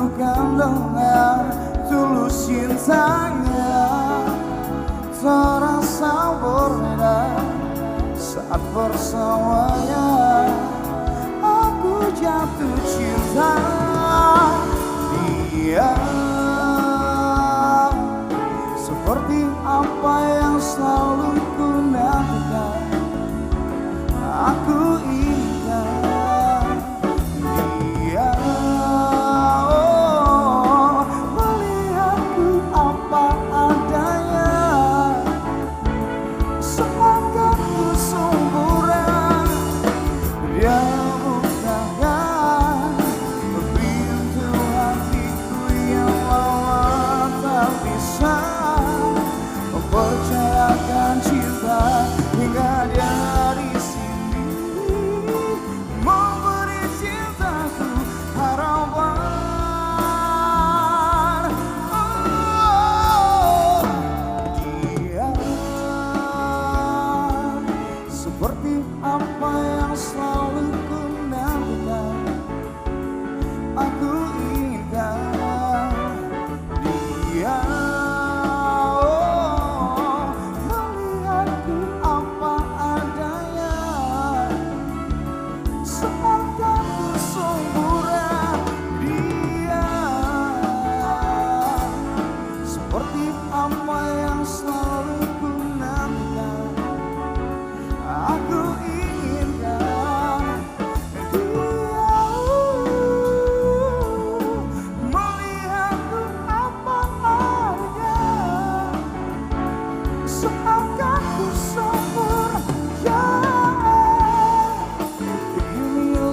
bukan dengan tulus cintanya, terasa berbeda saat bersamanya. Aku jatuh cinta dia, seperti apa yang selalu ku nantikan. Aku ingat dia, oh, melihatku apa adanya, seakan ku sempurna. Dia bukakan pintu hatiku yang lama tak bisa mempercayakan cinta, hingga dia di sini memberi cintaku harapan. Oh, dia seperti apa yang selalu ku nantikan. Aku ingat dia, oh, melihatku apa adanya, seakan ku sempurna. Dia seperti apa yang selalu ku nantikan. Aku inginkan dia, melihatku apa adanya, seakan ku sempurna. Beginilah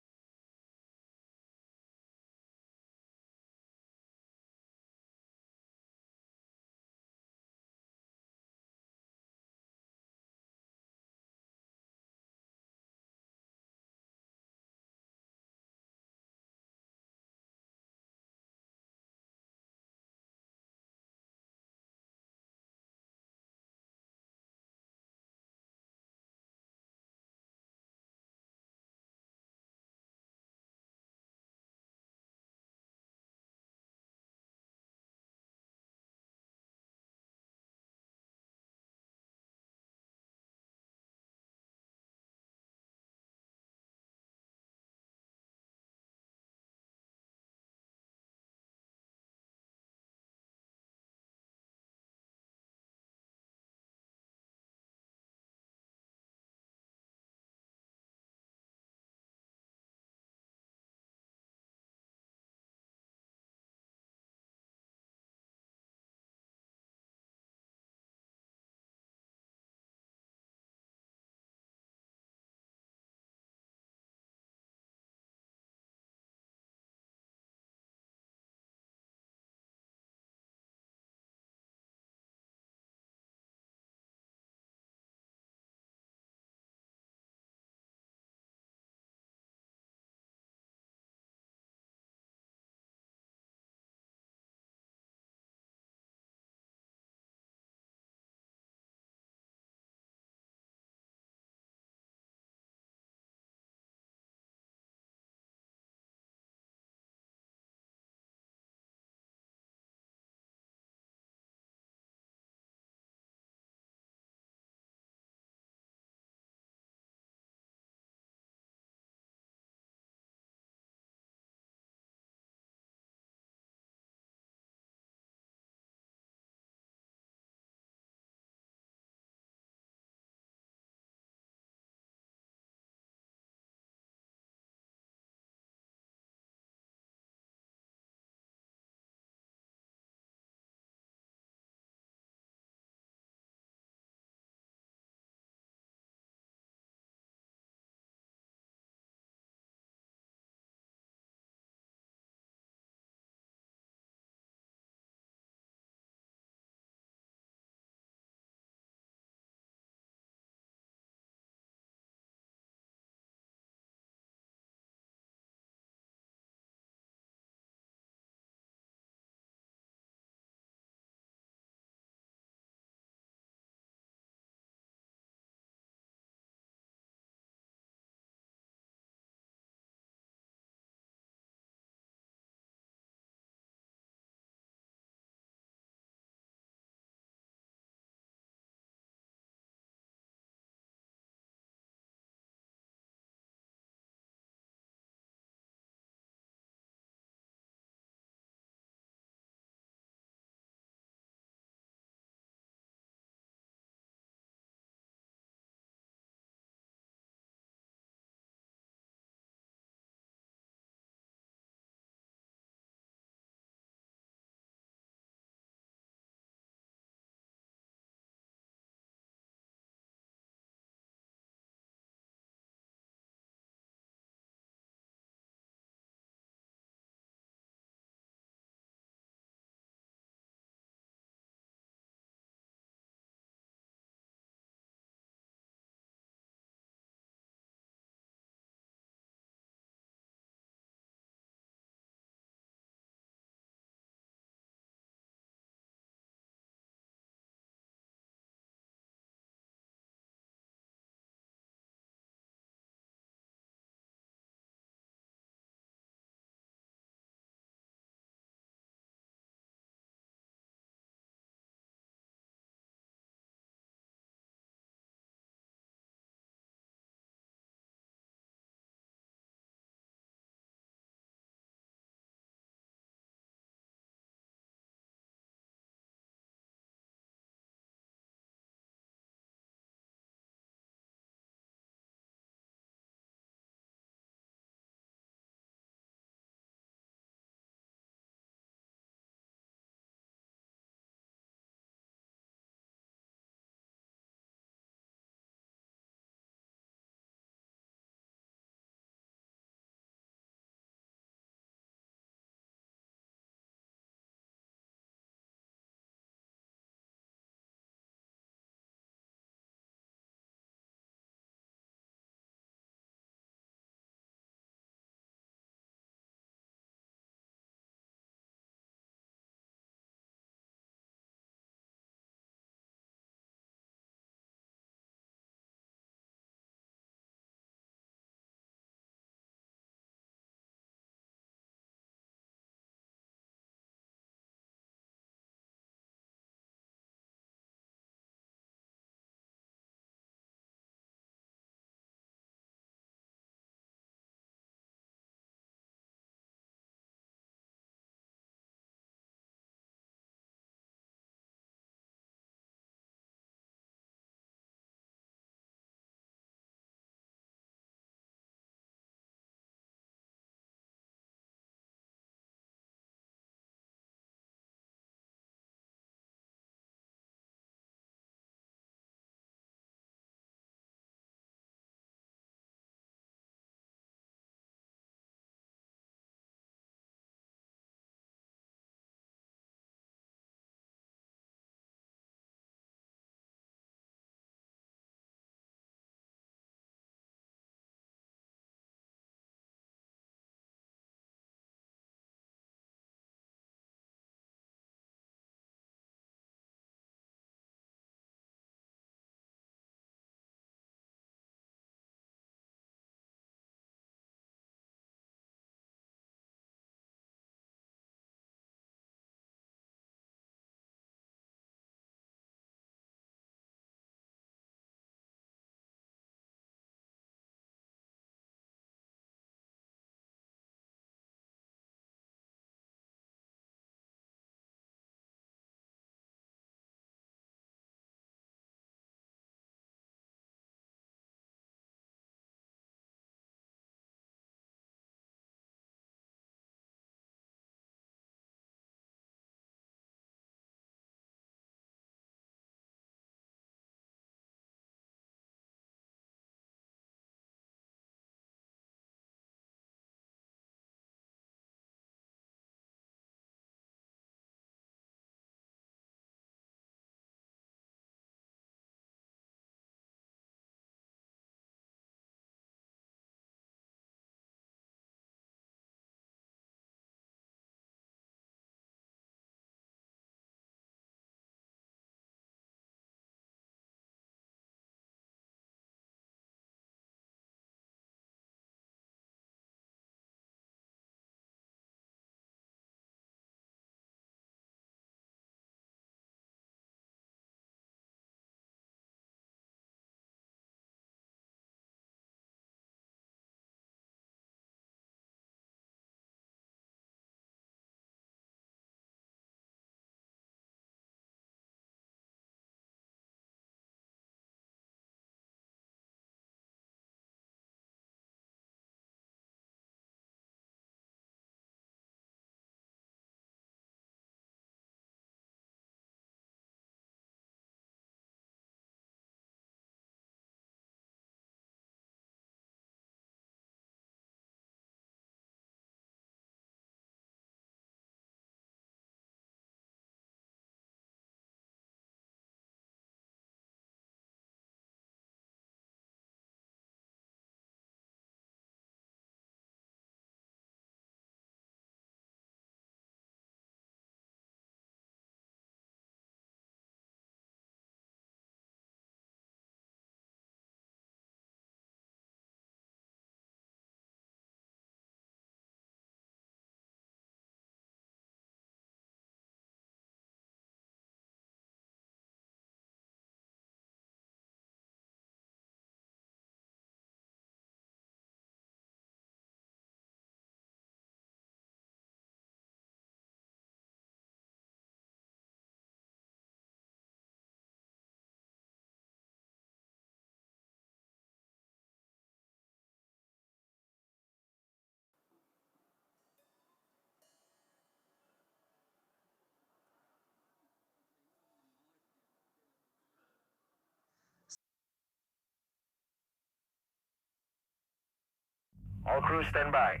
All crew stand by.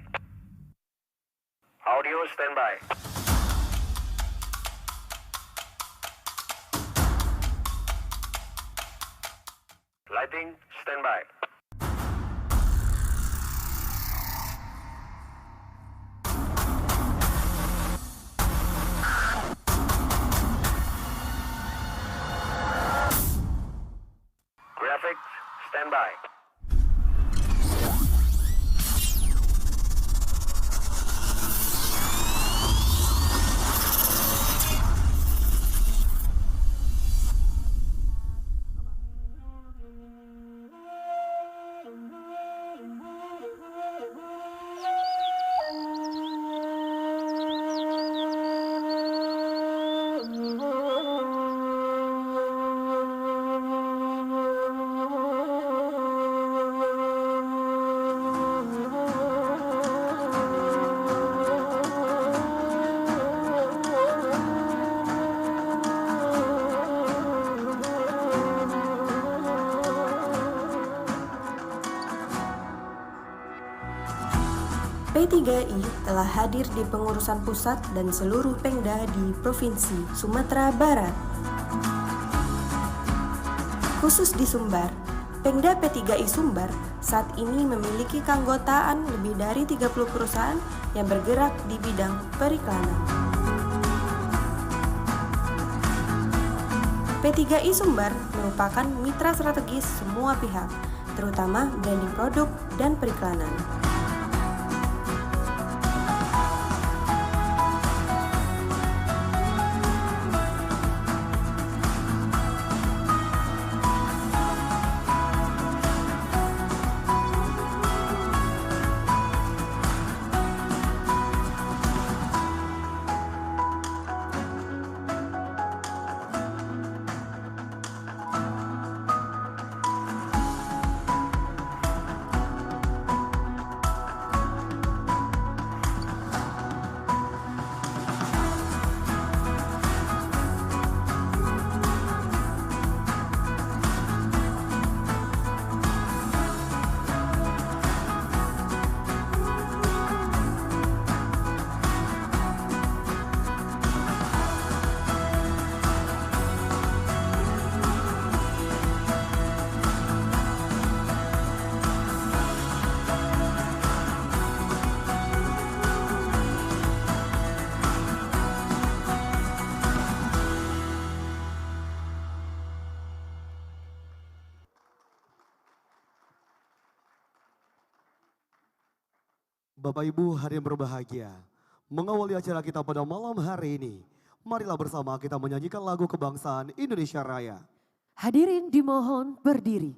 Audio stand by. Lighting stand by. Graphics stand by. P3I telah hadir di pengurusan pusat dan seluruh Pengda di Provinsi Sumatera Barat. Khusus di Sumbar, Pengda P3I Sumbar saat ini memiliki keanggotaan lebih dari 30 perusahaan yang bergerak di bidang periklanan. P3I Sumbar merupakan mitra strategis semua pihak, terutama branding produk dan periklanan. Bapak Ibu hadirin berbahagia, mengawali acara kita pada malam hari ini, marilah bersama kita menyanyikan lagu kebangsaan Indonesia Raya. Hadirin dimohon berdiri.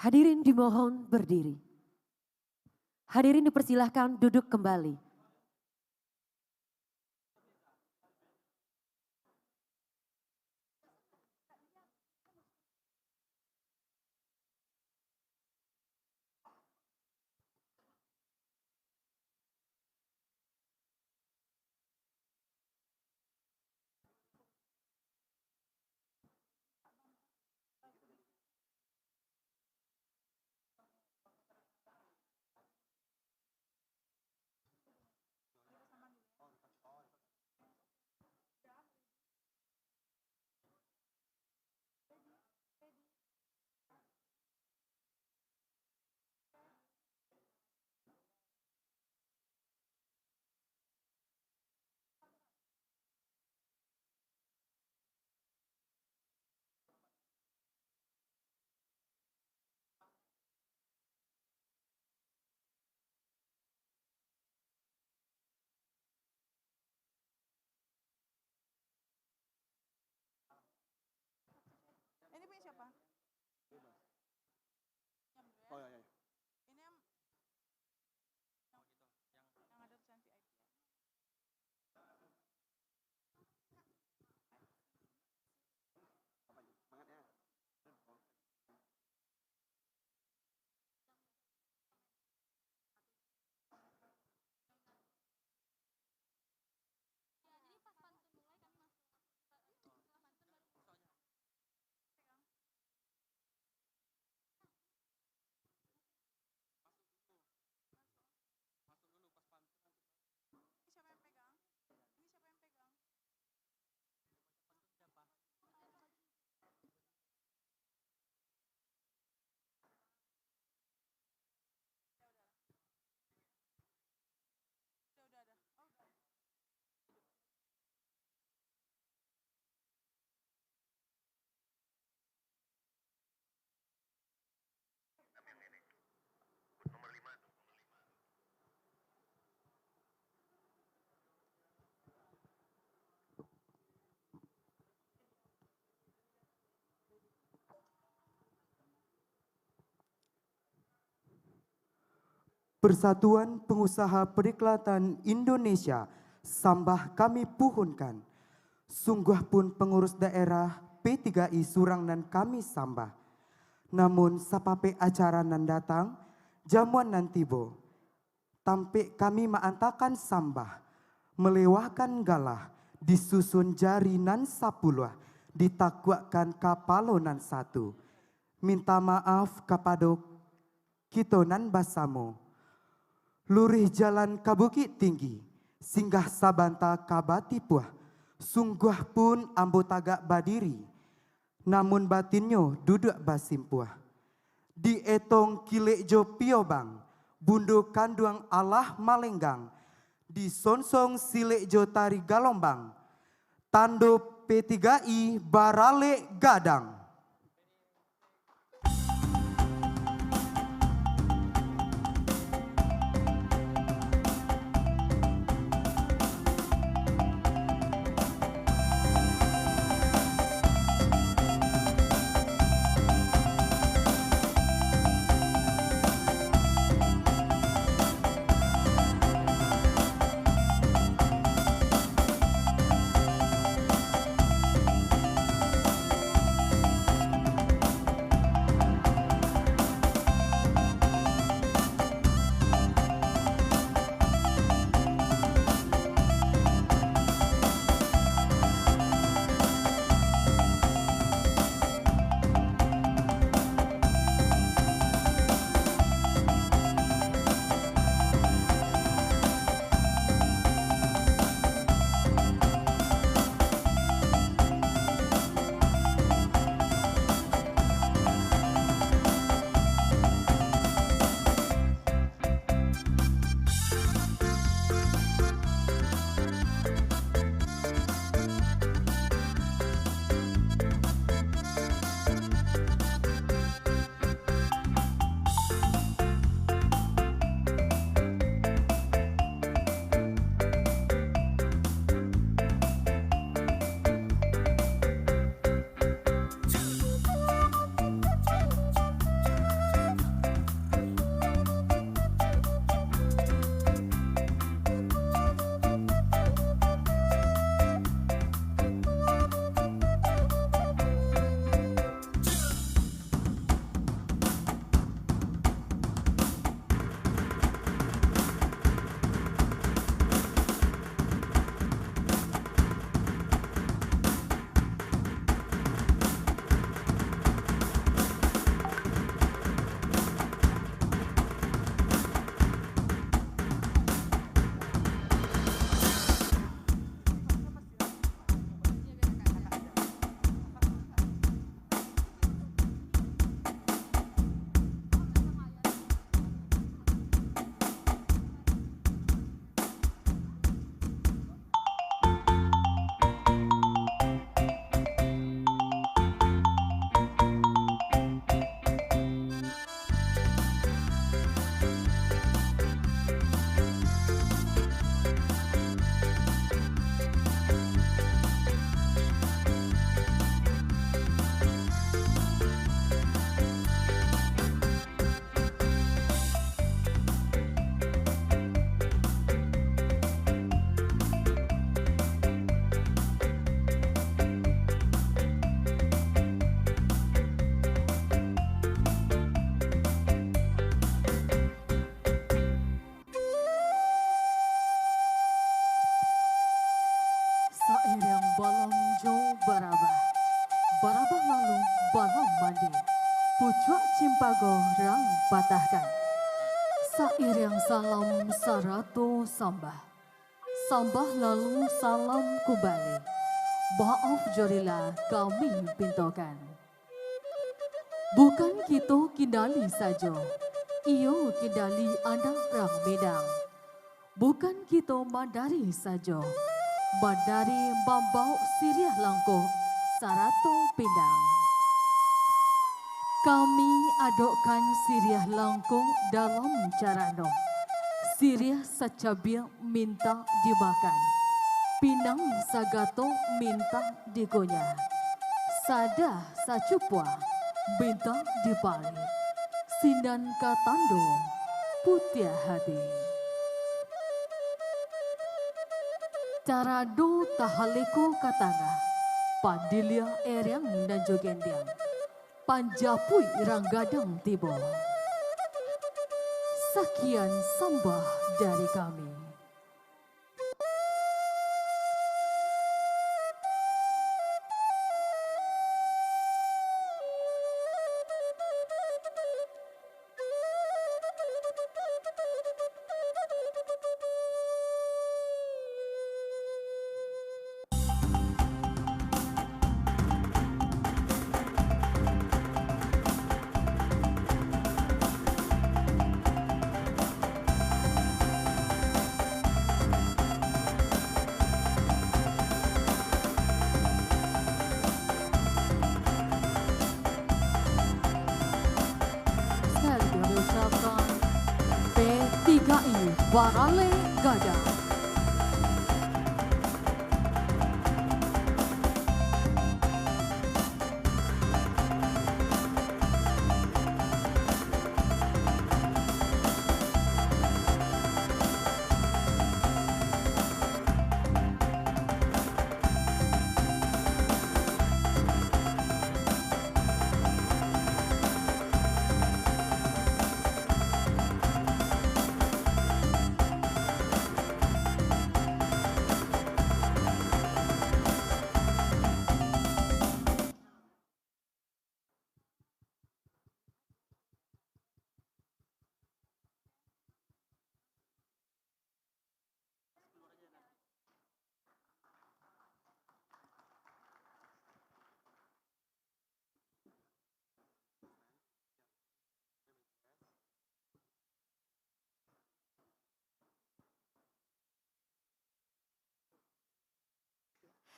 Hadirin dimohon berdiri. Hadirin dipersilahkan duduk kembali. Ini punya siapa? Oh ya, ya. Ini yang ada tulisan VIP. Ini siapa yang pegang? Ini siapa yang pegang? Udah. Oh, udah. Nomor 5 tuh. Persatuan Pengusaha Periklatan Indonesia, sambah kami puhunkan. Sungguh pun pengurus daerah P3I Surang nan kami sambah. Namun sapape acara nan datang, jamuan nan tibo. Tampe kami maantakan sambah, melewahkan galah, disusun jari nan 10, ditakwakan kapalo nan 1. Minta maaf kepada kita nan basamo. Lurih jalan ka Bukit Tinggi, singgah sabanta kabati puah, sungguh pun ambo tagak badiri, namun batinnya duduk basimpuah. Di etong kilek jo piobang, bundo kanduang Allah malenggang, di sonsong silek jo tari galombang, tando P3I barale gadang. Sairing balam jo barabah, barabah lalu balam mandi, pucuk cimpago rang patahkan. Sairing salam sarato sambah, sambah lalu salam kembali. Maaf jorilah kami pintokan. Bukan kita kindali saja, iyo kindali anak rang medang. Bukan kita mandari saja, mandari bambau siriah langko sarato pindang. Kami adokkan siriah langko dalam cara no. Siriah sacabil minta dimakan. Pinang sagato minta digonya. Sada sacupwa minta dibalik. Sinan katando putih hati. Carado tahaleko katanga, pandilya erang dan jogendiang, panjapui ranggadang tibo. Sekian sambah dari kami. P3I Barale Gada.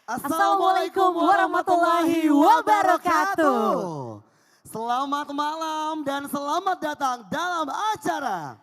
Assalamualaikum warahmatullahi wabarakatuh. Selamat malam dan selamat datang dalam acara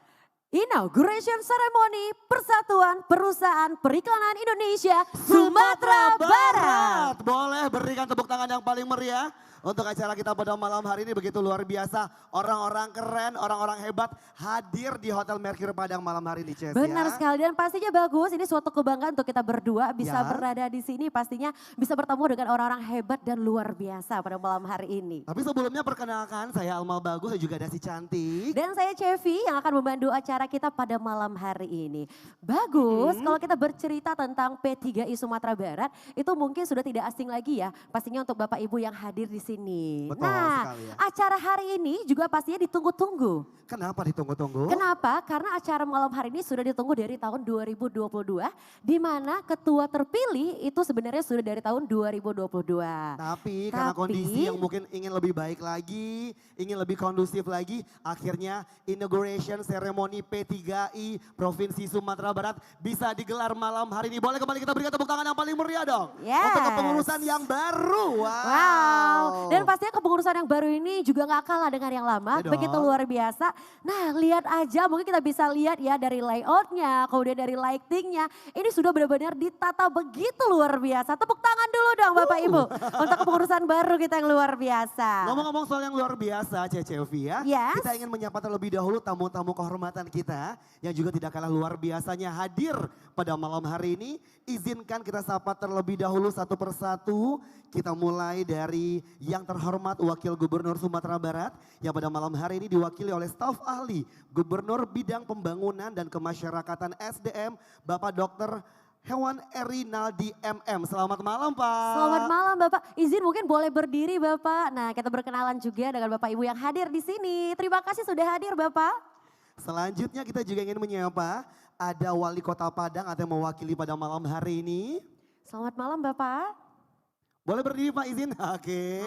Inauguration Ceremony Persatuan Perusahaan Periklanan Indonesia Sumatera Barat. Boleh berikan tepuk tangan yang paling meriah untuk acara kita pada malam hari ini. Begitu luar biasa, orang-orang keren, orang-orang hebat hadir di Hotel Mercure Padang malam hari ini, Ces. Benar Ya. sekali dan pastinya bagus. Ini suatu kebanggaan untuk kita berdua bisa Ya. berada di sini. Pastinya bisa bertemu dengan orang-orang hebat dan luar biasa pada malam hari ini. Tapi sebelumnya perkenalkan, saya Almal Bagus dan juga ada si Cantik. Dan saya Cevi yang akan membantu acara kita pada malam hari ini. Bagus, kalau kita bercerita tentang P3I Sumatera Barat, itu mungkin sudah tidak asing lagi ya. Pastinya untuk Bapak Ibu yang hadir di sini. Betul Nah, sekali ya. acara hari ini juga pastinya ditunggu-tunggu. Kenapa ditunggu-tunggu? Kenapa? Karena acara malam hari ini sudah ditunggu dari tahun 2022, di mana ketua terpilih itu sebenarnya sudah dari tahun 2022. Tapi karena kondisi yang mungkin ingin lebih baik lagi, ingin lebih kondusif lagi, akhirnya inauguration ceremony P3I Provinsi Sumatera Barat bisa digelar malam hari ini. Boleh kembali kita berikan tepuk tangan yang paling meriah dong. Yes. Untuk kepengurusan yang baru. Wow. Dan pastinya kepengurusan yang baru ini juga gak kalah dengan yang lama. Ya Begitu dong. luar biasa. Nah, lihat aja mungkin kita bisa lihat ya dari layoutnya, kemudian dari lightingnya. Ini sudah benar-benar ditata begitu luar biasa. Tepuk tangan dulu dong Bapak Ibu. Untuk kepengurusan baru kita yang luar biasa. Ngomong-ngomong soal yang luar biasa Cecevi ya. Yes. Kita ingin menyapa terlebih dahulu tamu-tamu kehormatan kita. Yang juga tidak kalah luar biasanya hadir pada malam hari ini. Izinkan kita sapa terlebih dahulu satu persatu. Kita mulai dari yang terhormat Wakil Gubernur Sumatera Barat. Yang pada malam hari ini diwakili oleh staf ahli Gubernur Bidang Pembangunan dan Kemasyarakatan SDM Bapak Dr. Hewan Erinaldi MM. Selamat malam Pak. Selamat malam Bapak. Izin mungkin boleh berdiri Bapak. Nah, kita berkenalan juga dengan Bapak Ibu yang hadir di sini. Terima kasih sudah hadir Bapak. Selanjutnya kita juga ingin menyapa ada Wali Kota Padang atau yang mewakili pada malam hari ini. Selamat malam Bapak. Boleh berdiri Pak izin? Oke.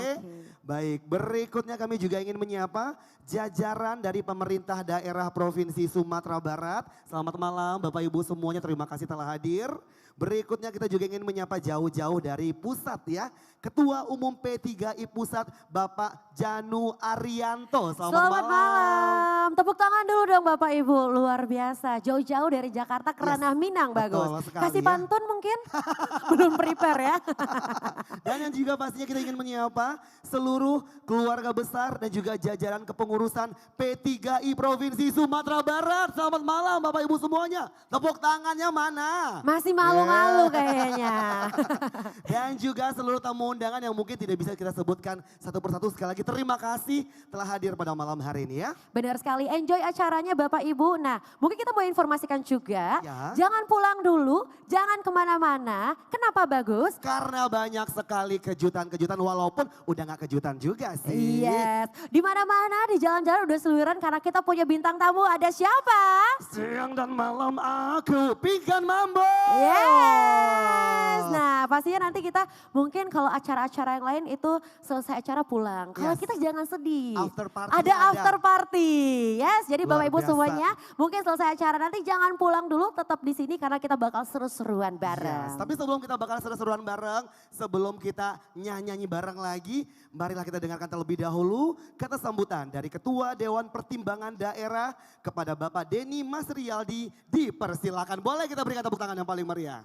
Baik, berikutnya kami juga ingin menyapa jajaran dari pemerintah daerah Provinsi Sumatera Barat. Selamat malam Bapak Ibu semuanya, terima kasih telah hadir. Berikutnya kita juga ingin menyapa jauh-jauh dari pusat ya. Ketua Umum P3I Pusat Bapak Janu Arianto. Selamat malam. Tepuk tangan dulu dong Bapak Ibu, luar biasa. Jauh-jauh dari Jakarta ke Ranah Minang, betul bagus. sekali Kasih ya. pantun mungkin? Belum prepare ya. Dan yang juga pastinya kita ingin menyapa seluruh keluarga besar dan juga jajaran kepengurusan P3I Provinsi Sumatera Barat. Selamat malam Bapak Ibu semuanya. Tepuk tangannya mana? Masih malu-malu kayaknya. Dan juga seluruh tamu undangan yang mungkin tidak bisa kita sebutkan satu persatu. Sekali lagi terima kasih telah hadir pada malam hari ini ya. Benar sekali, enjoy acaranya Bapak Ibu. Nah, mungkin kita mau informasikan juga, Ya. jangan pulang dulu, jangan kemana-mana. Kenapa bagus? Karena banyak sekali kejutan-kejutan walaupun udah gak kejutan juga sih. Yes, di mana-mana di jalan-jalan udah seluruhan karena kita punya bintang tamu. Ada siapa? Siang dan malam aku Pinkan Mambo. Yes. Nah, pastinya nanti kita mungkin kalau acara-acara yang lain itu selesai acara pulang. Kalau Yes. kita jangan sedih. After party Ada after party. Yes, jadi Luar Bapak Ibu biasa. semuanya mungkin selesai acara nanti jangan pulang dulu, tetap di sini karena kita bakal seru-seruan bareng. Yes, tapi sebelum kita bakal seru-seruan bareng, sebelum kita nyanyi-nyanyi bareng lagi, marilah kita dengarkan terlebih dahulu kata sambutan dari Ketua Dewan Pertimbangan Daerah kepada Bapak Denny Masrialdi. Dipersilakan, boleh kita berikan tepuk tangan yang paling meriah.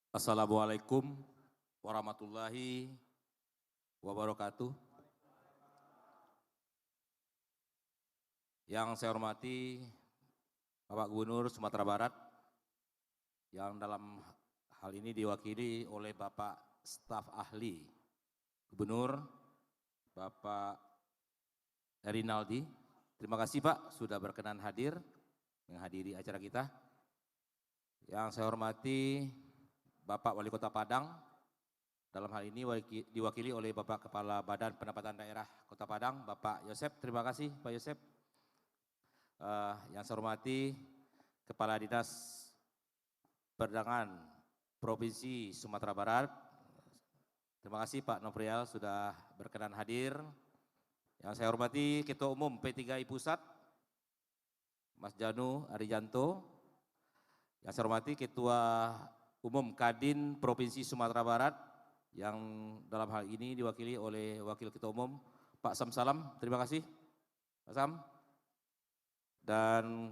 Assalamualaikum warahmatullahi wabarakatuh. Yang saya hormati Bapak Gubernur Sumatera Barat yang dalam hal ini diwakili oleh Bapak Staf Ahli Gubernur Bapak Erinaldi. Terima kasih Pak sudah berkenan hadir menghadiri acara kita. Yang saya hormati Bapak Wali Kota Padang, dalam hal ini diwakili oleh Bapak Kepala Badan Pendapatan Daerah Kota Padang, Bapak Yosep. Terima kasih Pak Yosep. Yang saya hormati Kepala Dinas Perdagangan Provinsi Sumatera Barat. Terima kasih Pak Novrial sudah berkenan hadir. Yang saya hormati Ketua Umum P3I Pusat, Mas Janu Arianto. Yang saya hormati Ketua Umum Kadin Provinsi Sumatera Barat yang dalam hal ini diwakili oleh Wakil Ketua Umum Pak Sam Salam. Terima kasih Pak Sam. Dan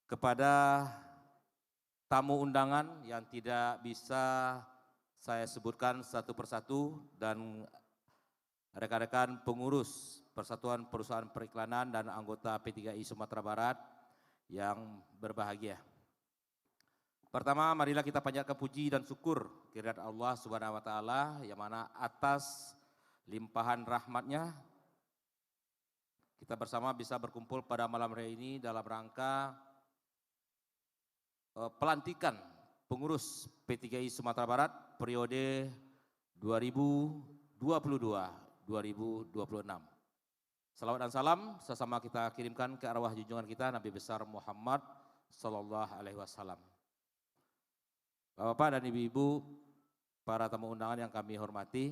kepada tamu undangan yang tidak bisa saya sebutkan satu persatu dan rekan-rekan pengurus Persatuan Perusahaan Periklanan dan anggota P3I Sumatera Barat yang berbahagia. Pertama, marilah kita panjatkan puji dan syukur kehadirat Allah Subhanahu wa taala yang mana atas limpahan rahmatnya kita bersama bisa berkumpul pada malam hari ini dalam rangka pelantikan pengurus P3I Sumatera Barat periode 2022-2026. Salawat dan salam sesama kita kirimkan ke arwah junjungan kita Nabi besar Muhammad sallallahu alaihi wasallam. Bapak dan Ibu-ibu, para tamu undangan yang kami hormati.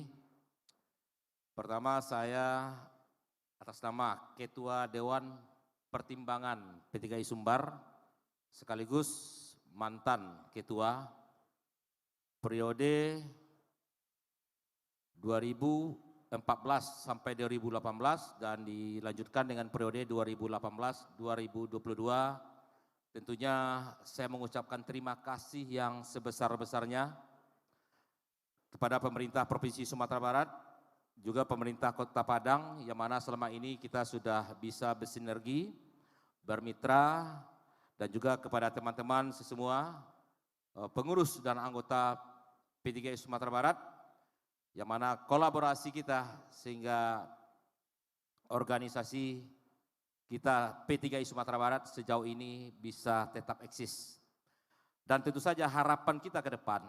Pertama saya atas nama Ketua Dewan Pertimbangan P3I Sumbar sekaligus mantan Ketua periode 2014 sampai 2018 dan dilanjutkan dengan periode 2018-2022. Tentunya saya mengucapkan terima kasih yang sebesar-besarnya kepada pemerintah Provinsi Sumatera Barat juga pemerintah Kota Padang yang mana selama ini kita sudah bisa bersinergi, bermitra, dan juga kepada teman-teman semua pengurus dan anggota P3I Sumatera Barat yang mana kolaborasi kita sehingga organisasi kita P3I Sumatera Barat sejauh ini bisa tetap eksis. Dan tentu saja harapan kita ke depan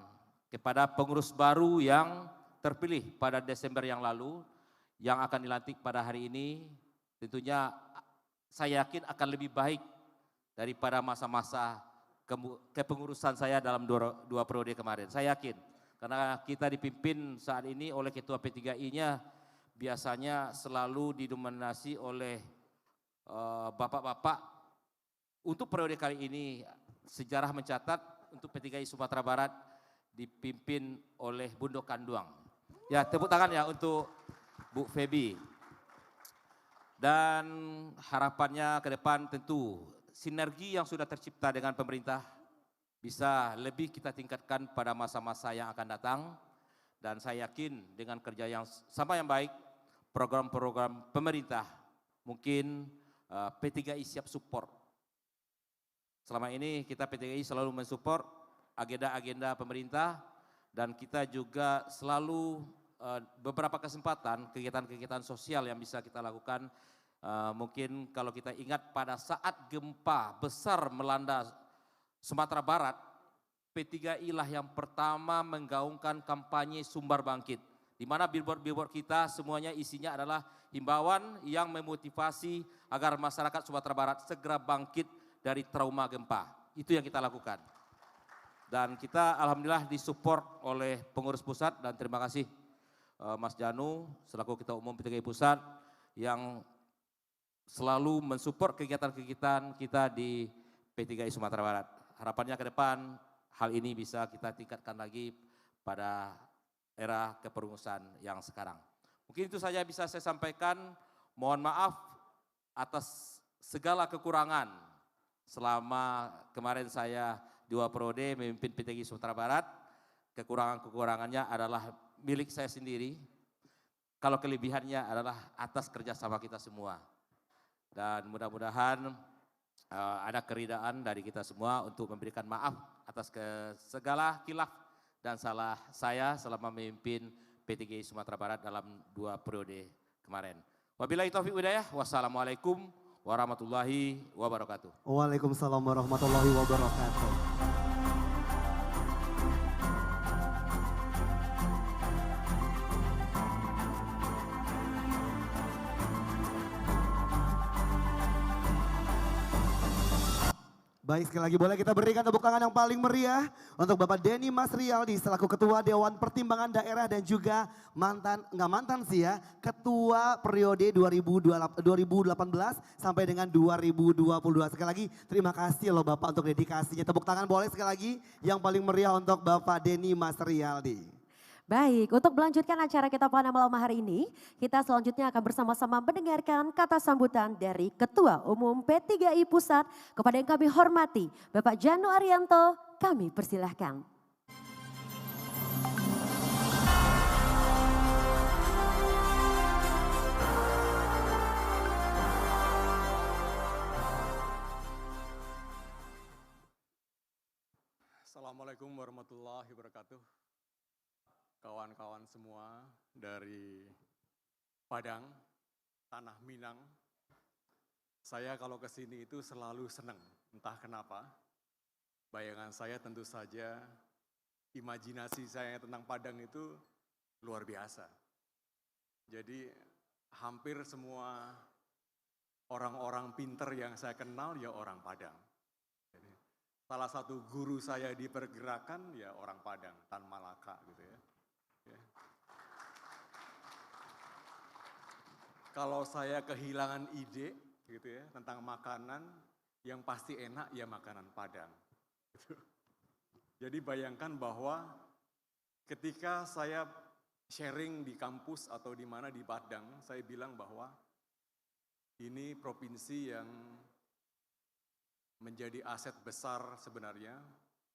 kepada pengurus baru yang terpilih pada Desember yang lalu yang akan dilantik pada hari ini tentunya saya yakin akan lebih baik daripada masa-masa kepengurusan saya dalam dua periode kemarin. Saya yakin karena kita dipimpin saat ini oleh Ketua P3I-nya biasanya selalu didominasi oleh bapak-bapak. Untuk periode kali ini sejarah mencatat untuk P3I Sumatera Barat dipimpin oleh Bundo Kanduang. Ya, tepuk tangan ya untuk Bu Febi. Dan harapannya ke depan tentu sinergi yang sudah tercipta dengan pemerintah bisa lebih kita tingkatkan pada masa-masa yang akan datang. Dan saya yakin dengan kerja yang sama yang baik, program-program pemerintah mungkin P3I siap support. Selama ini kita P3I selalu mensupport agenda-agenda pemerintah dan kita juga selalu beberapa kesempatan kegiatan-kegiatan sosial yang bisa kita lakukan. Mungkin kalau kita ingat pada saat gempa besar melanda Sumatera Barat, P3I lah yang pertama menggaungkan kampanye Sumbar Bangkit. Di mana billboard-billboard kita semuanya isinya adalah himbauan yang memotivasi agar masyarakat Sumatera Barat segera bangkit dari trauma gempa. Itu yang kita lakukan. Dan kita alhamdulillah disupport oleh pengurus pusat dan terima kasih Mas Janu selaku Ketua Umum P3I Pusat yang selalu mensupport kegiatan-kegiatan kita di P3I Sumatera Barat. Harapannya ke depan hal ini bisa kita tingkatkan lagi pada era kepengurusan yang sekarang. Mungkin itu saja bisa saya sampaikan. Mohon maaf atas segala kekurangan selama kemarin saya 2 periode memimpin P3I Sumatera Barat. Kekurangan-kekurangannya adalah milik saya sendiri. Kalau kelebihannya adalah atas kerjasama kita semua. Dan mudah-mudahan ada keridaan dari kita semua untuk memberikan maaf atas segala khilaf dan salah saya selama memimpin P3I Sumatera Barat dalam 2 periode kemarin. Wabillahi taufiq hidayah. Wassalamualaikum warahmatullahi wabarakatuh. Waalaikumsalam warahmatullahi wabarakatuh. Baik, sekali lagi boleh kita berikan tepuk tangan yang paling meriah untuk Bapak Denny Mas Rialdi selaku Ketua Dewan Pertimbangan Daerah dan juga Ketua periode 2018 sampai dengan 2022. Sekali lagi terima kasih loh Bapak untuk dedikasinya. Tepuk tangan boleh sekali lagi yang paling meriah untuk Bapak Denny Mas Rialdi. Baik, untuk melanjutkan acara kita pada malam hari ini, kita selanjutnya akan bersama-sama mendengarkan kata sambutan dari Ketua Umum P3I Pusat kepada yang kami hormati, Bapak Janu Arianto, kami persilahkan. Assalamualaikum warahmatullahi wabarakatuh. Kawan-kawan semua dari Padang, Tanah Minang. Saya kalau ke sini itu selalu senang, entah kenapa. Bayangan saya tentu saja, imajinasi saya tentang Padang itu luar biasa. Jadi hampir semua orang-orang pinter yang saya kenal ya orang Padang. Jadi, salah satu guru saya di pergerakan ya orang Padang, Tan Malaka gitu ya. Kalau saya kehilangan ide gitu ya tentang makanan yang pasti enak ya makanan Padang. Gitu. Jadi bayangkan bahwa ketika saya sharing di kampus atau di mana di Padang, saya bilang bahwa ini provinsi yang menjadi aset besar sebenarnya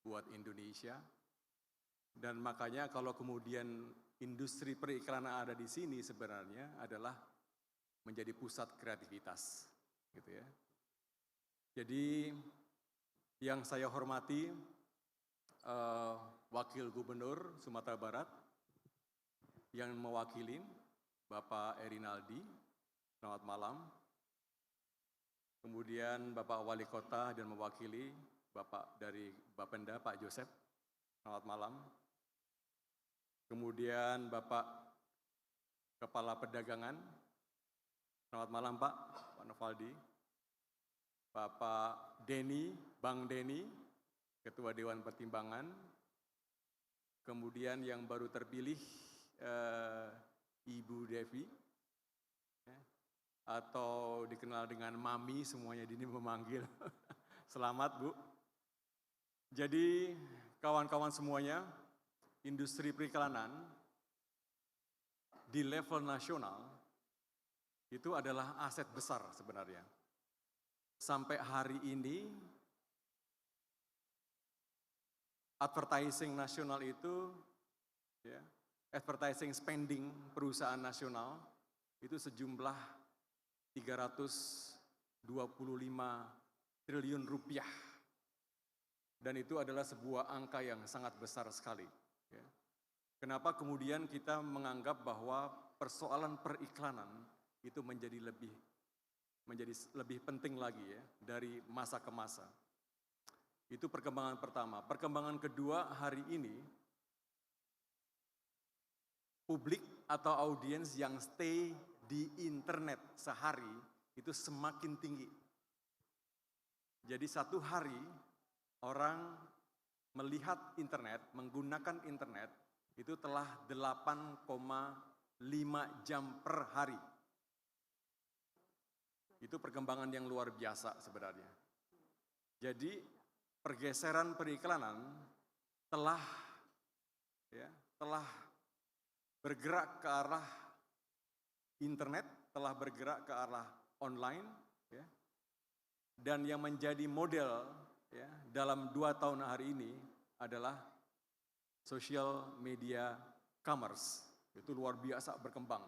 buat Indonesia. Dan makanya kalau kemudian industri periklanan ada di sini sebenarnya adalah menjadi pusat kreativitas, gitu ya. Jadi yang saya hormati Wakil Gubernur Sumatera Barat yang mewakili Bapak Erinaldi, selamat malam. Kemudian Bapak Wali Kota dan mewakili Bapak dari Bapenda, Pak Joseph, selamat malam. Kemudian Bapak Kepala Perdagangan, selamat malam Pak Novaldi. Bapak Denny, Bang Denny, Ketua Dewan Pertimbangan. Kemudian yang baru terpilih Ibu Devi, atau dikenal dengan Mami, semuanya Dini memanggil. Selamat Bu. Jadi kawan-kawan semuanya, industri periklanan di level nasional itu adalah aset besar sebenarnya. Sampai hari ini advertising nasional itu, ya, advertising spending perusahaan nasional itu sejumlah 325 triliun rupiah. Dan itu adalah sebuah angka yang sangat besar sekali. Ya. Kenapa kemudian kita menganggap bahwa persoalan periklanan itu menjadi lebih penting lagi ya dari masa ke masa. Itu perkembangan pertama. Perkembangan kedua, hari ini publik atau audiens yang stay di internet sehari itu semakin tinggi. Jadi satu hari orang melihat internet, menggunakan internet itu telah 8,5 jam per hari. Itu perkembangan yang luar biasa sebenarnya. Jadi pergeseran periklanan telah bergerak ke arah internet, telah bergerak ke arah online, ya. Dan yang menjadi model ya, dalam 2 tahun hari ini adalah social media commerce. Itu luar biasa berkembang.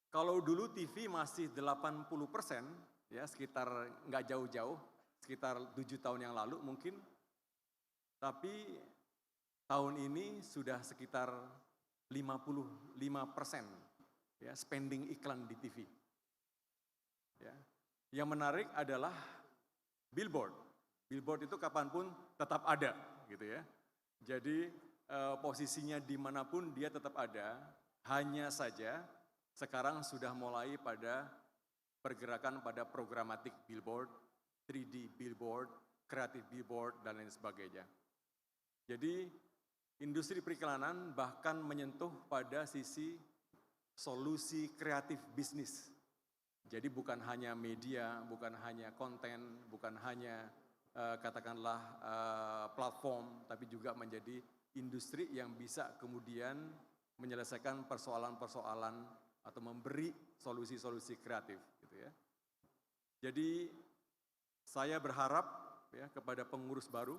Kalau dulu TV masih 80%, ya sekitar nggak jauh-jauh, sekitar 7 tahun yang lalu mungkin, tapi tahun ini sudah sekitar 55%. Ya, spending iklan di TV. Ya. Yang menarik adalah billboard. Billboard itu kapanpun tetap ada, gitu ya. Jadi posisinya dimanapun dia tetap ada. Hanya saja sekarang sudah mulai pada pergerakan pada programatic billboard, 3D billboard, creative billboard dan lain sebagainya. Jadi industri periklanan bahkan menyentuh pada sisi solusi kreatif bisnis. Jadi bukan hanya media, bukan hanya konten, bukan hanya katakanlah platform, tapi juga menjadi industri yang bisa kemudian menyelesaikan persoalan-persoalan atau memberi solusi-solusi kreatif, gitu ya. Jadi saya berharap ya kepada pengurus baru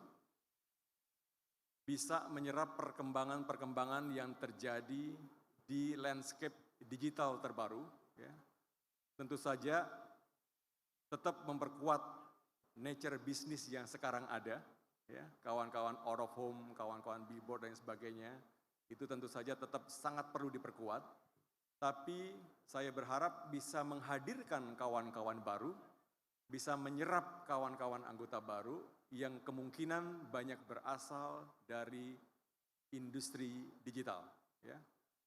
bisa menyerap perkembangan-perkembangan yang terjadi di landscape digital terbaru, ya. Tentu saja tetap memperkuat nature bisnis yang sekarang ada, ya. Kawan-kawan out of home, kawan-kawan billboard dan sebagainya, itu tentu saja tetap sangat perlu diperkuat. Tapi saya berharap bisa menghadirkan kawan-kawan baru, bisa menyerap kawan-kawan anggota baru yang kemungkinan banyak berasal dari industri digital, ya.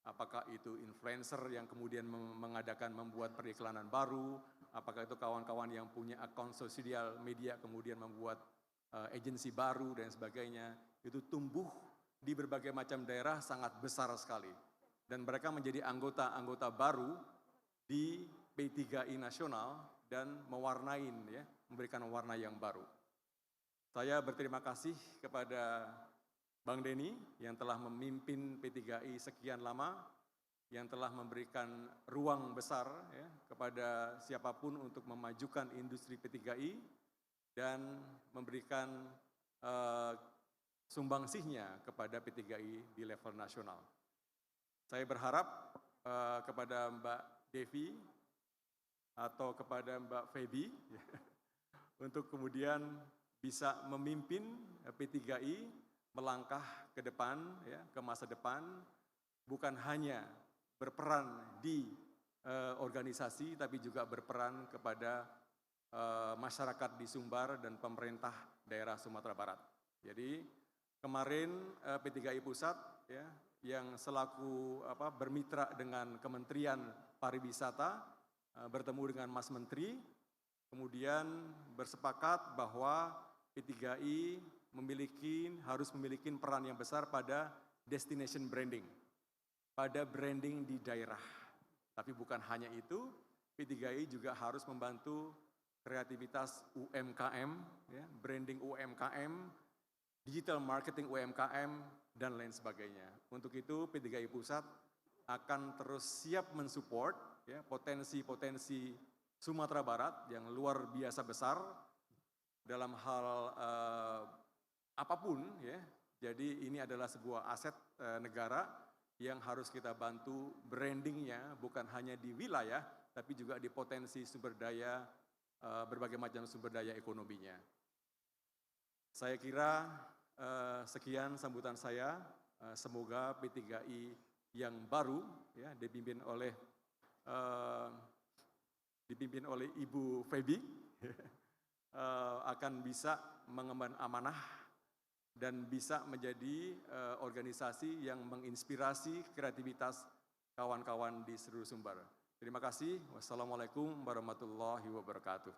Apakah itu influencer yang kemudian membuat periklanan baru, apakah itu kawan-kawan yang punya akun sosial media kemudian membuat agensi baru dan sebagainya, itu tumbuh di berbagai macam daerah sangat besar sekali. Dan mereka menjadi anggota-anggota baru di P3I nasional dan mewarnai, ya, memberikan warna yang baru. Saya berterima kasih kepada Bang Denny yang telah memimpin P3I sekian lama, yang telah memberikan ruang besar ya, kepada siapapun untuk memajukan industri P3I dan memberikan sumbangsihnya kepada P3I di level nasional. Saya berharap kepada Mbak Devi atau kepada Mbak Feby untuk kemudian bisa memimpin P3I melangkah ke depan, ya, ke masa depan, bukan hanya berperan di organisasi, tapi juga berperan kepada masyarakat di Sumbar dan pemerintah daerah Sumatera Barat. Jadi kemarin P3I Pusat, ya, yang selaku bermitra dengan Kementerian Pariwisata bertemu dengan Mas Menteri, kemudian bersepakat bahwa P3I harus memiliki peran yang besar pada destination branding, pada branding di daerah. Tapi bukan hanya itu, P3I juga harus membantu kreativitas UMKM, ya, branding UMKM, digital marketing UMKM, dan lain sebagainya. Untuk itu P3I Pusat akan terus siap mensupport, ya, potensi-potensi Sumatera Barat yang luar biasa besar dalam hal apapun, ya. Jadi ini adalah sebuah aset negara yang harus kita bantu brandingnya, bukan hanya di wilayah, tapi juga di potensi sumber daya, berbagai macam sumber daya ekonominya. Saya kira sekian sambutan saya. Semoga P3I yang baru, ya, dipimpin oleh Ibu Feby akan bisa mengemban amanah dan bisa menjadi organisasi yang menginspirasi kreativitas kawan-kawan di seluruh Sumbar. Terima kasih. Wassalamualaikum warahmatullahi wabarakatuh.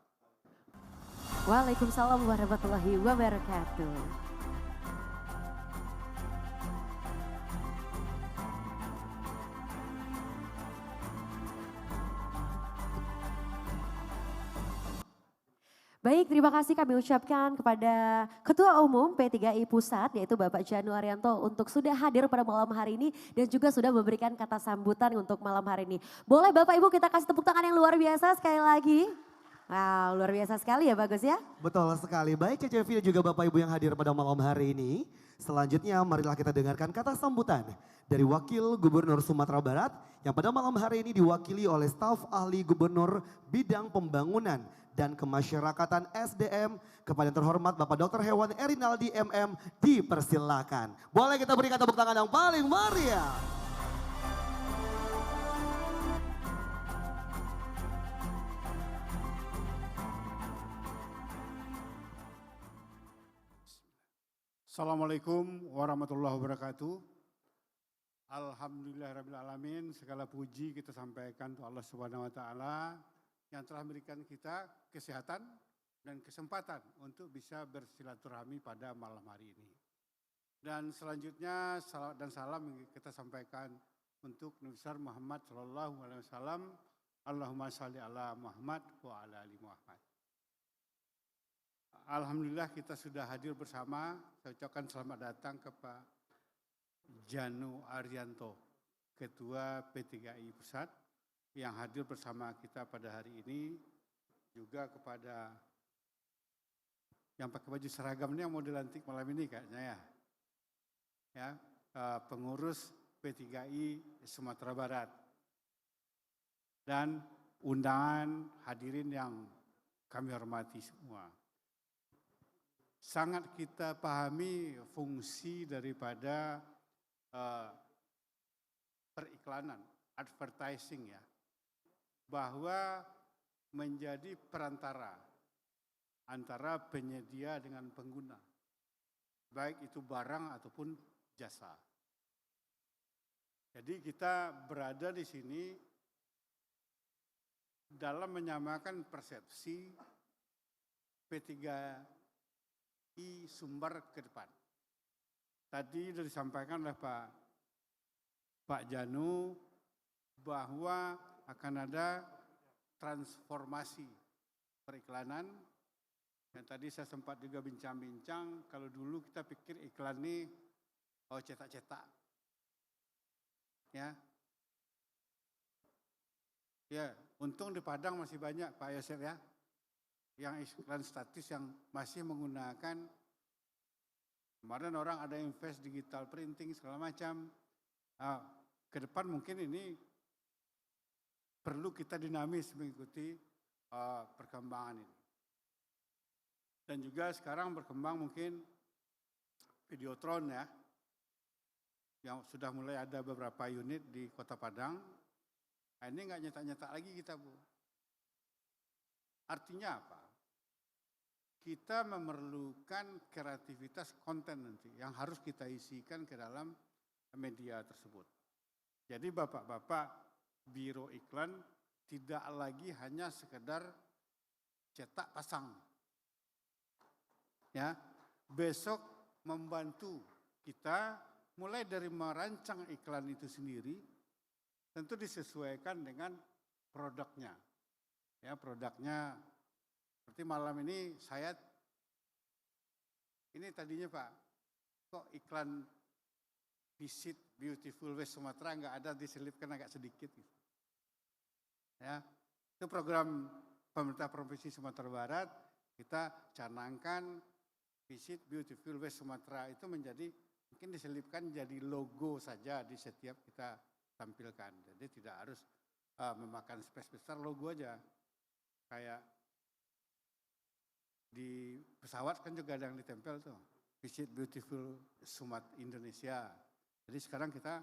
Waalaikumsalam warahmatullahi wabarakatuh. Baik, terima kasih kami ucapkan kepada Ketua Umum P3I Pusat, yaitu Bapak Janu Arianto, untuk sudah hadir pada malam hari ini dan juga sudah memberikan kata sambutan untuk malam hari ini. Boleh Bapak Ibu kita kasih tepuk tangan yang luar biasa sekali lagi. Wow, luar biasa sekali ya, bagus ya. Betul sekali. Baik CCV dan juga Bapak Ibu yang hadir pada malam hari ini. Selanjutnya marilah kita dengarkan kata sambutan dari Wakil Gubernur Sumatera Barat yang pada malam hari ini diwakili oleh staf ahli Gubernur Bidang Pembangunan dan Kemasyarakatan SDM kepada yang terhormat Bapak Dr. Hewan Erinaldi MM, dipersilakan. Boleh kita berikan tepuk tangan yang paling meriah. Assalamualaikum warahmatullahi wabarakatuh. Alhamdulillahirrahmanirrahim. Segala puji kita sampaikan untuk Allah Subhanahu wa Ta'ala yang telah memberikan kita kesehatan dan kesempatan untuk bisa bersilaturahmi pada malam hari ini. Dan selanjutnya salawat dan salam yang kita sampaikan untuk Nabi besar Muhammad sallallahu alaihi wasallam. Allahumma shalli ala Muhammad wa ala ali Muhammad. Alhamdulillah kita sudah hadir bersama. Saya ucapkan selamat datang ke Pak Janu Arianto, Ketua P3I Pusat, yang hadir bersama kita pada hari ini. Juga kepada yang pakai baju seragam ini yang mau dilantik malam ini kayaknya ya, pengurus P3I Sumatera Barat. Dan undangan hadirin yang kami hormati semua. Sangat kita pahami fungsi daripada periklanan, advertising ya, bahwa menjadi perantara antara penyedia dengan pengguna, baik itu barang ataupun jasa. Jadi kita berada di sini dalam menyamakan persepsi P3I Sumbar ke depan. Tadi sudah disampaikan oleh Pak Janu bahwa akan ada transformasi periklanan. Yang tadi saya sempat juga bincang-bincang, kalau dulu kita pikir iklan ini cetak-cetak. Ya, untung di Padang masih banyak Pak Yosef ya, yang iklan statis yang masih menggunakan. Kemarin orang ada invest digital printing segala macam. ke depan mungkin ini perlu kita dinamis mengikuti perkembangan ini. Dan juga sekarang berkembang mungkin Videotron ya, yang sudah mulai ada beberapa unit di Kota Padang. Nah, ini nggak nyetak-nyetak lagi kita, Bu. Artinya apa? Kita memerlukan kreativitas konten nanti yang harus kita isikan ke dalam media tersebut. Jadi bapak-bapak biro iklan tidak lagi hanya sekedar cetak pasang. Ya, besok membantu kita mulai dari merancang iklan itu sendiri, tentu disesuaikan dengan produknya. Ya, produknya seperti malam ini ini tadinya Pak, kok iklan Visit Beautiful West Sumatera nggak ada, diselipkan agak sedikit. Gitu. Ya, itu program pemerintah Provinsi Sumatera Barat, kita canangkan Visit Beautiful West Sumatera itu menjadi, mungkin diselipkan jadi logo saja di setiap kita tampilkan. Jadi tidak harus memakan space besar, logo aja. Kayak di pesawat kan juga ada yang ditempel tuh, Visit Beautiful Sumatera Indonesia. Jadi sekarang kita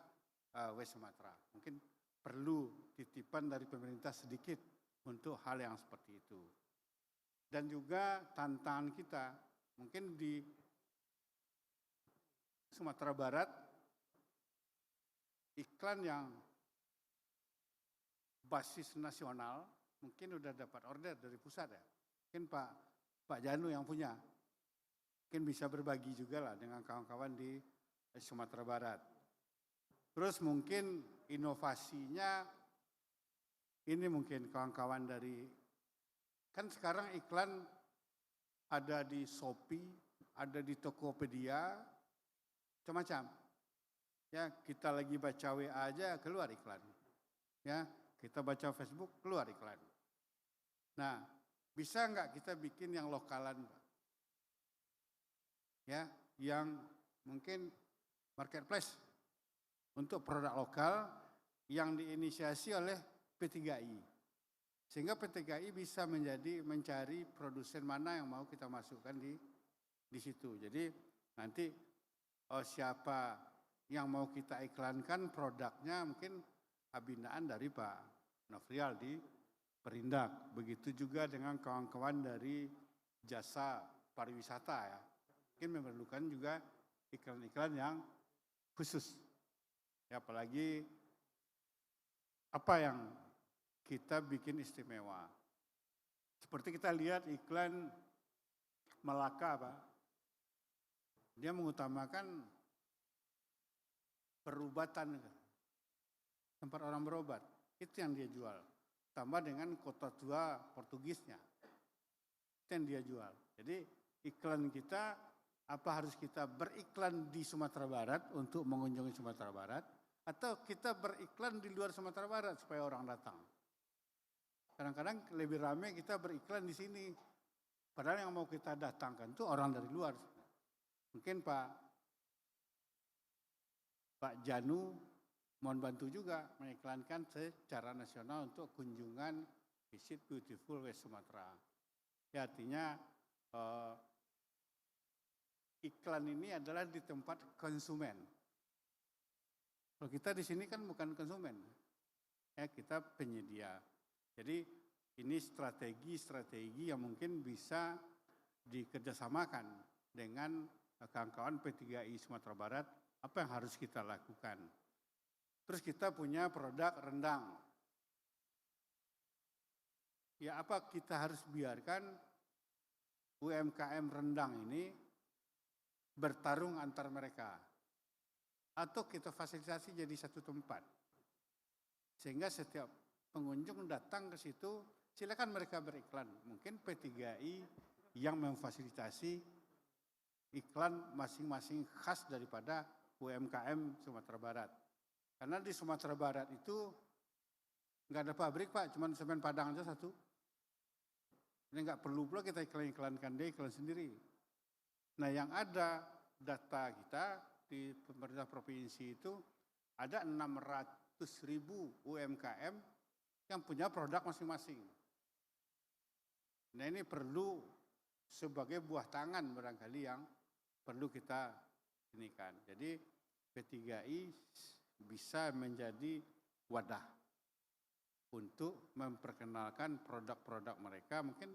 West Sumatera. Mungkin perlu titipan dari pemerintah sedikit untuk hal yang seperti itu. Dan juga tantangan kita, mungkin di Sumatera Barat, iklan yang basis nasional, mungkin udah dapat order dari pusat ya. Mungkin Pak Janu yang punya, mungkin bisa berbagi juga lah dengan kawan-kawan di Sumatera Barat. Terus mungkin inovasinya, ini mungkin kawan-kawan dari, kan sekarang iklan ada di Shopee, ada di Tokopedia, macam-macam. Ya, kita lagi baca WA aja keluar iklan. Ya, kita baca Facebook keluar iklan. Nah, bisa nggak kita bikin yang lokalan, Pak? Ya, yang mungkin marketplace untuk produk lokal yang diinisiasi oleh P3I. Sehingga P3I bisa mencari produsen mana yang mau kita masukkan di situ. Jadi nanti siapa yang mau kita iklankan produknya mungkin binaan dari Pak Nofrial di Perindak. Begitu juga dengan kawan-kawan dari jasa pariwisata ya. Mungkin memerlukan juga iklan-iklan yang khusus. Ya, apalagi apa yang kita bikin istimewa. Seperti kita lihat iklan Melaka, Pak. Dia mengutamakan perubatan, tempat orang berobat. Itu yang dia jual. Tambah dengan kota tua Portugisnya. Itu yang dia jual. Jadi iklan kita, apa harus kita beriklan di Sumatera Barat untuk mengunjungi Sumatera Barat, atau kita beriklan di luar Sumatera Barat supaya orang datang. Kadang-kadang lebih ramai kita beriklan di sini. Padahal yang mau kita datangkan itu orang dari luar. Mungkin Pak Janu mohon bantu juga mengiklankan secara nasional untuk kunjungan Visit Beautiful West Sumatera. Ya, artinya iklan ini adalah di tempat konsumen. Kalau kita di sini kan bukan konsumen, ya kita penyedia. Jadi ini strategi yang mungkin bisa dikerjasamakan dengan kawan-kawan P3I Sumatera Barat, apa yang harus kita lakukan. Terus kita punya produk rendang. Ya, apa kita harus biarkan UMKM rendang ini bertarung antar mereka. Atau kita fasilitasi jadi satu tempat. Sehingga setiap pengunjung datang ke situ, silakan mereka beriklan. Mungkin P3I yang memfasilitasi iklan masing-masing khas daripada UMKM Sumatera Barat. Karena di Sumatera Barat itu nggak ada pabrik, Pak, cuma semen Padang aja satu. Ini nggak perlu pula kita iklan-iklankan, dia iklan sendiri. Nah, yang ada data kita di pemerintah provinsi itu ada 600.000 UMKM yang punya produk masing-masing. Nah ini perlu sebagai buah tangan barangkali yang perlu kita inikan. Jadi P3I bisa menjadi wadah untuk memperkenalkan produk-produk mereka. Mungkin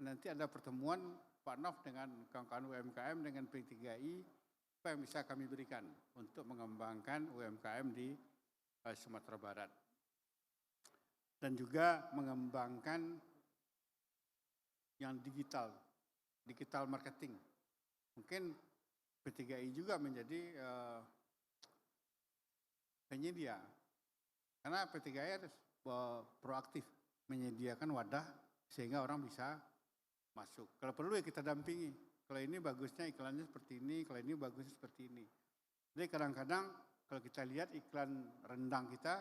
nanti ada pertemuan Pak Nov dengan kawan-kawan UMKM dengan P3I, apa yang bisa kami berikan untuk mengembangkan UMKM di Sumatera Barat. Dan juga mengembangkan yang digital marketing. Mungkin P3I juga menjadi penyedia. Karena P3I harus proaktif menyediakan wadah sehingga orang bisa masuk. Kalau perlu ya kita dampingi. Kalau ini bagusnya iklannya seperti ini, kalau ini bagusnya seperti ini. Jadi kadang-kadang kalau kita lihat iklan rendang kita,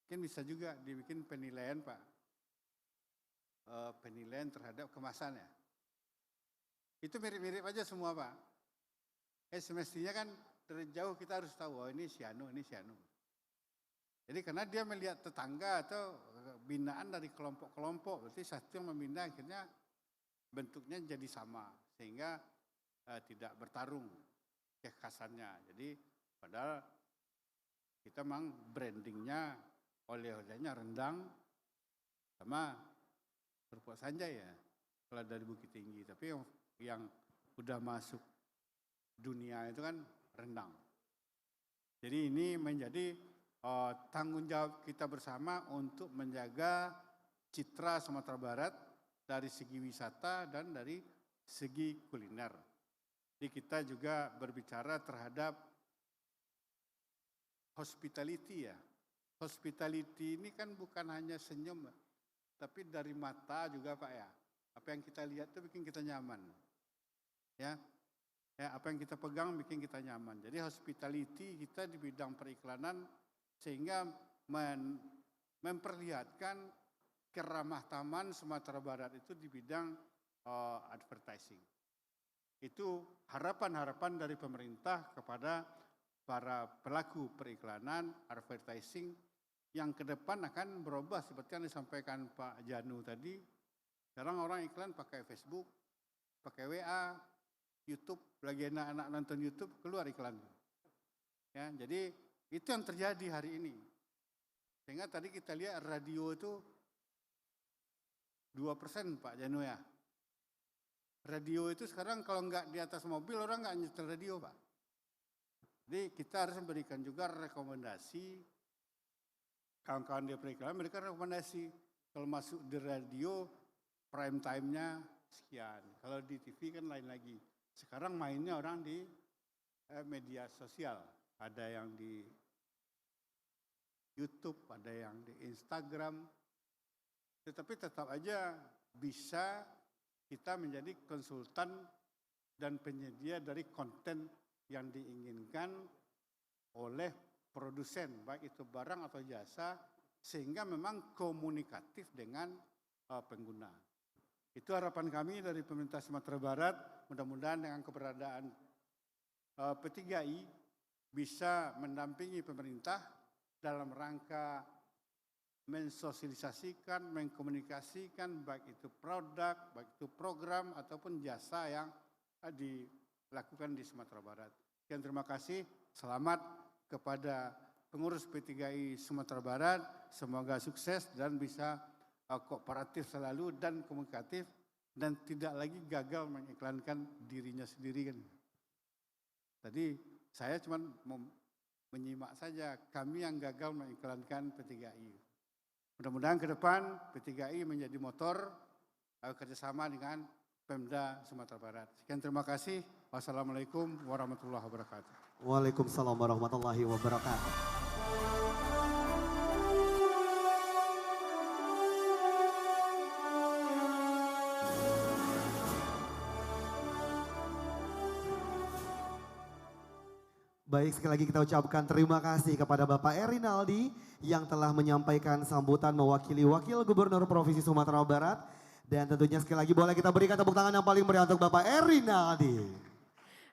mungkin bisa juga dibikin penilaian Pak. Penilaian terhadap kemasannya. Itu mirip-mirip aja semua Pak. Semestinya kan dari jauh kita harus tahu, oh ini Sianu, ini Sianu. Jadi karena dia melihat tetangga atau binaan dari kelompok-kelompok, berarti satu yang membina akhirnya bentuknya jadi sama. Sehingga tidak bertarung kekhasannya. Jadi padahal kita memang brandingnya oleh-olehnya rendang sama kerupuk sanjay ya. Kalau dari Bukit Tinggi. Tapi yang udah masuk dunia itu kan rendang. Jadi ini menjadi tanggung jawab kita bersama untuk menjaga citra Sumatera Barat dari segi wisata dan dari segi kuliner. Jadi kita juga berbicara terhadap hospitality ya. Hospitality ini kan bukan hanya senyum, tapi dari mata juga Pak ya. Apa yang kita lihat itu bikin kita nyaman. Ya, apa yang kita pegang bikin kita nyaman. Jadi hospitality kita di bidang periklanan sehingga memperlihatkan keramah taman Sumatera Barat itu di bidang advertising. Itu harapan-harapan dari pemerintah kepada para pelaku periklanan, advertising yang ke depan akan berubah seperti yang disampaikan Pak Janu tadi. Sekarang orang iklan pakai Facebook, pakai WA, YouTube, lagi anak-anak nonton YouTube keluar iklan. Ya, jadi itu yang terjadi hari ini. Sehingga tadi kita lihat radio itu 2% Pak Janu ya. Radio itu sekarang kalau nggak di atas mobil orang nggak nyetel radio Pak. Jadi kita harus memberikan juga rekomendasi. Kawan-kawan di periklanan mereka rekomendasi. Kalau masuk di radio prime time-nya sekian. Kalau di TV kan lain lagi. Sekarang mainnya orang di media sosial. Ada yang di YouTube, ada yang di Instagram. Tetapi tetap aja bisa kita menjadi konsultan dan penyedia dari konten yang diinginkan oleh produsen, baik itu barang atau jasa, sehingga memang komunikatif dengan pengguna. Itu harapan kami dari pemerintah Sumatera Barat, mudah-mudahan dengan keberadaan P3I bisa mendampingi pemerintah dalam rangka mensosialisasikan, mengkomunikasikan baik itu produk, baik itu program ataupun jasa yang dilakukan di Sumatera Barat. Sekian terima kasih, selamat kepada pengurus P3I Sumatera Barat, semoga sukses dan bisa kooperatif selalu dan komunikatif dan tidak lagi gagal mengiklankan dirinya sendiri kan. Tadi saya cuma menyimak saja, kami yang gagal mengiklankan P3I. Mudah-mudahan ke depan P3I menjadi motor kerjasama dengan Pemda Sumatera Barat. Sekian terima kasih. Wassalamualaikum warahmatullahi wabarakatuh. Waalaikumsalam warahmatullahi wabarakatuh. Baik, sekali lagi kita ucapkan terima kasih kepada Bapak Erinaldi yang telah menyampaikan sambutan mewakili Wakil Gubernur Provinsi Sumatera Barat. Dan tentunya sekali lagi boleh kita berikan tepuk tangan yang paling meriah untuk Bapak Erinaldi.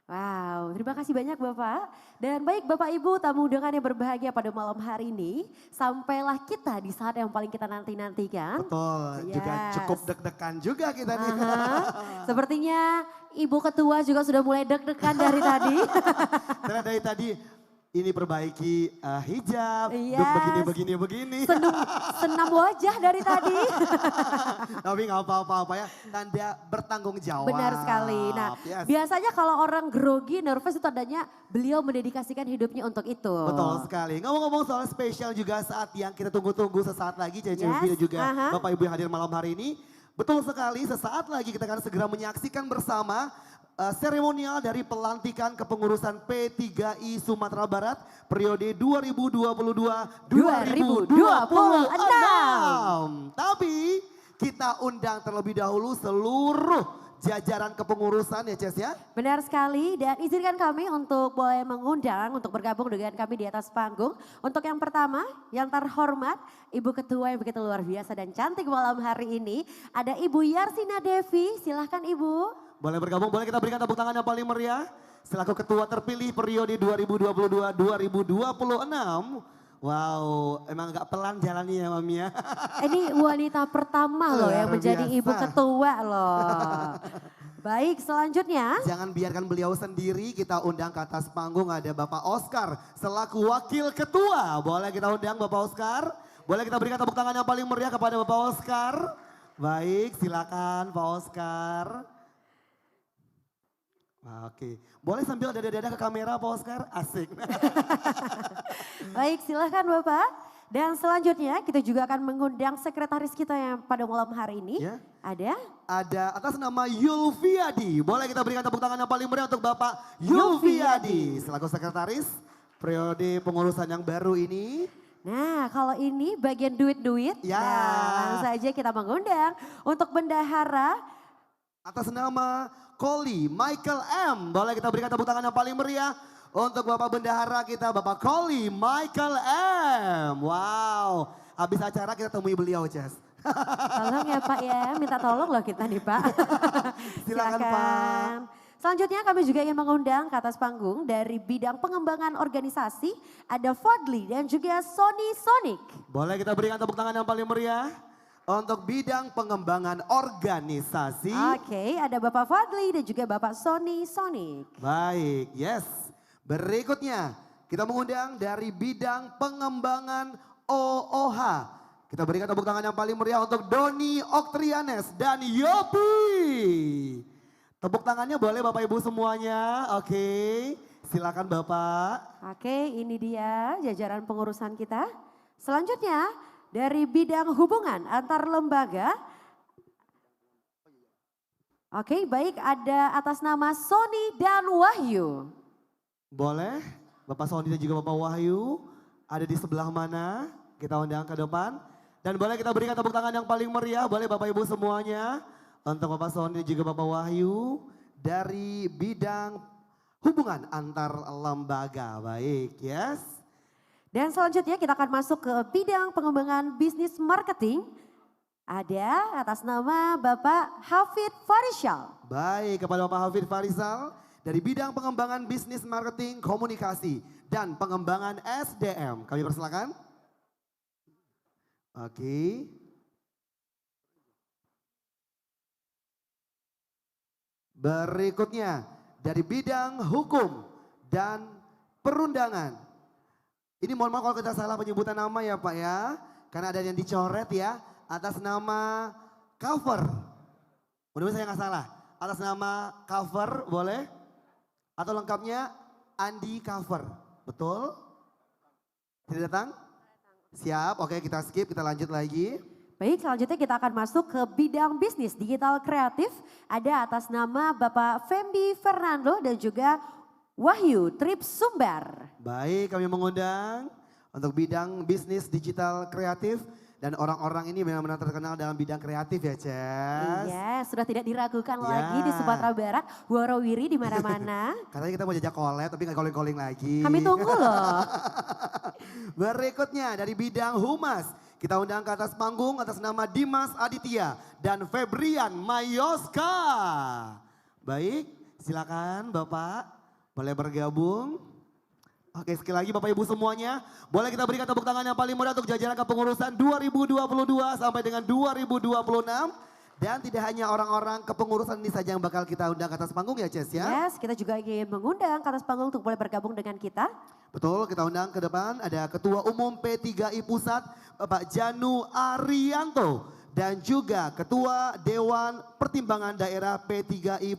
Wow, terima kasih banyak Bapak. Dan baik Bapak Ibu tamu undangan yang berbahagia pada malam hari ini. Sampailah kita di saat yang paling kita nanti-nantikan. Betul, juga Yes. cukup deg-degan juga kita nih. Aha. Sepertinya Ibu Ketua juga sudah mulai deg-degan dari tadi. Karena dari tadi ini perbaiki hijab, Yes. begini. Senam wajah dari tadi. Tapi nggak apa-apa ya, tanda bertanggung jawab. Benar sekali. Nah, Yes. biasanya kalau orang grogi, nervous itu tandanya beliau mendedikasikan hidupnya untuk itu. Betul sekali. Ngomong-ngomong soal spesial juga saat yang kita tunggu-tunggu sesaat lagi, Yes, dan juga aha. Bapak Ibu yang hadir malam hari ini. Betul sekali, sesaat lagi kita akan segera menyaksikan bersama seremonial dari pelantikan kepengurusan P3I Sumatera Barat periode 2022-2026. Tapi kita undang terlebih dahulu seluruh jajaran kepengurusan ya Ces ya. Benar sekali dan izinkan kami untuk boleh mengundang untuk bergabung dengan kami di atas panggung. Untuk yang pertama yang terhormat Ibu Ketua yang begitu luar biasa dan cantik malam hari ini. Ada Ibu Yarsina Devi, silahkan Ibu. Boleh bergabung, boleh kita berikan tepuk tangan yang paling meriah. Selaku ketua terpilih periode 2022-2026. Wow, emang agak pelan jalannya ya Mami ya. Ini wanita pertama loh yang Luar menjadi biasa. Ibu Ketua loh. Baik selanjutnya. Jangan biarkan beliau sendiri, kita undang ke atas panggung ada Bapak Oscar selaku wakil ketua. Boleh kita undang Bapak Oscar? Boleh kita berikan tepuk tangan yang paling meriah kepada Bapak Oscar? Baik, silakan Pak Oscar. Oke, boleh sambil dada-dada ke kamera Pak Oscar? Asik. Baik silahkan Bapak. Dan selanjutnya kita juga akan mengundang sekretaris kita yang pada malam hari ini. Ya. Ada? Ada atas nama Yulfiadi. Boleh kita berikan tepuk tangan yang paling meriah untuk Bapak Yulfiadi. Selaku sekretaris periode pengurusan yang baru ini. Nah kalau ini bagian duit-duit. Ya. Nah langsung saja kita mengundang untuk bendahara. Atas nama Koli Michael M. Boleh kita berikan tepuk tangan yang paling meriah untuk Bapak Bendahara kita, Bapak Koli Michael M. Wow, habis acara kita temui beliau, Ces. Tolong ya Pak ya, minta tolong loh kita nih Pak. Silakan, Pak. Selanjutnya kami juga ingin mengundang ke atas panggung dari bidang pengembangan organisasi. Ada Fadli dan juga Sony Sonic. Boleh kita berikan tepuk tangan yang paling meriah untuk bidang pengembangan organisasi. Oke, ada Bapak Fadli dan juga Bapak Sony Sonic. Baik, yes. Berikutnya kita mengundang dari bidang pengembangan OOH. Kita berikan tepuk tangan yang paling meriah untuk Doni Oktrianes dan Yopi. Tepuk tangannya boleh Bapak Ibu semuanya. Oke, silakan Bapak. Oke, ini dia jajaran pengurusan kita. Selanjutnya dari bidang hubungan antar lembaga. Oke, baik ada atas nama Sony dan Wahyu. Boleh, Bapak Sony dan juga Bapak Wahyu ada di sebelah mana? Kita undang ke depan. Dan boleh kita berikan tepuk tangan yang paling meriah, boleh Bapak Ibu semuanya. Untuk Bapak Sony dan juga Bapak Wahyu dari bidang hubungan antar lembaga. Baik, yes. Dan selanjutnya kita akan masuk ke bidang pengembangan bisnis marketing. Ada atas nama Bapak Hafid Farisal. Baik, kepada Bapak Hafid Farisal dari bidang pengembangan bisnis marketing, komunikasi, dan pengembangan SDM. Kami persilakan. Oke. Berikutnya dari bidang hukum dan perundangan. Ini mohon maaf kalau kita salah penyebutan nama ya Pak ya. Karena ada yang dicoret ya atas nama cover. Mudah-mudahan saya nggak salah. Atas nama cover boleh? Atau lengkapnya Andi Cover. Betul? Tidak datang? Siap, oke kita skip, kita lanjut lagi. Baik, selanjutnya kita akan masuk ke bidang bisnis digital kreatif. Ada atas nama Bapak Fembi Fernando dan juga Wahyu Trip Sumbar. Baik, kami mengundang untuk bidang bisnis digital kreatif. Dan orang-orang ini memang benar terkenal dalam bidang kreatif ya, Ces. Iya, sudah tidak diragukan Ya. lagi di Sumatera Barat, Warawiri di mana-mana. Katanya kita mau jajak collab tapi nggak calling-calling lagi. Kami tunggu loh. Berikutnya dari bidang humas. Kita undang ke atas panggung atas nama Dimas Aditya dan Febrian Mayoska. Baik, Silakan Bapak, boleh bergabung. Oke, sekali lagi Bapak Ibu semuanya, boleh kita berikan tepuk tangan yang paling meriah untuk jajaran kepengurusan 2022 sampai dengan 2026. Dan tidak hanya orang-orang kepengurusan ini saja yang bakal kita undang ke atas panggung ya Ces ya. Yes, kita juga ingin mengundang ke atas panggung untuk boleh bergabung dengan kita. Betul, kita undang ke depan ada Ketua Umum P3I Pusat Bapak Janu Arianto. Dan juga Ketua Dewan Pertimbangan Daerah P3I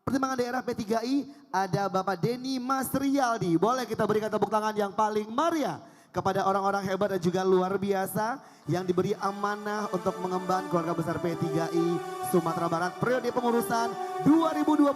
Pertimbangan Daerah P3I ada Bapak Denny Masrialdi. Boleh kita berikan tepuk tangan yang paling meriah kepada orang-orang hebat dan juga luar biasa yang diberi amanah untuk mengemban keluarga besar P3I Sumatera Barat periode pengurusan 2022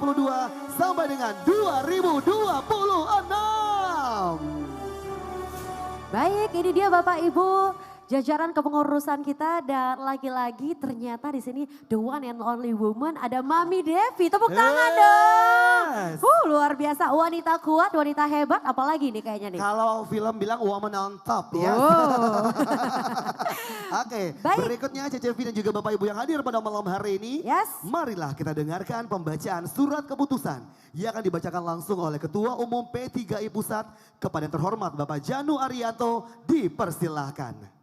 sampai dengan 2026. Baik, ini dia Bapak Ibu jajaran kepengurusan kita dan lagi-lagi ternyata di sini the one and only woman ada Mami Devi. Tepuk tangan dong. Luar biasa, wanita kuat, wanita hebat, apalagi nih kayaknya nih. Kalau film bilang woman on top ya. Oke, Baik. berikutnya CCV dan juga Bapak Ibu yang hadir pada malam hari ini. Yes. Marilah kita dengarkan pembacaan surat keputusan yang akan dibacakan langsung oleh Ketua Umum P3I Pusat kepada yang terhormat Bapak Janu Arianto. Dipersilahkan.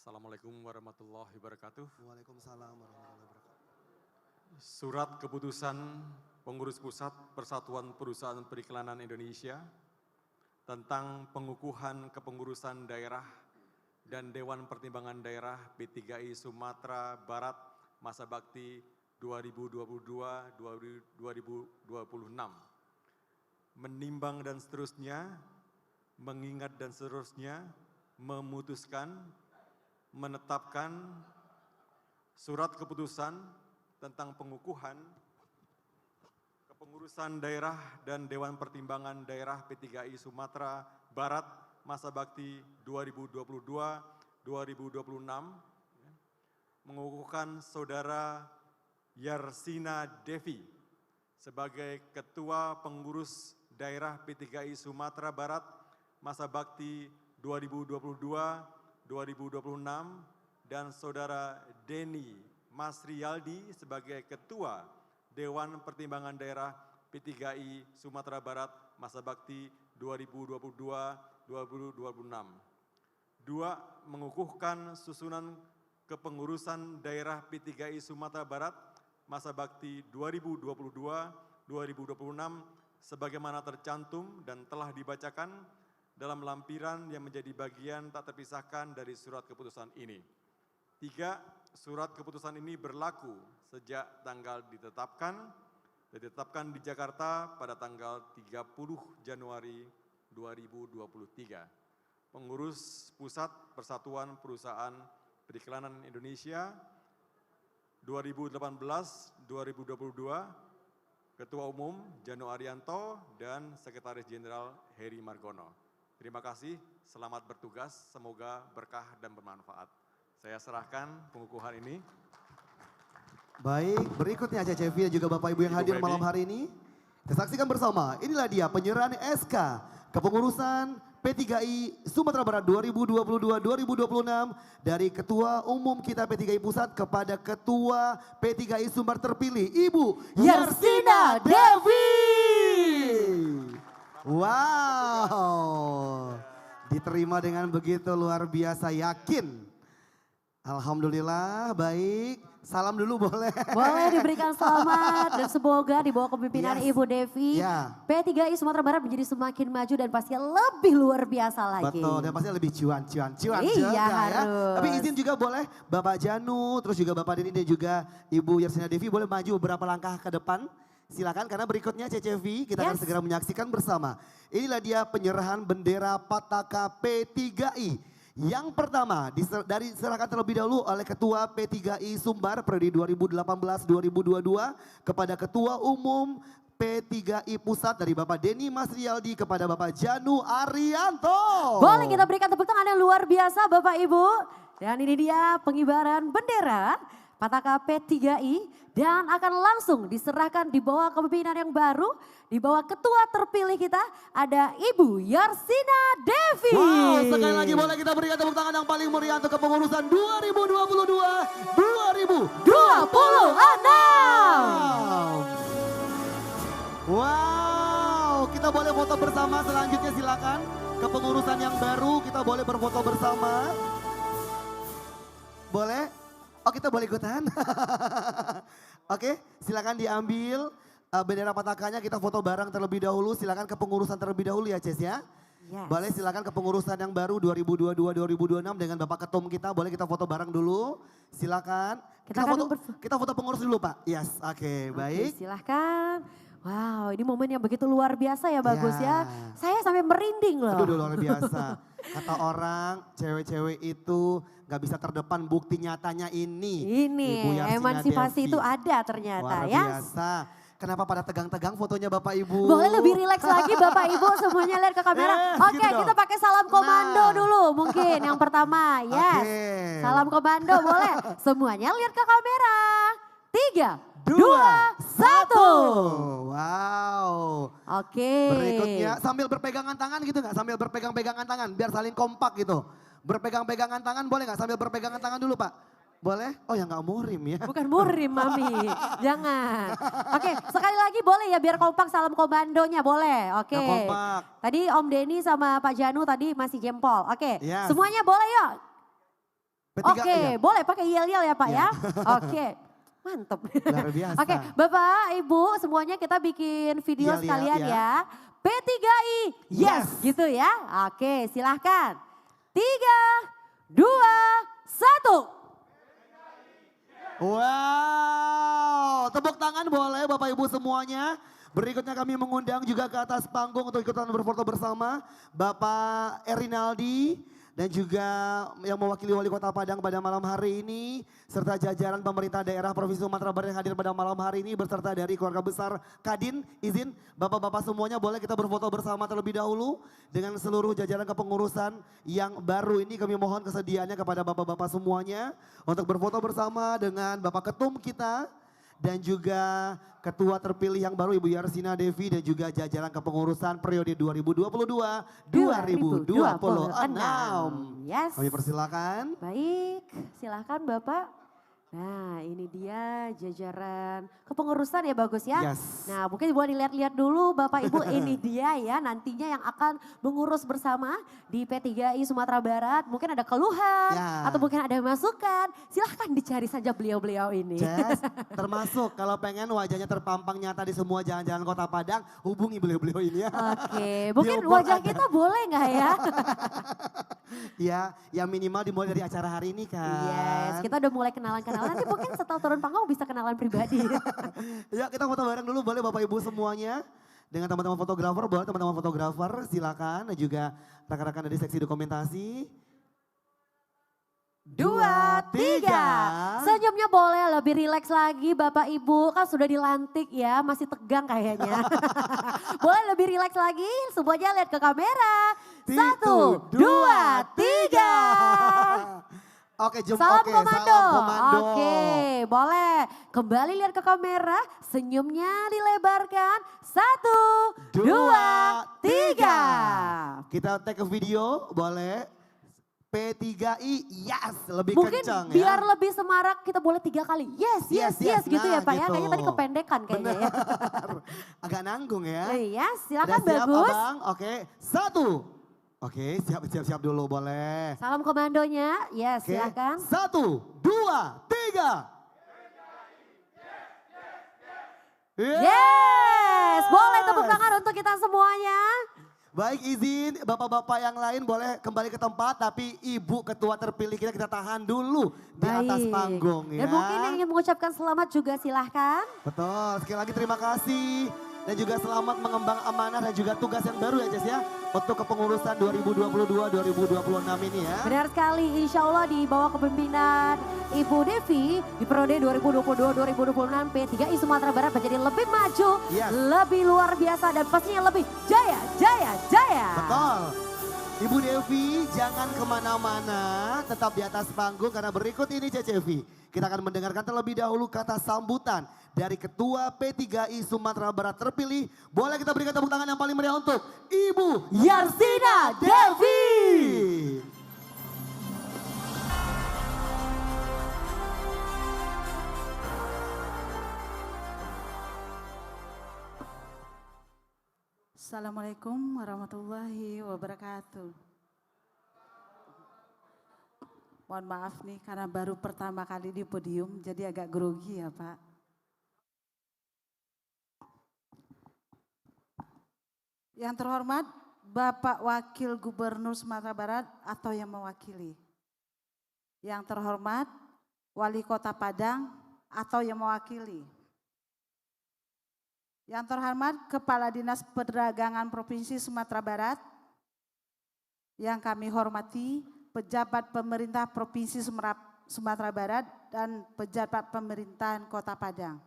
Assalamualaikum warahmatullahi wabarakatuh. Waalaikumsalam warahmatullahi wabarakatuh. Surat keputusan Pengurus Pusat Persatuan Perusahaan Periklanan Indonesia tentang pengukuhan kepengurusan daerah dan Dewan Pertimbangan Daerah P3I Sumatera Barat masa bakti 2022-2026. Menimbang dan seterusnya, mengingat dan seterusnya, memutuskan, menetapkan surat keputusan tentang pengukuhan kepengurusan daerah dan Dewan Pertimbangan Daerah P3I Sumatera Barat masa bakti 2022-2026 mengukuhkan Saudara Yarsina Devi sebagai Ketua Pengurus Daerah P3I Sumatera Barat masa bakti 2022-2026 dan Saudara Denny Masrialdi sebagai Ketua Dewan Pertimbangan Daerah P3I Sumatera Barat masa bakti 2022-2026. 2. Mengukuhkan susunan kepengurusan daerah P3I Sumatera Barat masa bakti 2022-2026 sebagaimana tercantum dan telah dibacakan dalam lampiran yang menjadi bagian tak terpisahkan dari surat keputusan ini. 3. Surat keputusan ini berlaku sejak tanggal ditetapkan di Jakarta pada tanggal 30 Januari 2023. Pengurus Pusat Persatuan Perusahaan Periklanan Indonesia 2018-2022, Ketua Umum Janu Arianto dan Sekretaris Jenderal Heri Margono. Terima kasih, selamat bertugas, semoga berkah dan bermanfaat. Saya serahkan pengukuhan ini. Baik, berikutnya CCV dan juga Bapak Ibu yang hadir malam hari ini. Kita saksikan bersama, inilah dia penyerahan SK kepengurusan P3I Sumatera Barat 2022-2026 dari Ketua Umum kita P3I Pusat kepada Ketua P3I Sumbar terpilih, Ibu Yarsina Devi. Wow, diterima dengan begitu luar biasa, yakin. Alhamdulillah, baik. Salam dulu boleh. Boleh diberikan selamat dan semoga di bawah kepemimpinan Yes. Ibu Devi, P3I Sumatera Barat menjadi semakin maju dan pastinya lebih luar biasa lagi. Betul, dan pasti lebih cuan Iya, juga harus. ya. Tapi izin juga boleh Bapak Janu, terus juga Bapak Denny dan juga Ibu Yarsina Devi boleh maju beberapa langkah ke depan. Silakan karena berikutnya CCV kita akan segera menyaksikan bersama. Inilah dia penyerahan bendera Pataka P3I Yang pertama diserahkan terlebih dahulu oleh Ketua P3I Sumbar periode 2018-2022 kepada Ketua Umum P3I Pusat dari Bapak Denny Masrialdi kepada Bapak Janu Arianto. Boleh kita berikan tepuk tangan yang luar biasa Bapak Ibu. Dan ini dia pengibaran bendera Pataka P3I dan akan langsung diserahkan di bawah kepemimpinan yang baru. Di bawah ketua terpilih kita ada Ibu Yarsina Devi. Wow, sekali lagi boleh kita berikan tepuk tangan yang paling meriah untuk kepengurusan 2022-2026. Wow, kita boleh foto bersama selanjutnya silakan. Kepengurusan yang baru kita boleh berfoto bersama. Boleh? Oh kita boleh ikutan? Oke, silakan diambil bendera patakanya, kita foto bareng terlebih dahulu. Silakan kepengurusan terlebih dahulu ya Ces ya. Yes. Boleh silakan kepengurusan yang baru 2022-2026 dengan Bapak Ketum kita. Boleh kita foto bareng dulu. Silakan. Kita foto pengurus dulu Pak. Yes, oke, baik. Oke, silahkan. Wow, ini momen yang begitu luar biasa ya Bagus ya. Saya sampai merinding loh. Aduh luar biasa. Kata orang cewek-cewek itu gak bisa terdepan, bukti nyatanya ini. Ini Ibu Yarsina emansipasi Devi. itu ada ternyata Luar ya. biasa. Kenapa pada tegang-tegang fotonya Bapak Ibu? Boleh lebih rileks lagi Bapak Ibu semuanya lihat ke kamera. Oke, gitu dong. kita pakai salam komando Nah. dulu mungkin yang pertama. Yes. Oke. Salam komando boleh. Semuanya lihat ke kamera. 3, 2, 1. Wow. Oke. Berikutnya sambil berpegangan tangan gitu nggak? Sambil berpegang-pegangan tangan biar saling kompak gitu. Berpegang-pegangan tangan boleh nggak? Sambil berpegangan tangan dulu Pak. Boleh? Oh ya nggak murim ya. Bukan murim Mami, jangan. Oke, sekali lagi boleh ya biar kompak salam komandonya boleh. Oke. Nah, kompak. Tadi Om Denny sama Pak Janu tadi masih jempol. Oke, Yes. semuanya boleh yuk. P3, Oke, iya. boleh pakai yel-yel ya Pak Ya. ya. Oke, mantep. Luar biasa. Oke, Bapak, Ibu semuanya kita bikin video Yel-yel, sekalian ya. ya. P3I, yes, gitu ya. Oke, silahkan. 3, 2, 1. Wow, tepuk tangan boleh Bapak Ibu semuanya. Berikutnya kami mengundang juga ke atas panggung untuk ikutan berfoto bersama Bapak Erinaldi dan juga yang mewakili Wali Kota Padang pada malam hari ini serta jajaran pemerintah daerah Provinsi Sumatera Barat yang hadir pada malam hari ini beserta dari keluarga besar Kadin. Izin Bapak-bapak semuanya boleh kita berfoto bersama terlebih dahulu dengan seluruh jajaran kepengurusan yang baru ini. Kami mohon kesediaannya kepada Bapak-bapak semuanya untuk berfoto bersama dengan Bapak Ketum kita dan juga Ketua terpilih yang baru Ibu Yarsina Devi dan juga jajaran kepengurusan periode 2022-2026. Yes. Kami persilakan. Baik, silakan Bapak. Nah ini dia jajaran kepengurusan ya Bagus ya. Yes. Nah mungkin boleh dilihat-lihat dulu Bapak Ibu ini dia ya nantinya yang akan mengurus bersama di P3I Sumatera Barat. Mungkin ada keluhan Ya. atau mungkin ada masukan. Silahkan dicari saja beliau-beliau ini. Jess, termasuk kalau pengen wajahnya terpampang nyata di semua jalan-jalan Kota Padang, hubungi beliau-beliau ini ya. Oke, mungkin Diobor wajah ada. kita boleh nggak ya? Ya, yang minimal dimulai dari acara hari ini kan. Yes, kita udah mulai kenalan-kenalan. Nanti mungkin setelah turun panggung bisa kenalan pribadi. Ya kita foto bareng dulu boleh Bapak Ibu semuanya. Dengan teman-teman fotografer, boleh teman-teman fotografer silakan. Dan juga rekan-rekan dari seksi dokumentasi. 2, 3. Senyumnya boleh lebih rileks lagi Bapak Ibu. Kan sudah dilantik ya, masih tegang kayaknya. Boleh lebih rileks lagi, semuanya lihat ke kamera. 1, 2, 3. Oke, Salam oke, komando. salam komando. Oke, boleh. Kembali lihat ke kamera, senyumnya dilebarkan. 1, 2, 3. Kita take a video, boleh. P3I, yes, lebih Mungkin kencang biar ya. lebih semarak kita boleh 3 kali. Yes, yes, yes, Yes, gitu ya nah, Pak ya. gitu. Kayaknya tadi kependekan kayaknya ya. Benar. Agak nanggung ya. Iya, silakan Udah siap, Bagus. Abang? Oke, 1. Oke, siap dulu boleh. Salam komandonya, yes Oke, silakan. 1, 2, 3. Yes, boleh tepuk tangan untuk kita semuanya. Baik, izin Bapak-bapak yang lain boleh kembali ke tempat, tapi Ibu Ketua terpilih kita tahan dulu di atas panggung ya. Dan mungkin yang ingin mengucapkan selamat juga silahkan. Betul, sekali lagi terima kasih Dan juga selamat mengembang amanah dan juga tugas yang baru ya Jess ya. Untuk kepengurusan 2022-2026 ini ya. Benar sekali, insya Allah di bawah kepemimpinan Ibu Devi di periode 2022-2026 P3I Sumatera Barat menjadi lebih maju, Yes. lebih luar biasa dan pastinya lebih jaya, jaya, jaya. Betul. Ibu Devi jangan kemana-mana, tetap di atas panggung karena berikut ini CCV. Kita akan mendengarkan terlebih dahulu kata sambutan dari Ketua P3I Sumatera Barat terpilih. Boleh kita berikan tepuk tangan yang paling meriah untuk Ibu Yarsina Devi. Assalamualaikum warahmatullahi wabarakatuh. Mohon maaf nih karena baru pertama kali di podium jadi agak grogi ya Pak. Yang terhormat Bapak Wakil Gubernur Sumatera Barat atau yang mewakili. Yang terhormat Wali Kota Padang atau yang mewakili. Yang terhormat Kepala Dinas Perdagangan Provinsi Sumatera Barat, yang kami hormati pejabat pemerintah Provinsi Sumatera Barat dan pejabat pemerintahan Kota Padang.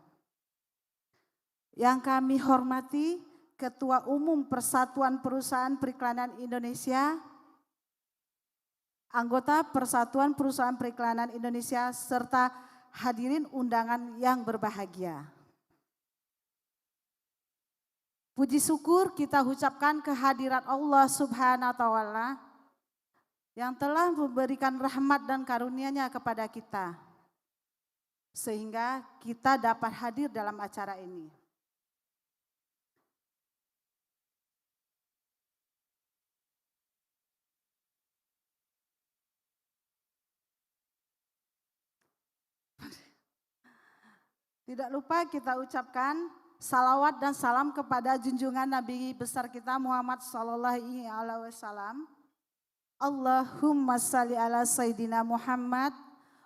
Yang kami hormati Ketua Umum Persatuan Perusahaan Periklanan Indonesia, anggota Persatuan Perusahaan Periklanan Indonesia, serta hadirin undangan yang berbahagia. Puji syukur kita ucapkan kehadirat Allah Subhanahu wa Ta'ala yang telah memberikan rahmat dan karunia-Nya kepada kita sehingga kita dapat hadir dalam acara ini. Tidak lupa kita ucapkan salawat dan salam kepada junjungan Nabi besar kita Muhammad sallallahu alaihi wasallam. Allahumma salli ala Sayyidina Muhammad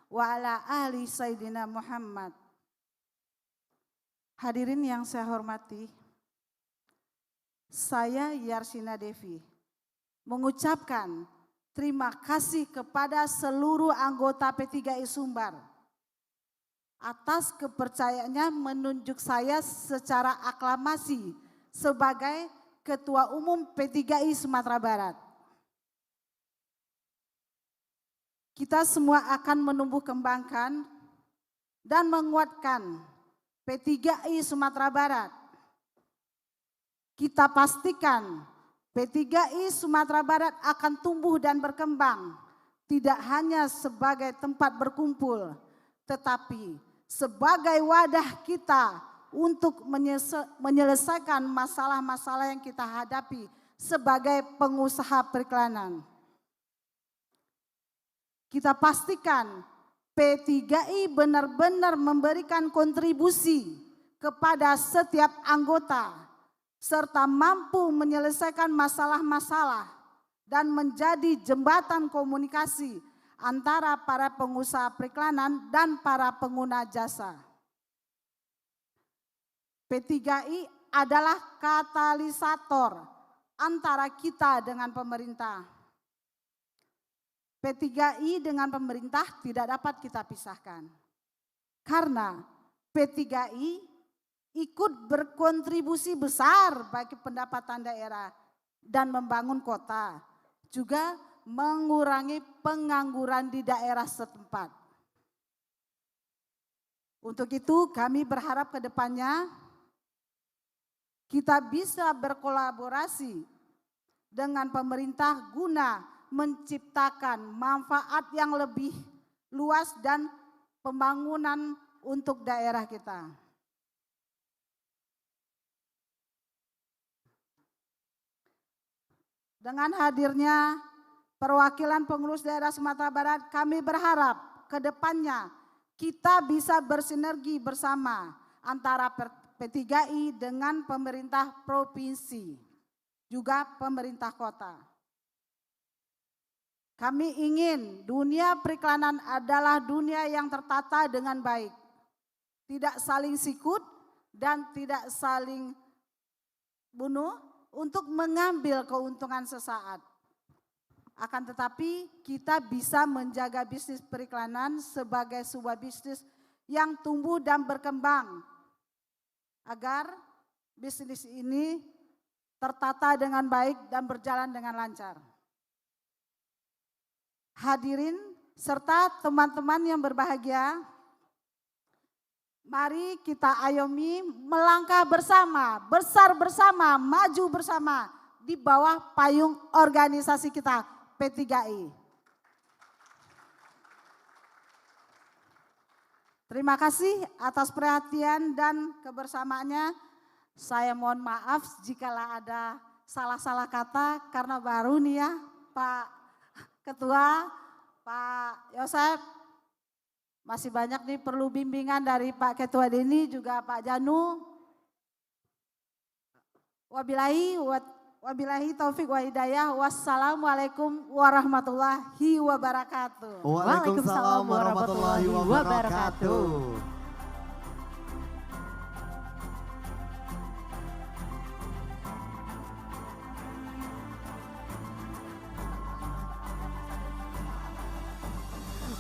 wa ala ali Sayyidina Muhammad. Hadirin yang saya hormati, saya Yarsina Devi mengucapkan terima kasih kepada seluruh anggota P3I Sumbar atas kepercayaannya menunjuk saya secara aklamasi sebagai Ketua Umum P3I Sumatera Barat. Kita semua akan menumbuh kembangkan dan menguatkan P3I Sumatera Barat. Kita pastikan P3I Sumatera Barat akan tumbuh dan berkembang, tidak hanya sebagai tempat berkumpul, tetapi sebagai wadah kita untuk menyelesaikan masalah-masalah yang kita hadapi sebagai pengusaha periklanan. Kita pastikan P3I benar-benar memberikan kontribusi kepada setiap anggota serta mampu menyelesaikan masalah-masalah dan menjadi jembatan komunikasi antara para pengusaha periklanan dan para pengguna jasa. P3I adalah katalisator antara kita dengan pemerintah. P3I dengan pemerintah tidak dapat kita pisahkan. Karena P3I ikut berkontribusi besar bagi pendapatan daerah dan membangun kota, juga mengurangi pengangguran di daerah setempat. Untuk itu kami berharap ke depannya kita bisa berkolaborasi dengan pemerintah guna menciptakan manfaat yang lebih luas dan pembangunan untuk daerah kita. Dengan hadirnya perwakilan pengurus daerah Sumatera Barat, kami berharap ke depannya kita bisa bersinergi bersama antara P3I dengan pemerintah provinsi, juga pemerintah kota. Kami ingin dunia periklanan adalah dunia yang tertata dengan baik, tidak saling sikut dan tidak saling bunuh untuk mengambil keuntungan sesaat. Akan tetapi kita bisa menjaga bisnis periklanan sebagai sebuah bisnis yang tumbuh dan berkembang agar bisnis ini tertata dengan baik dan berjalan dengan lancar. Hadirin serta teman-teman yang berbahagia, mari kita ayomi melangkah bersama, besar bersama, maju bersama di bawah payung organisasi kita P3I. Terima kasih atas perhatian dan kebersamaannya. Saya mohon maaf jikalau ada salah-salah kata karena baru nih ya Pak Ketua, Pak Yosef. Masih banyak nih perlu bimbingan dari Pak Ketua Deni juga Pak Janu. Wabillahi taufik wa hidayah. Wassalamualaikum warahmatullahi wabarakatuh. Waalaikumsalam warahmatullahi wabarakatuh.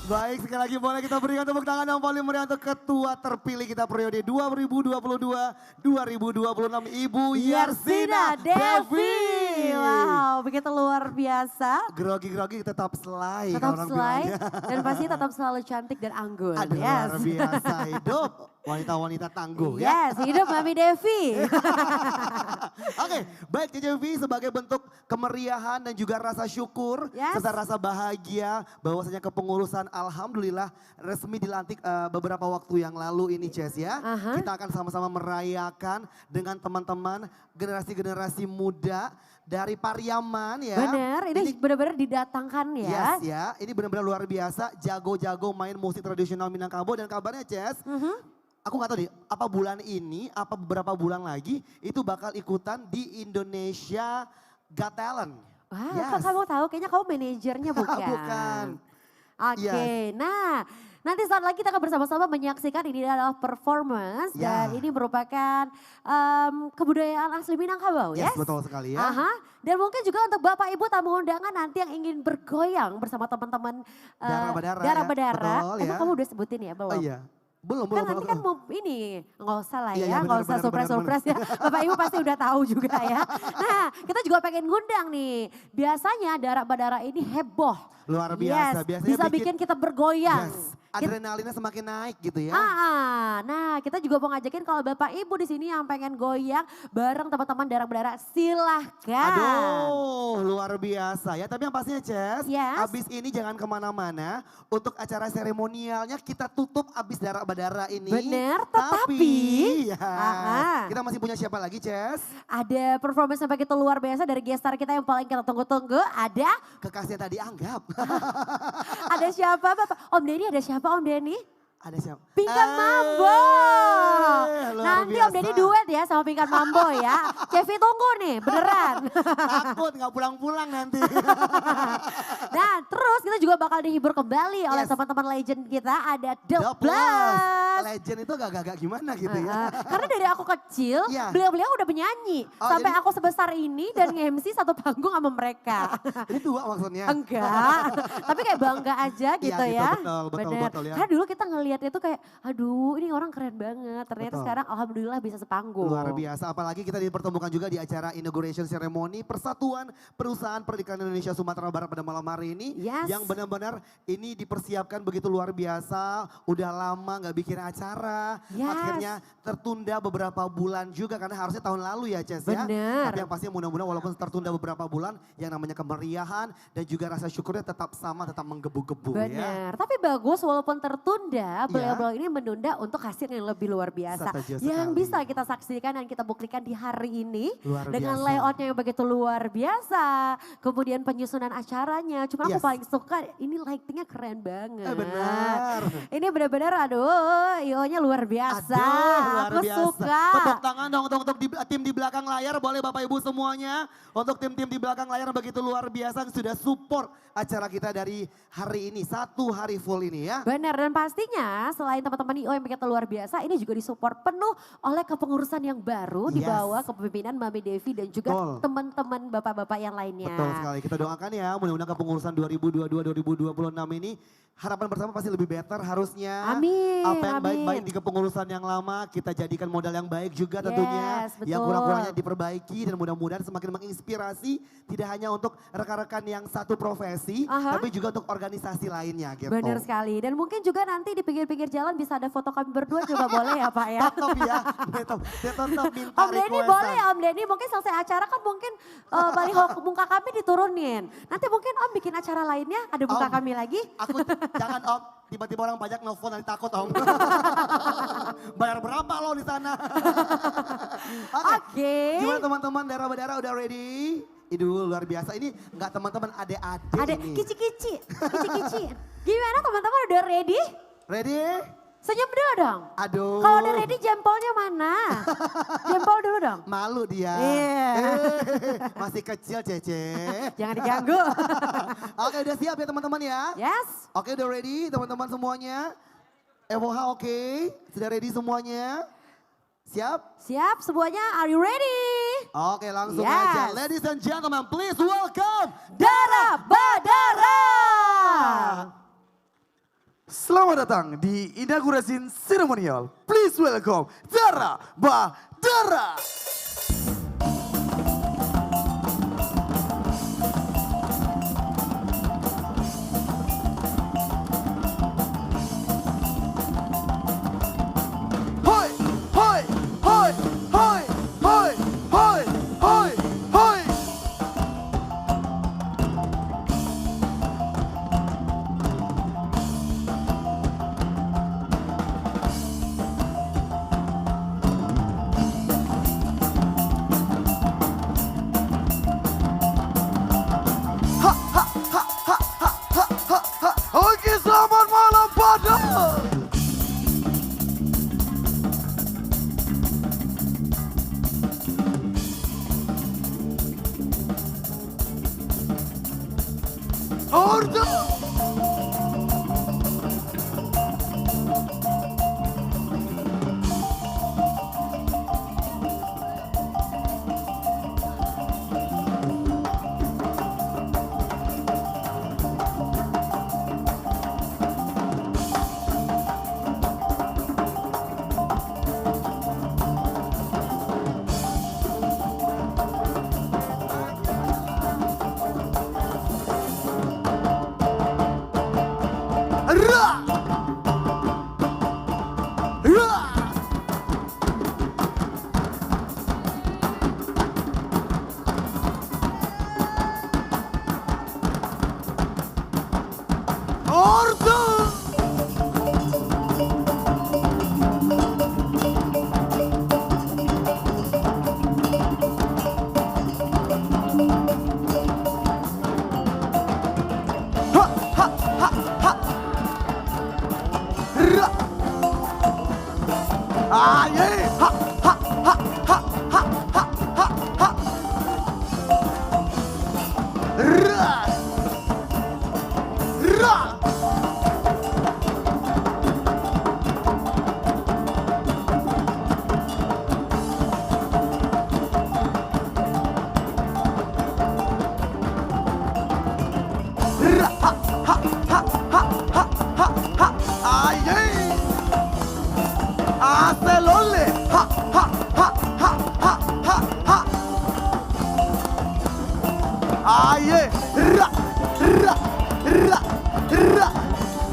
Baik, sekali lagi boleh kita berikan tepuk tangan yang paling meriah untuk ketua terpilih kita periode 2022-2026 Ibu Yarsina Devi. Wow, begitu luar biasa. Grogi-grogi tetap selai. Tetap kalau orang selai bilangnya. dan pasti tetap selalu cantik dan anggun. Aduh, Yes. luar biasa hidup. Wanita-wanita tangguh ya. Yes, hidup Mami Devi. Oke, baik CCV sebagai bentuk kemeriahan dan juga rasa syukur Yes. serta rasa bahagia bahwasanya kepengurusan alhamdulillah resmi dilantik beberapa waktu yang lalu ini Ces ya. Aha. Kita akan sama-sama merayakan dengan teman-teman generasi-generasi muda dari Pariaman ya. Bener, ini benar-benar didatangkan ya. Yes ya, ini benar-benar luar biasa, jago-jago main musik tradisional Minangkabau dan kabarnya Ces. Aku gak tahu deh, apa bulan ini, apa beberapa bulan lagi itu bakal ikutan di Indonesia Got Talent. Wah, Yes. kok kamu tahu? Kayaknya kamu manajernya bukan? Bukan. Oke, nah nanti saat lagi kita akan bersama-sama menyaksikan ini adalah performance Ya. dan ini merupakan kebudayaan asli Minangkabau Yes, ya. betul sekali ya. Aha. Dan mungkin juga untuk Bapak Ibu tamu undangan nanti yang ingin bergoyang bersama teman-teman Darah Badara ya. Darah Badara. Betul, Emang ya. kamu udah sebutin ya belum? Oh iya, belum. Kan nanti kan mau ini, nggak usah lah Iya, ya, iya, nggak benar, usah benar, surprise-surprise ya. Bapak Ibu pasti udah tahu juga ya. Nah, kita juga pengen ngundang nih. Biasanya Darah Badara ini heboh. Luar Yes, biasa. Biasanya bisa bikin kita bergoyang. Yes, adrenalinnya semakin naik gitu ya. Nah kita juga mau ngajakin kalau Bapak Ibu di sini yang pengen goyang bareng teman-teman Darah Badara silahkan. Aduh, luar biasa ya. Tapi yang pastinya Ces, Yes. abis ini jangan kemana-mana. Untuk acara seremonialnya kita tutup abis Darah Badara ini. Bener, tetapi ya, Aha. kita masih punya siapa lagi Ces? ada performance yang begitu luar biasa dari guest star kita yang paling kita tunggu-tunggu. Ada Kekasih tadi anggap. ada siapa Bapak? Om Denny ada siapa Om Denny? Ada siapa? Pingkan Mambo. Luar Nanti Om biasa. Denny duet ya sama Pingkan Mambo ya. Cevi tunggu nih beneran. Takut gak pulang-pulang nanti. Nah terus kita juga bakal dihibur kembali oleh Yes. teman-teman legend kita. Ada The The Plus. Plus. Legend itu gak gimana gitu ya. Karena dari aku kecil, Iya. beliau-beliau udah penyanyi. Oh, Sampai jadi- aku sebesar ini dan nge-MC satu panggung sama mereka. Jadi tua maksudnya. Enggak, tapi kayak bangga aja gitu Iya, gitu, ya. betul, Bener. betul ya. Karena dulu kita ngelihatnya tuh kayak, aduh ini orang keren banget. Ternyata Betul. sekarang alhamdulillah bisa sepanggung. Luar biasa, apalagi kita dipertemukan juga di acara inauguration ceremony Persatuan Perusahaan Perikanan Indonesia Sumatera Barat pada malam hari ini. Yes. Yang benar-benar ini dipersiapkan begitu luar biasa, udah lama nggak bikin acara. Yes. Akhirnya tertunda beberapa bulan juga karena harusnya tahun lalu ya Ces ya. Bener. Tapi yang pastinya mudah-mudahan walaupun tertunda beberapa bulan, yang namanya kemeriahan dan juga rasa syukurnya tetap sama, tetap menggebu-gebu ya. Benar, tapi bagus walaupun tertunda, beliau-beliau ini menunda untuk hasil yang lebih luar biasa. Setuju Yang sekali. bisa kita saksikan dan kita buktikan di hari ini. Luar dengan biasa. layoutnya yang begitu luar biasa. Kemudian penyusunan acaranya, cuma aku Yes. paling suka ini lightingnya keren banget. Benar. Ini benar-benar aduh, IO-nya luar biasa. Aduh, luar aku biasa. suka. Tepuk tangan dong untuk untuk tim di belakang layar, boleh Bapak Ibu semuanya. Untuk tim-tim di belakang layar begitu luar biasa sudah support acara kita dari hari ini. 1 hari full ini ya. Benar, dan pastinya selain teman-teman IO yang begitu luar biasa, ini juga disupport penuh oleh kepengurusan yang baru di bawah kepemimpinan Mami Devi dan juga teman-teman bapak-bapak yang lainnya. Betul sekali, kita doakan ya mudah-mudahan kepengurusan 2022-2026 ini harapan bersama pasti lebih better harusnya. Amin. Apa yang amin. baik-baik di kepengurusan yang lama kita jadikan modal yang baik juga tentunya. Yes, betul. Yang kurang-kurangnya diperbaiki dan mudah-mudahan semakin menginspirasi tidak hanya untuk rekan-rekan yang satu profesi tapi juga untuk organisasi lainnya gitu. Benar sekali, dan mungkin juga nanti di pinggir-pinggir jalan bisa ada foto kami berdua juga boleh ya Pak ya. Tetap ya, tetap minta Om Denny requestan. boleh ya Om Denny, mungkin selesai acara kan mungkin baliho muka kami diturunin. Nanti mungkin Om bikin acara lainnya ada muka kami lagi. Aku jangan Om, tiba-tiba orang pajak nelfon nanti takut Om. Bayar berapa lo di sana? Oke. Gimana teman-teman daerah-daerah udah ready? Idul luar biasa, ini enggak teman-teman adik-adik Ada ini. kici-kici. Gimana teman-teman udah ready? Ready? Senyum dulu dong. Aduh. Kalau udah ready jempolnya mana? Jempol dulu dong. Malu dia. Iya. Masih kecil Cece. Jangan diganggu. Oke udah siap ya teman-teman ya? Yes. Oke udah ready teman-teman semuanya? FOH oke? Sudah ready semuanya? Siap? Siap semuanya, are you ready? Oke langsung Yes. aja. Ladies and gentlemen please welcome Dara Badara. Selamat datang di inaugurasi seremonial. Please welcome Dara Badara. Hoi, hoi, hoi, hoi, hoi, hoi, hoi, hoi. Oke, selamat malam Padang. Order. Ra. Ra. Order. Ra. Aye. Ha ha ha ha ha ha ha ha. Ra. Ra. Ra ha ha ha ha ha ha ha. Aye. Acelole. Ha ha ha ha ha ha ha. Aye. Ra ra ra ra.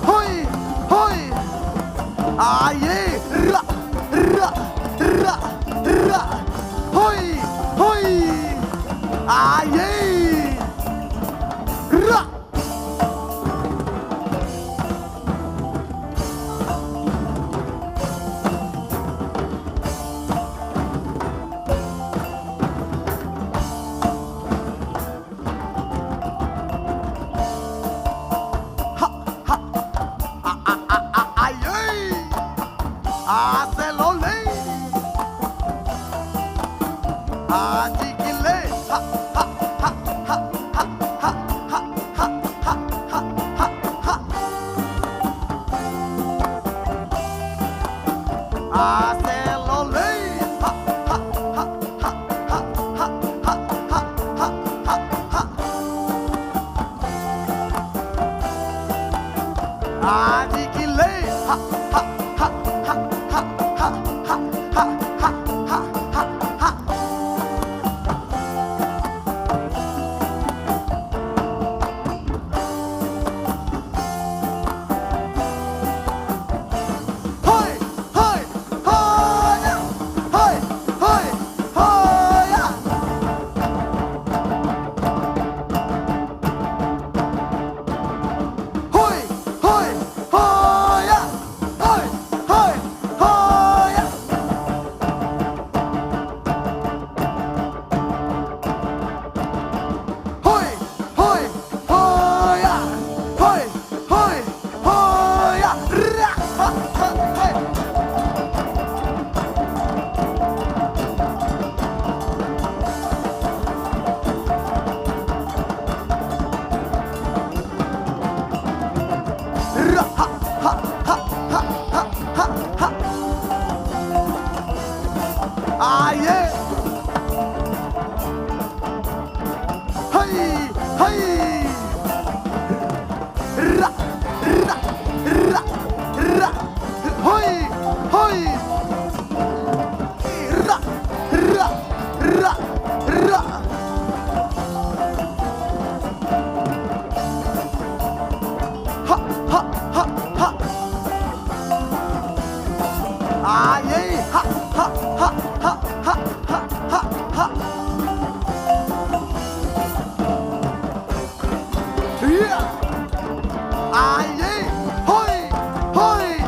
Hoi hoi. Aye. Ra ra ra ra. Hoi hoi. Aye. Ra. Aye. Acelole. Haji Gile, ha ha ha ha ha ha ha ha ha ha ha. Aselole, ha ha ha ha ha ha ha ha ha ha. Haji Gile, ha ha ha ha ha ha ha ha ha ha ha. Hoi, hoi, hoya. Hoi, hoi, hoya. Hoi, hoi, hoya. Hoi, hoi, hoya. Hoi, hoi, hoya. Hoi, hoi, hoya. Ra, ha, ha, hoi. Ra, ha, ha, ha, ha, ha, ha, ha. Ah, yeah. Hai, hai. Ra, ra, ra, ra. Hoi, hoi. Ra, ra, ra, ra. Ha, ha, ha, ha. Ah, yeah. Ha, ha, ha, ha, ha, ha, ha, ha. Yeah. Ah, yeah. Hoi, hoi.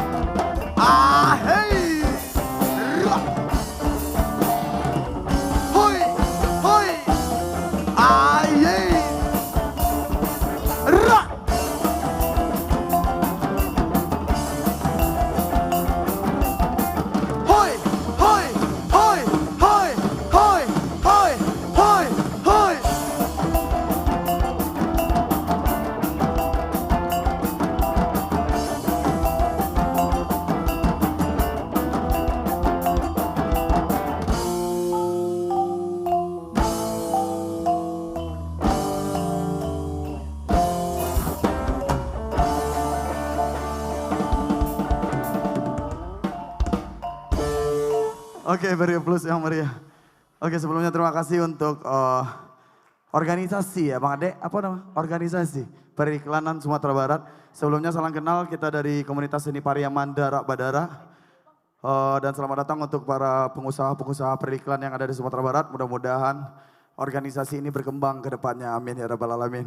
Ah, hey. Ra. Hoi, hoi. Ah, yeah. Ra. Hoi, hoi, hoi, hoi, hoi, hoi, hoi, hoi. Oke, beri plus yang meriah. Oke, sebelumnya terima kasih untuk organisasi ya Bang Ade, apa nama? Organisasi Periklanan Sumatera Barat. Sebelumnya salam kenal, kita dari komunitas seni Pariaman Darak Badara. Dan selamat datang untuk para pengusaha-pengusaha periklan yang ada di Sumatera Barat. Mudah-mudahan organisasi ini berkembang ke depannya. Amin ya rabbal alamin.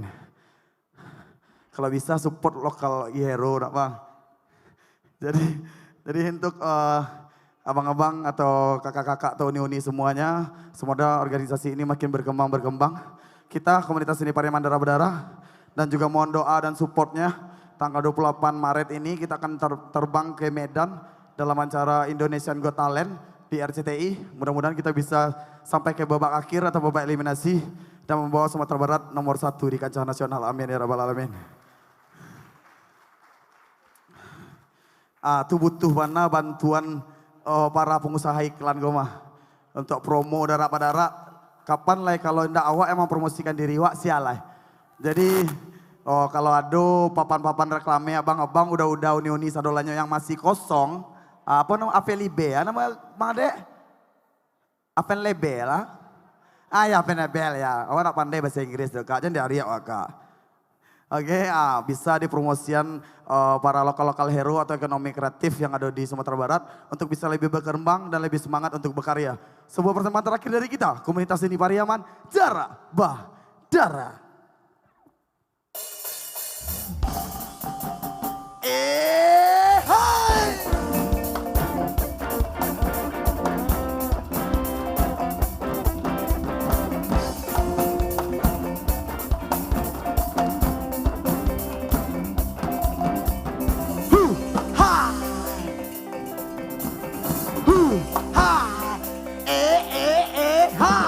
Kalau bisa support lokal hero, nak Bang. Jadi untuk abang-abang atau kakak-kakak atau uni-uni semuanya, semoga organisasi ini makin berkembang. Kita komunitas seni Pariaman Darak Badara dan juga mohon doa dan supportnya. Tanggal 28 Maret ini kita akan terbang ke Medan dalam acara Indonesian Got Talent di RCTI. Mudah-mudahan kita bisa sampai ke babak akhir atau babak eliminasi dan membawa Sumatera Barat nomor 1 di kancah nasional. Amin ya rabbal alamin. Itu butuh mana bantuan para pengusaha iklan goma untuk promo Darak Badara. Kapan lah kalau ndak awak emang promosikan diri wak sialai. Jadi kalau ada papan-papan reklame abang-abang udah uni-uni sadolannya yang masih kosong, apa namanya Avelibe ya nama Bang Ade? Avelibe lah. Ya Avelibe ya. Awak nak pandai bahasa Inggris tuh Kak, jangan diariak wak Kak. Oke, bisa dipromosikan para lokal-lokal hero atau ekonomi kreatif yang ada di Sumatera Barat untuk bisa lebih berkembang dan lebih semangat untuk berkarya. Sebuah persembahan terakhir dari kita, komunitas seni Pariaman Darak Badara. Hai! Ha!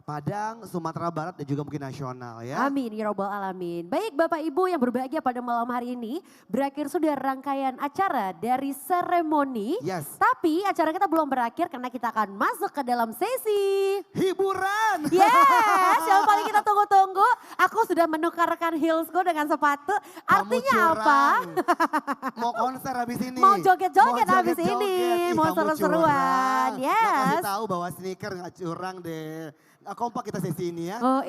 Padang, Sumatera Barat dan juga mungkin nasional ya. Amin ya robbal alamin. Baik Bapak Ibu yang berbahagia pada malam hari ini, berakhir sudah rangkaian acara dari seremoni. Yes. Tapi acara kita belum berakhir karena kita akan masuk ke dalam sesi hiburan. Yes, yang paling kita tunggu-tunggu. Aku sudah menukarkan heelsku dengan sepatu. Artinya apa? Mau konser habis ini. Mau joget-joget Mau habis joget-joget. ini. Ih, Mau kamu seru-seruan. curang. Nggak Yes. kasih tahu bahwa sneaker nggak curang deh. Nggak kompak kita sesi ini ya. Oh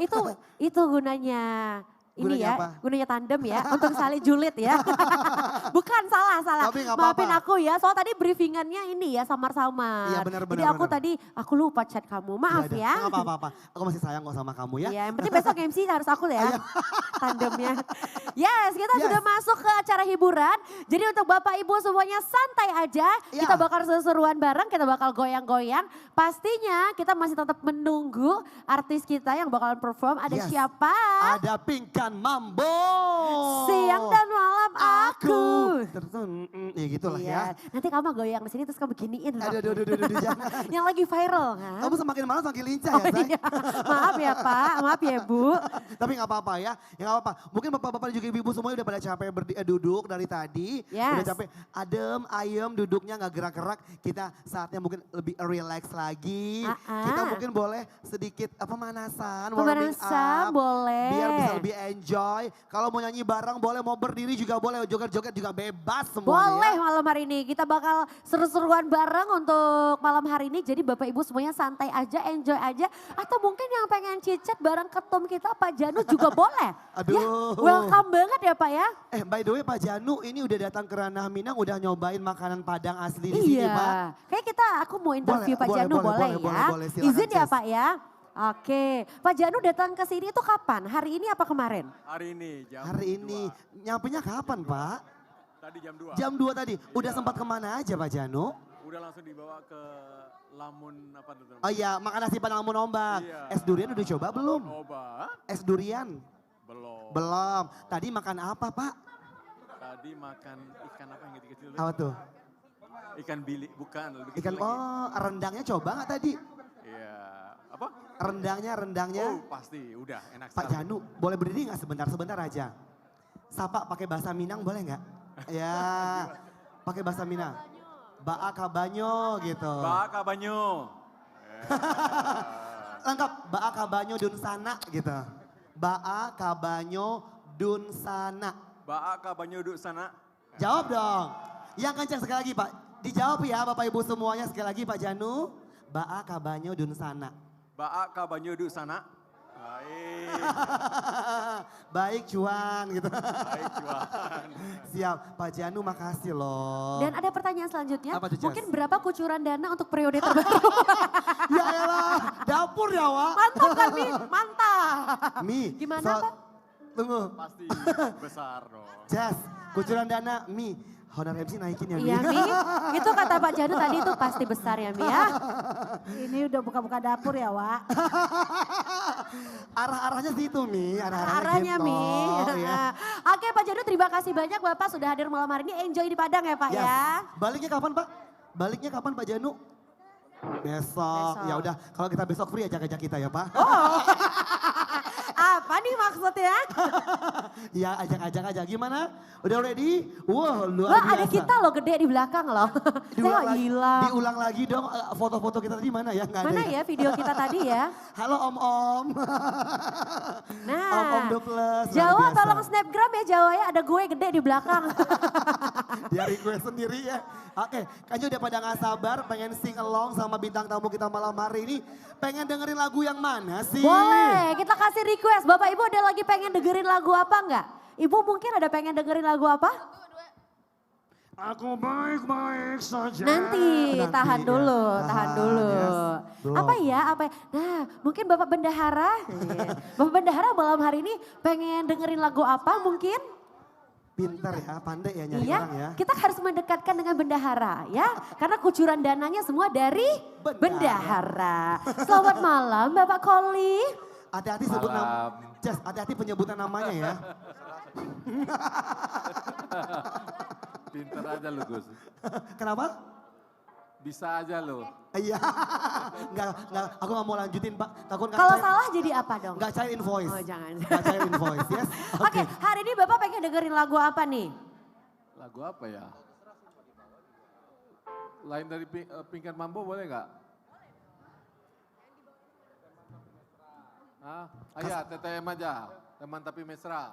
itu gunanya. Ini Gunanya ya, apa? gunanya tandem ya, untuk saling julid ya. Bukan, salah. Tapi nggak Maafin apa-apa. aku ya, soal tadi briefingannya ini ya samar-samar. Iya, benar, Jadi benar, aku benar. tadi, aku lupa chat kamu, maaf Nggak ada. ya. Nggak apa-apa. Aku masih sayang kok sama kamu ya. Iya, yang penting besok MC harus aku ya, tandemnya. Yes, kita Yes. sudah masuk ke acara hiburan. Jadi untuk Bapak Ibu semuanya santai aja. Ya. Kita bakal seru-seruan bareng, kita bakal goyang-goyang. Pastinya kita masih tetap menunggu artis kita yang bakalan perform. Ada Yes. siapa? Ada Pinkan Mambo. Siang dan malam aku. Ya gitulah ya. Iya, nanti kamu goyang di sini terus kamu giniin. Aduh, jangan. Yang lagi viral kan? Kamu semakin malam semakin lincah Oh ya, Say. iya. Maaf ya Pak, maaf ya Bu. Tapi nggak apa-apa ya, ya nggak apa-apa. Mungkin bapak-bapak dan juga ibu-ibu semuanya udah pada capek duduk dari tadi. Yes. Udah capek, adem, ayem, duduknya nggak gerak-gerak. Kita saatnya mungkin lebih relax lagi. Kita mungkin boleh sedikit pemanasan, warming Pemanasan, up. boleh. Biar bisa lebih enjoy. Kalau mau nyanyi bareng boleh, mau berdiri juga boleh, joget-joget juga bebas semuanya. Boleh ya. malam hari ini, kita bakal seru-seruan bareng untuk malam hari ini. Jadi Bapak Ibu semuanya santai aja, enjoy aja. Atau mungkin yang pengen cicet bareng ketum kita Pak Janu juga boleh. Aduh. Ya, welcome banget ya Pak ya. By the way Pak Janu ini udah datang ke Ranah Minang, udah nyobain makanan Padang asli di sini Pak. Kayak aku mau interview Pak Boleh, Janu boleh, ya. boleh, silakan, Izin ya Ces. Pak ya. Oke, Pak Janu datang ke sini itu kapan? Hari ini apa kemarin? Hari ini jam Hari ini, nyampenya kapan Pak? Tadi jam 2. Jam 2 tadi, udah sempat kemana aja Pak Janu? Udah langsung dibawa ke Lamun apa tuh? Oh iya, makan nasi padang Lamun Ombak. Iya. Es durian udah coba belum? Obat? Es durian? Belum. Belum. Tadi makan apa Pak? Tadi makan ikan apa yang kecil-kecil? Apa tuh? Ikan bilik, bukan. Lebih Ikan, kecil lagi. rendangnya coba nggak tadi? Iya. Apa? Rendangnya. Oh pasti, udah enak Pak sekali. Janu, boleh berdiri nggak sebentar aja? Sapa pakai bahasa Minang boleh nggak? Ya, pakai bahasa Minang. Ba'a kabanyo gitu. Ba'a kabanyo. Lengkap, Ba'a kabanyo dun sana gitu. Ba'a kabanyo dun sana. Ba'a kabanyo duduk sana. Jawab dong. Yang kencang sekali lagi Pak. Dijawab ya Bapak Ibu semuanya sekali lagi Pak Janu. Ba'a kabanyo dun sana. Ba'a kabanyo duduk sana. Baik. Baik cuan gitu. Baik cuan. Siap, Pak Janu makasih loh. Dan ada pertanyaan selanjutnya, Apa tuh, Cas? mungkin berapa kucuran dana untuk periode terbaru? Ya elah, dapur ya Wak. Mantap kan Mi? Mantap. Mi, Gimana Pak? Tunggu. Pasti besar dong. Jas, kucuran dana Mi. Honor MC naikin ya Mi. Iya Mi, itu kata Pak Janu tadi itu pasti besar ya Mi ya. Ini udah buka-buka dapur ya Wak. Arah-arahnya situ Mi, Arahnya gitu. Mi. Ya. Oke Pak Janu terima kasih banyak Bapak sudah hadir malam hari ini. Enjoy di Padang ya Pak Yes. ya. Baliknya kapan Pak? Baliknya kapan Pak Janu? Besok. Ya udah, kalau kita besok free ajak-ajak kita ya Pak. Apa nih maksudnya? Ya ajak-ajak aja. Gimana? Udah ready? Wah luar Wah biasa. ada kita loh gede di belakang loh. Diulang Saya lagi, hilang. diulang lagi dong foto-foto kita tadi mana ya? Nggak ada Mana ya video kita tadi ya? Halo Om. Nah, Om Duples. luar Jawa biasa. tolong snapgram ya Jawa ya, ada gue gede di belakang. Dia request sendiri ya. Oke, kayaknya udah pada gak sabar pengen sing along sama bintang tamu kita malam hari ini. Pengen dengerin lagu yang mana sih? Boleh, kita kasih request. Bapak Ibu ada lagi pengen dengerin lagu apa enggak? Ibu mungkin ada pengen dengerin lagu apa? Aku baik-baik saja. Nanti, tahan ya. dulu, tahan dulu. yes. Belum. Apa ya, apa ya? Nah, mungkin Bapak Bendahara. Iya. Bapak Bendahara malam hari ini pengen dengerin lagu apa mungkin? Pinter ya, pandai ya nyari Iya, orang ya. kita harus mendekatkan dengan bendahara ya. Karena kucuran dananya semua dari bendahara. Selamat malam Bapak Koli. Hati-hati sebut nama. Jas, hati-hati penyebutan namanya ya. Pintar aja lu Gus. Kenapa? Bisa aja loh. Iya, enggak, aku nggak mau lanjutin Pak. Takut nggak Kalau cair- salah jadi apa dong? nggak cair invoice. Oh jangan. Nggak cair invoice, yes. Oke, hari ini Bapak pengen dengerin lagu apa nih? Lagu apa ya? Lain dari Pingkan Mambo boleh nggak? Ah, ya TTM aja. Teman tapi mesra.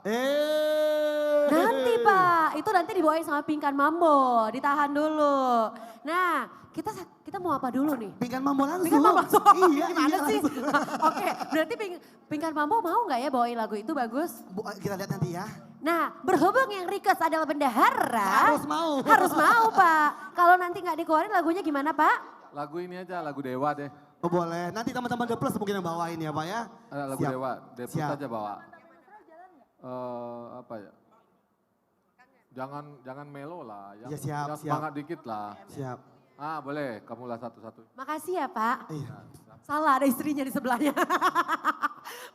Nanti Pak, itu nanti dibawain sama Pingkan Mambo, ditahan dulu. Nah, kita mau apa dulu nih? Pingkan Mambo langsung. Pingkan Mambo langsung. Iya, Gimana iya, sih? langsung. Oke, berarti Pingkan Mambo mau nggak ya bawain lagu itu bagus? Kita lihat nanti ya. Nah, berhubung yang request adalah bendahara. Harus mau. Harus mau Pak. Kalau nanti nggak dikeluarin lagunya gimana Pak? Lagu ini aja, lagu Dewa deh. Oh boleh, nanti teman-teman The Plus mungkin yang bawain ya Pak ya. Lagu Siap. Dewa, The Plus Siap. aja bawa. Apa ya? Jangan melo lah, yang, Ya, siap, yang siap. semangat dikit lah. Siap. Ah boleh, kamulah satu-satu. Makasih ya Pak. Iya. Salah ada istrinya di sebelahnya.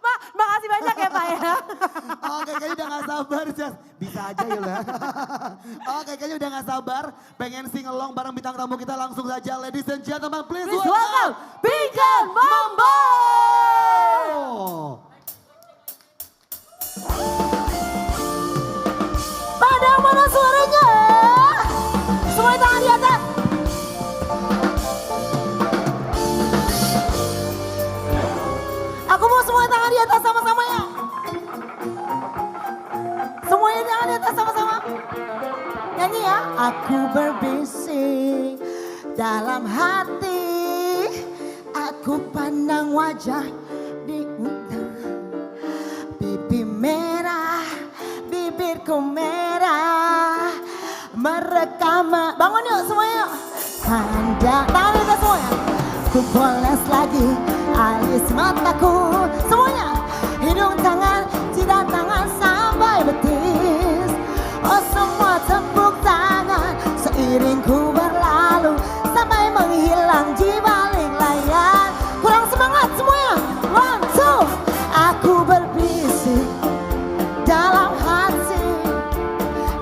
Pak, makasih banyak ya Pak ya. Oke, kayaknya udah gak sabar, Jas. Bisa aja ya lah. Oke, kayaknya udah gak sabar. Pengen sing along bareng bintang tamu kita langsung saja. Ladies and gentlemen, please welcome Pingkan Mambo. Padang mana suaranya? Semua tangan di atas. Aku mau semua tangan di atas sama-sama ya. Semuanya tangan di atas sama-sama. Nyanyi ya. Aku berbisik dalam hati. Aku pandang wajah di pipi merah, bibirku merah. Merekam. Bangun yuk semuanya yuk. Tangan di atas semuanya. Ku poles lagi alis mataku. Semuanya. Hidung tangan, jidat tangan sampai betis. Oh semua tepuk tangan seiring ku berlalu sampai menghilang di balik layar. Kurang semangat semuanya. 1, 2. Aku berbisik dalam hati.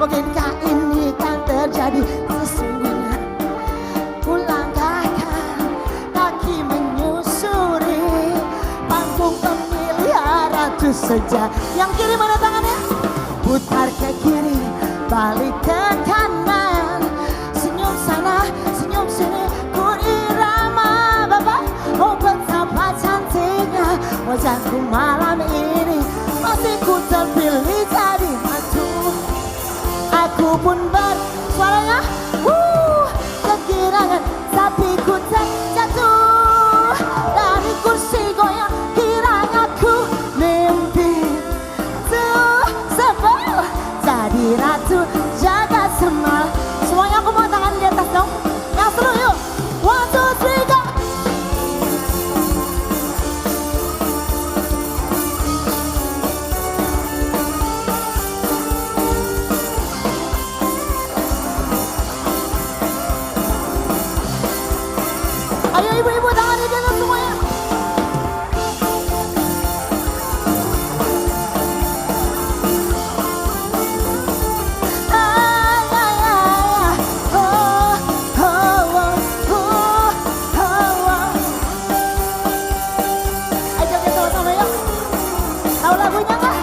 Mungkinkah ini kan terjadi sesungguhnya? Ku langkahkan kaki menyusuri panggung pemilihan ratus sejak. Yang kiri mana tangannya? Putar ke kiri, balik ke kanan. Senyum sana, senyum sini, ku irama Bapak. Oh betapa cantiknya wajahku malam ini. Masih ku terpilih jadi mantu. Aku pun bersuaranya kegirangan, tapi ku terjatuh dari kursi goyang. Kiranya ku mimpi tuh sebel jadi ratu jaga semal. Semuanya aku mau tangan di atas dong. Yang seru yuk. 1, 2, 3, go. Ayo ibu-ibu tangan di atas semuanya. Ayo kita sama-sama yuk. Tahu lagunya nggak?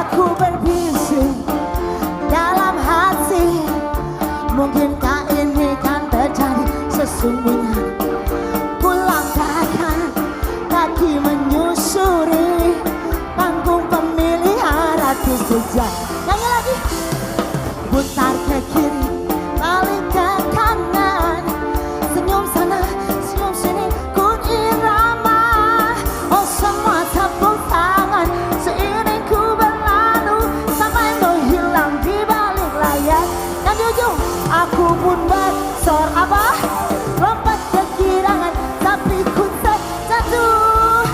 Aku berbisik dalam hati. Mungkinkah ini kan terjadi sesungguhnya? Ku langkahkan kaki menyusuri panggung pemilihan ratu sejak. Nyanyi lagi. Putar ke kiri, balik ke kanan. Senyum sana, senyum sini, ku irama. Oh semua tepuk tangan seiring ku berlalu sampai menghilang di balik layar. Dan di ujung aku pun bersor apa? Lompat kegirangan, tapi ku terjatuh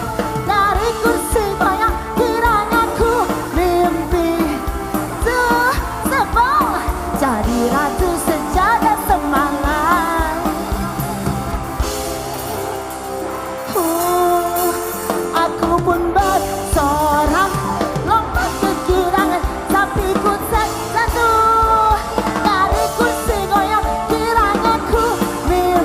dari kursi goyang. Kiranya ku mimpi tuh sebel jadi ratu sejagat semangat. Aku pun bersorak lompat kegirangan, tapi ku terjatuh dari kursi goyang. Kiranya ku mimpi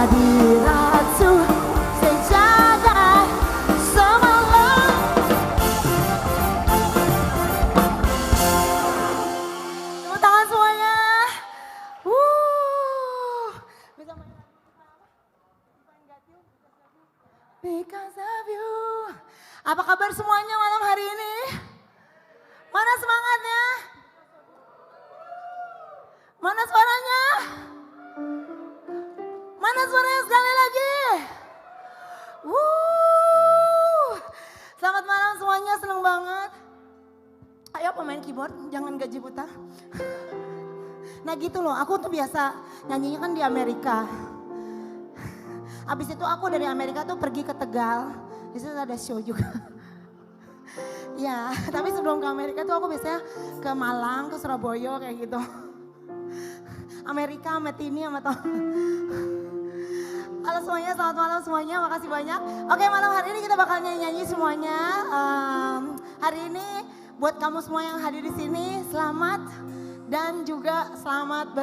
hadiratku sejagat semalam. Tepuk tangan semuanya. Bisa main Because of you. Apa kabar semuanya malam hari ini? Mana semangatnya? Mana suaranya? Mana suaranya sekali lagi? Selamat malam semuanya, seneng banget. Ayo pemain keyboard, jangan gaji buta. Nah gitu loh, aku tuh biasa nyanyinya kan di Amerika. Abis itu aku dari Amerika tuh pergi ke Tegal, di situ ada show juga. Ya, tapi sebelum ke Amerika tuh aku biasanya ke Malang, ke Surabaya kayak gitu. Amerika sama Tini sama Tom. Halo semuanya, selamat malam semuanya, makasih banyak. Oke, malam hari ini kita bakal nyanyi semuanya. Hari ini buat kamu semua yang hadir di sini, selamat. Dan juga selamat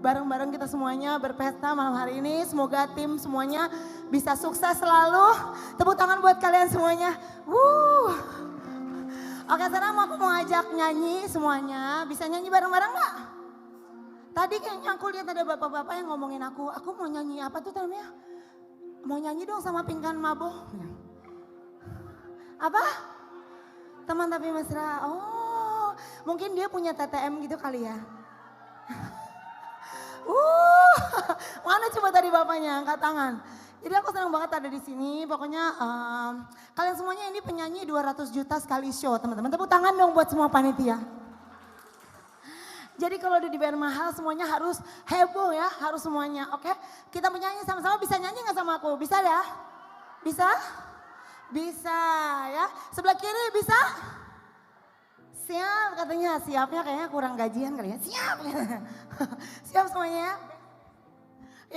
bareng-bareng kita semuanya berpesta malam hari ini. Semoga tim semuanya bisa sukses selalu. Tepuk tangan buat kalian semuanya. Oke, sekarang aku mau ajak nyanyi semuanya. Bisa nyanyi bareng-bareng gak? Tadi kayaknya aku lihat ada bapak-bapak yang ngomongin aku mau nyanyi apa tuh namanya? Mau nyanyi dong sama Pinkan Mabo. Apa? Teman tapi mesra. Oh, mungkin dia punya TTM gitu kali ya. Mana coba tadi bapaknya angkat tangan. Jadi aku senang banget ada di sini. Pokoknya kalian semuanya ini penyanyi 200 juta sekali show, teman-teman. Tepuk tangan dong buat semua panitia. Jadi kalau udah dibayar mahal semuanya harus heboh ya, harus semuanya. Oke, kita menyanyi sama-sama. Bisa nyanyi gak sama aku? Bisa ya? Bisa? Bisa ya. Sebelah kiri bisa? Siap katanya, siapnya kayaknya kurang gajian kali ya. Siap. Siap semuanya ya.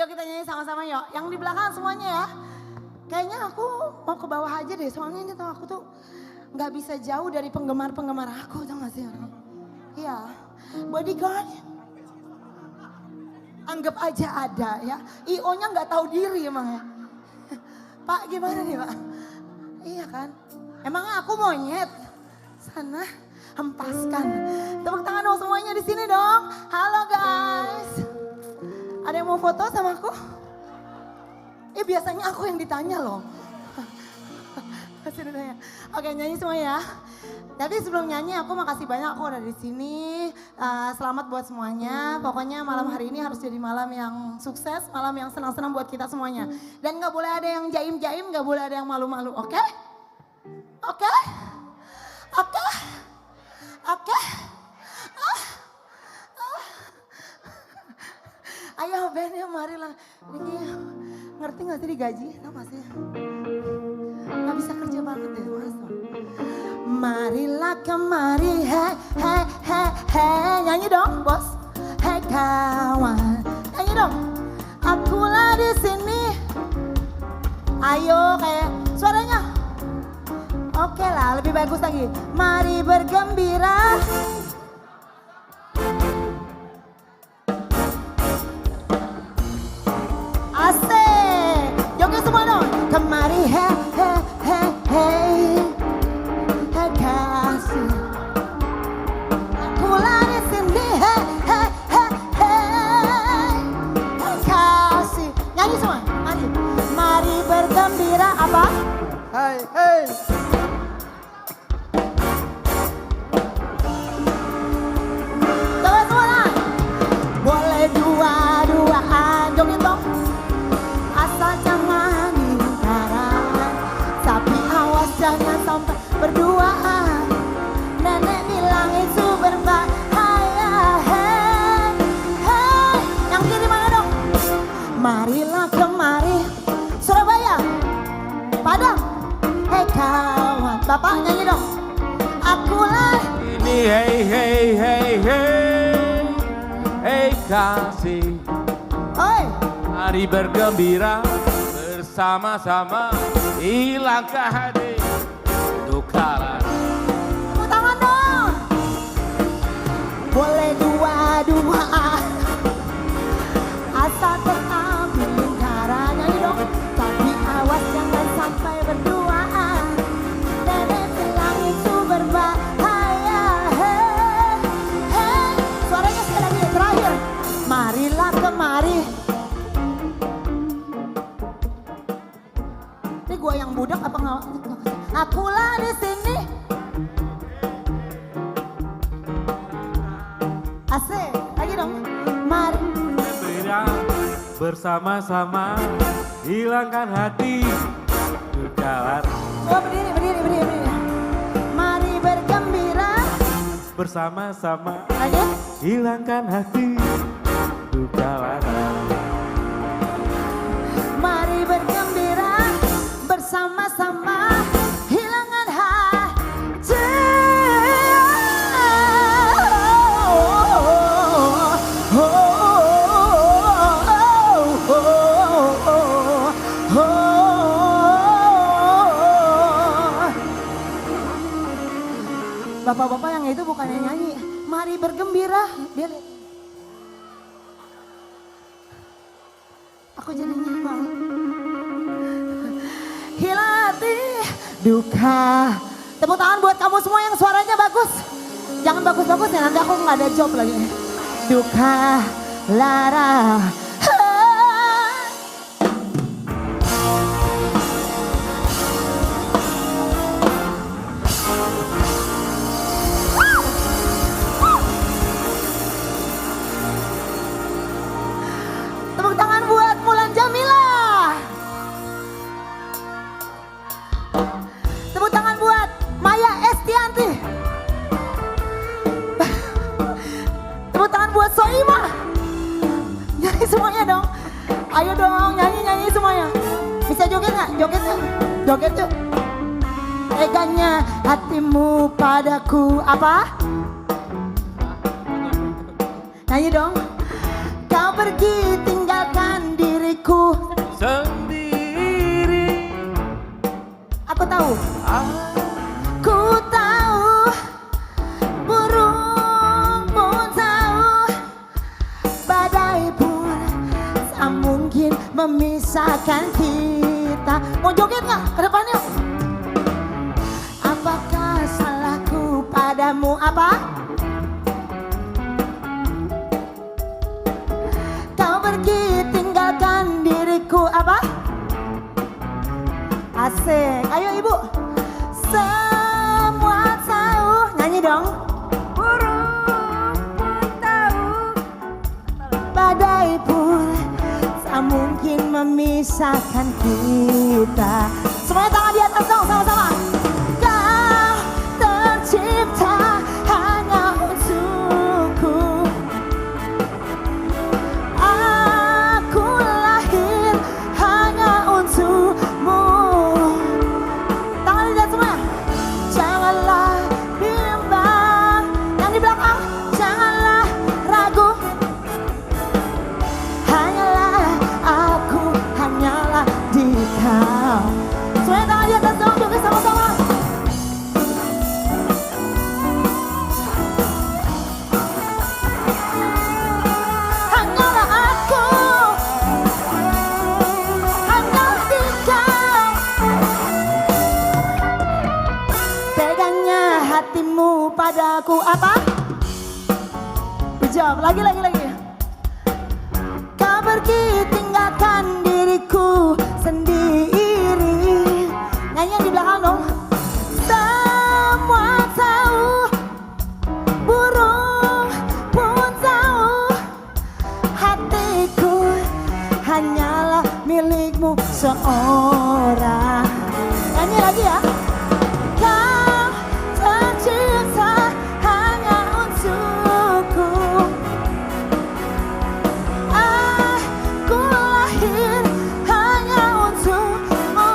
Yuk kita nyanyi sama-sama yuk. Yang di belakang semuanya ya. Kayaknya aku mau ke bawah aja deh, soalnya ini tuh aku tuh gak bisa jauh dari penggemar-penggemar aku, tau gak sih? Iya. Bodyguard, anggap aja ada ya. IO-nya nggak tahu diri emang ya. Pak gimana nih Pak? Iya kan? Emangnya aku monyet? Sana hempaskan. Tepuk tangan dong semuanya di sini dong. Halo guys. Ada yang mau foto sama aku? Biasanya aku yang ditanya loh. Oke nyanyi semua ya. Tapi sebelum nyanyi aku makasih banyak aku ada di sini. Selamat buat semuanya. Pokoknya malam hari ini harus jadi malam yang sukses, malam yang senang-senang buat kita semuanya. Dan nggak boleh ada yang jaim-jaim, nggak boleh ada yang malu-malu. Oke? Oke? Oke? Oke? Ayo bandnya marilah. Ini ngerti gak sih digaji? Tau gak sih? Gak bisa kerja banget deh mas. Marilah kemari, hey, hey, hey, hey. Nyanyi dong bos. Hey kawan, nyanyi dong. Akulah di sini. Ayo kayak suaranya. Oke lah, lebih bagus lagi. Mari bergembira. Asik. Joget semua dong. Kemari, hey, hey, hey, hey. Kasih, akulah di sini, hey, hey, hey, hey, kasih. Nyanyi semua, mari, mari bergembira apa? Hai, hey. Coba semua, boleh dua-duaan, joget dong. Asal jangan lingkaran, tapi awas jangan sampai berduaan. Nenek bilang itu berbahaya. Hey, hey. Yang kiri mana dong? Marilah kemari. Surabaya, Padang. Hey kawan, bapak nyanyi dong. Akulah Ini hey hey hey hey, hey kasih. Oi. Mari bergembira bersama-sama, hilangkah hati tukaran. Tepuk tangan dong. Boleh dua-duaan, asal terambil lingkaran. gua yang budak apa nggak? Akulah di sini. Asik, lagi dong. Mari. Bersama-sama hilangkan hati berjalan. Coba berdiri. Mari bergembira. Bersama-sama Lagi. hilangkan hati berjalan. Mari bergembira bersama-sama hilangkan hati. Bapak-bapak yang itu bukannya nyanyi, mari bergembira. Dia lihat. Aku jadi nyimak. Hilati duka. Tepuk tangan buat kamu semua yang suaranya bagus. Jangan bagus-bagus ya, nanti aku nggak ada job lagi. Duka, lara. Tepuk tangan buat Mulan Jamila. Tepuk tangan buat Maya Estianti. Tepuk tangan buat Soima. Nyanyi semuanya dong. Ayo dong nyanyi semuanya. Bisa joget nggak? Joget yuk. Teganya hatimu padaku apa? Nyanyi dong. Kau pergi tinggalkan diriku Sendiri. Aku tahu. Ku tahu. Burung pun tahu. Badai pun tak mungkin memisahkan kita. Mau joget nggak? Ke depan yuk. Apakah salahku padamu apa? Kau pergi tinggalkan diriku apa? Asik, ayo ibu. Semua tahu, nyanyi dong. Burung pun tahu. Badai pun tak mungkin memisahkan kita. Semuanya tangan di atas dong, sama-sama. Kau tercipta hanya untukku. Aku lahir hanya untukmu. Tangan di atas semua. Janganlah bimbang. Yang di belakang, janganlah ragu. Hanyalah aku, hanyalah di kau. Semuanya tangan di atas dong, joget sama-sama. Hanyalah aku, hanyalah di kau. Tegangnya hatimu padaku apa? Dijawab lagi. Kau pergi tinggalkan diriku sendiri. Nyanyi yang di belakang dong. Semua tahu. Burung pun tahu. Hatiku hanyalah milikmu seorang. Nyanyi lagi ya. Kau tercipta hanya untukku. Aku lahir hanya untukmu.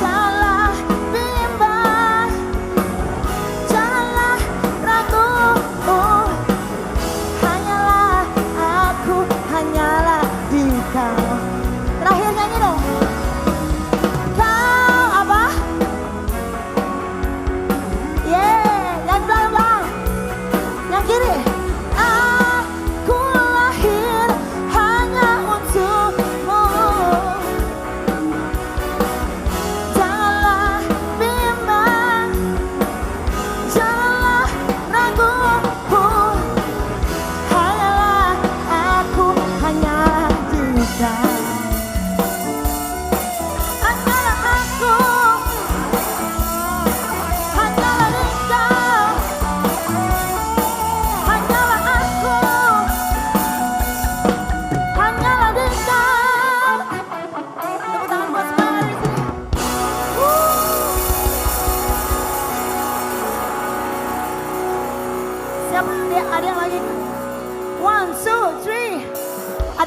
Janganlah bimbang, janganlah ragu. Hanyalah aku, hanyalah di kau. Terakhir nyanyi dong. Kau apa? Yang belakang. Yang kiri. Aku lahir hanya untukmu. Janganlah bimbang, janganlah ragu. Hanyalah aku, hanyalah di kau.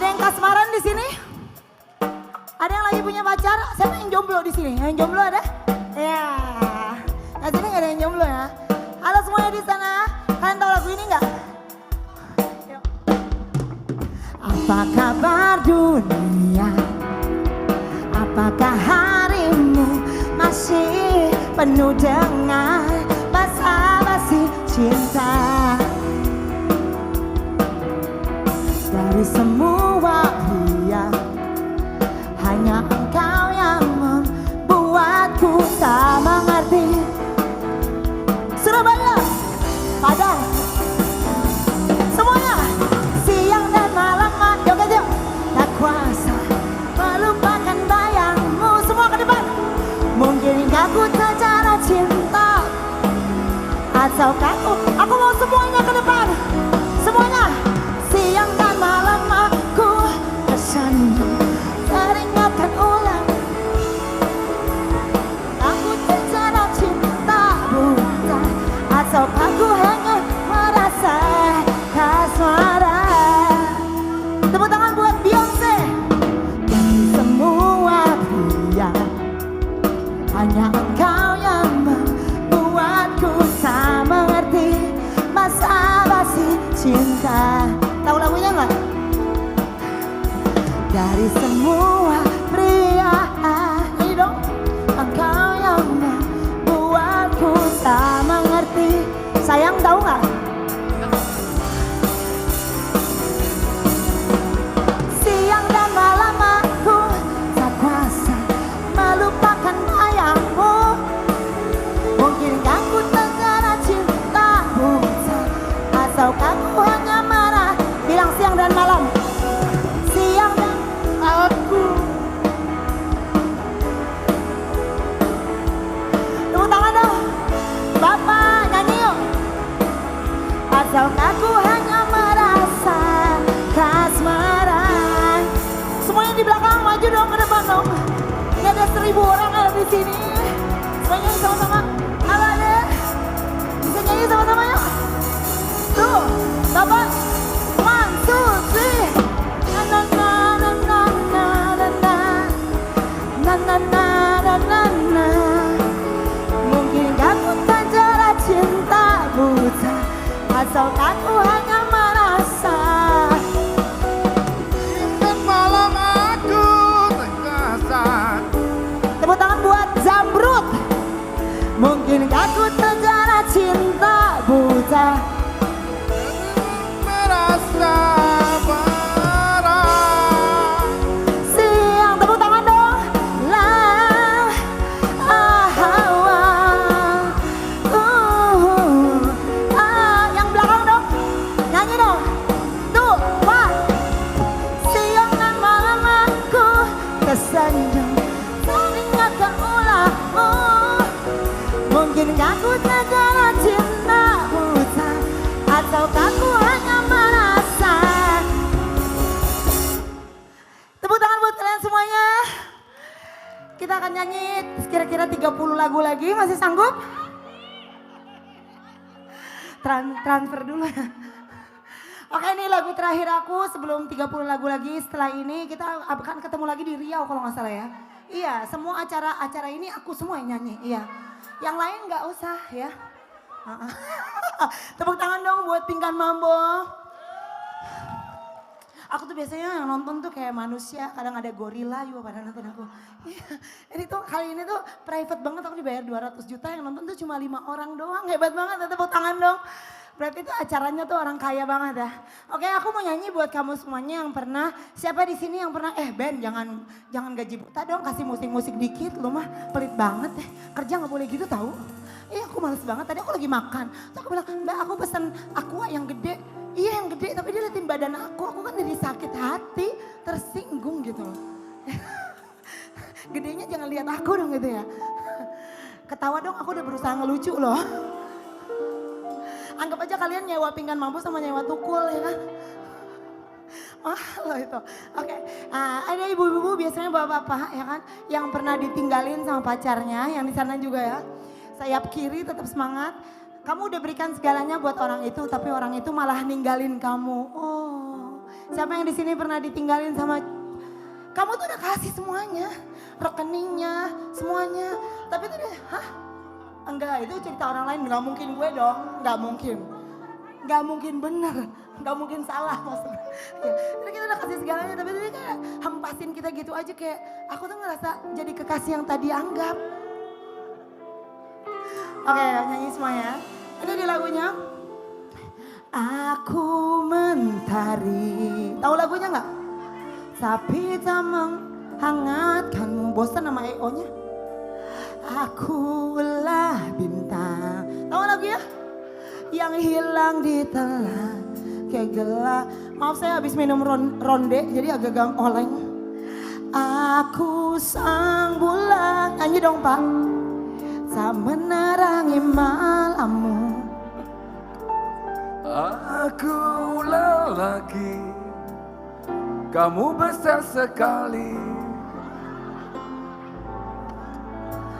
Ada yang kasmaran di sini? Ada yang lagi punya pacar? Siapa yang jomblo di sini? Yang jomblo ada? Ya. Nah sini nggak ada yang jomblo ya. Halo semuanya di sana. Kalian tahu lagu ini nggak? Yuk. Apa kabar dunia? Apakah harimu masih penuh dengan basa-basi cinta? Dari semua pria, hanya engkau yang membuatku tak mengerti. Surabaya, Padang, semuanya siang dan malam joget yuk. Tak kuasa melupakan bayangmu. Semua ke depan. Mungkin aku tak cara cinta, atau aku mau semuanya ke depan. Semuanya siang dan malam aku tersenyum, teringatkan ulang. Aku terjara cinta buta, atau aku hanya merasa kasmaran. Tepuk tangan buat Beyonce. Dari semua pria, hanya engkau yang membuatku tak mengerti basa-basi cinta. Tahu lagunya nggak? Dari semua pria, ini dong. Engkau yang membuatku tak mengerti. Sayang tahu nggak? Siang dan malam aku tak kuasa melupakan bayangmu. Mungkin aku terjara cinta buta, atau aku hanya marah. Bilang siang dan malam. Siang dan aku. Tepuk tangan dong. Bapak nyanyi yuk. Atau aku hanya merasa kasmaran. Semuanya di belakang maju dong ke depan dong. Ini ada 1000 orang ada di sini. Semuanya nyanyi sama-sama. Halo deh. Bisa nyanyi sama-sama yuk. Tuh, Bapak. 1, 2, 3. Na na na na na na na na. Na na na na na na. Mungkin aku tak jara cinta buta, atau aku hanya merasa. Dan malam aku terkesan. Tepuk tangan buat Zamrud. Mungkin aku terjara cinta buta, merasa marah. Siang, tepuk tangan dong. Lah, yang belakang dong. Nyanyi dong. Tuh, Pak. Siang dan malam aku tersenyum, teringatkan ulahmu. Mungkin aku terjara cinta buta, atau aku hanya merasa. Tepuk tangan buat kalian semuanya. Kita akan nyanyi kira-kira 30 lagu lagi. Masih sanggup? Transfer dulu. Oke, ini lagu terakhir aku sebelum 30 lagu lagi. Setelah ini kita akan ketemu lagi di Riau kalau nggak salah ya. Iya, semua acara ini aku semua yang nyanyi. Iya, yang lain nggak usah ya. Tepuk tangan dong buat Pingkan Mambo. Aku tuh biasanya yang nonton tuh kayak manusia, kadang ada gorila juga pada nonton aku. Ini tuh kali ini tuh private banget, aku dibayar 200 juta, yang nonton tuh cuma 5 orang doang. Hebat banget, tepuk tangan dong. Berarti itu acaranya tuh orang kaya banget ya. Oke, aku mau nyanyi buat kamu semuanya yang pernah, siapa di sini yang pernah, Ben jangan gaji buta dong, kasih musik-musik dikit, lu mah pelit banget ya. Kerja gak boleh gitu tahu. Aku males banget, tadi aku lagi makan. Terus aku bilang, Mbak aku pesen aqua yang gede. Iya yang gede, tapi dia liatin badan aku kan jadi sakit hati, tersinggung gitu loh. Gedenya jangan lihat aku dong gitu ya. Ketawa dong, aku udah berusaha ngelucu loh. Anggap aja kalian nyewa Pingkan Mambo sama nyewa Tukul ya kan. Mahal loh itu. Oke, ada ibu-ibu biasanya bapak-bapak ya kan. Yang pernah ditinggalin sama pacarnya, yang di sana juga ya. Sayap kiri tetap semangat. Kamu udah berikan segalanya buat orang itu, tapi orang itu malah ninggalin kamu. Oh, Siapa yang di sini pernah ditinggalin sama kamu tuh udah kasih semuanya, rekeningnya, semuanya. Tapi tuh dia, hah? Enggak, itu cerita orang lain, nggak mungkin gue dong, nggak mungkin. Nggak mungkin bener, nggak mungkin salah maksudnya. Ya, jadi kita udah kasih segalanya, tapi dia kayak hempasin kita gitu aja kayak, aku tuh ngerasa jadi kekasih yang tadi anggap. Oke, nyanyi semuanya. Ini di lagunya. Aku mentari. Tahu lagunya nggak? Tapi tak menghangatkanmu. Bosan sama EO-nya? Akulah bintang. Tahu lagunya? Yang hilang di telan kegelap. Maaf saya habis minum ronde jadi agak oleng. Aku sang bulan. Nyanyi dong Pak. Tak menerangi malammu. Aku lelaki, kamu besar sekali.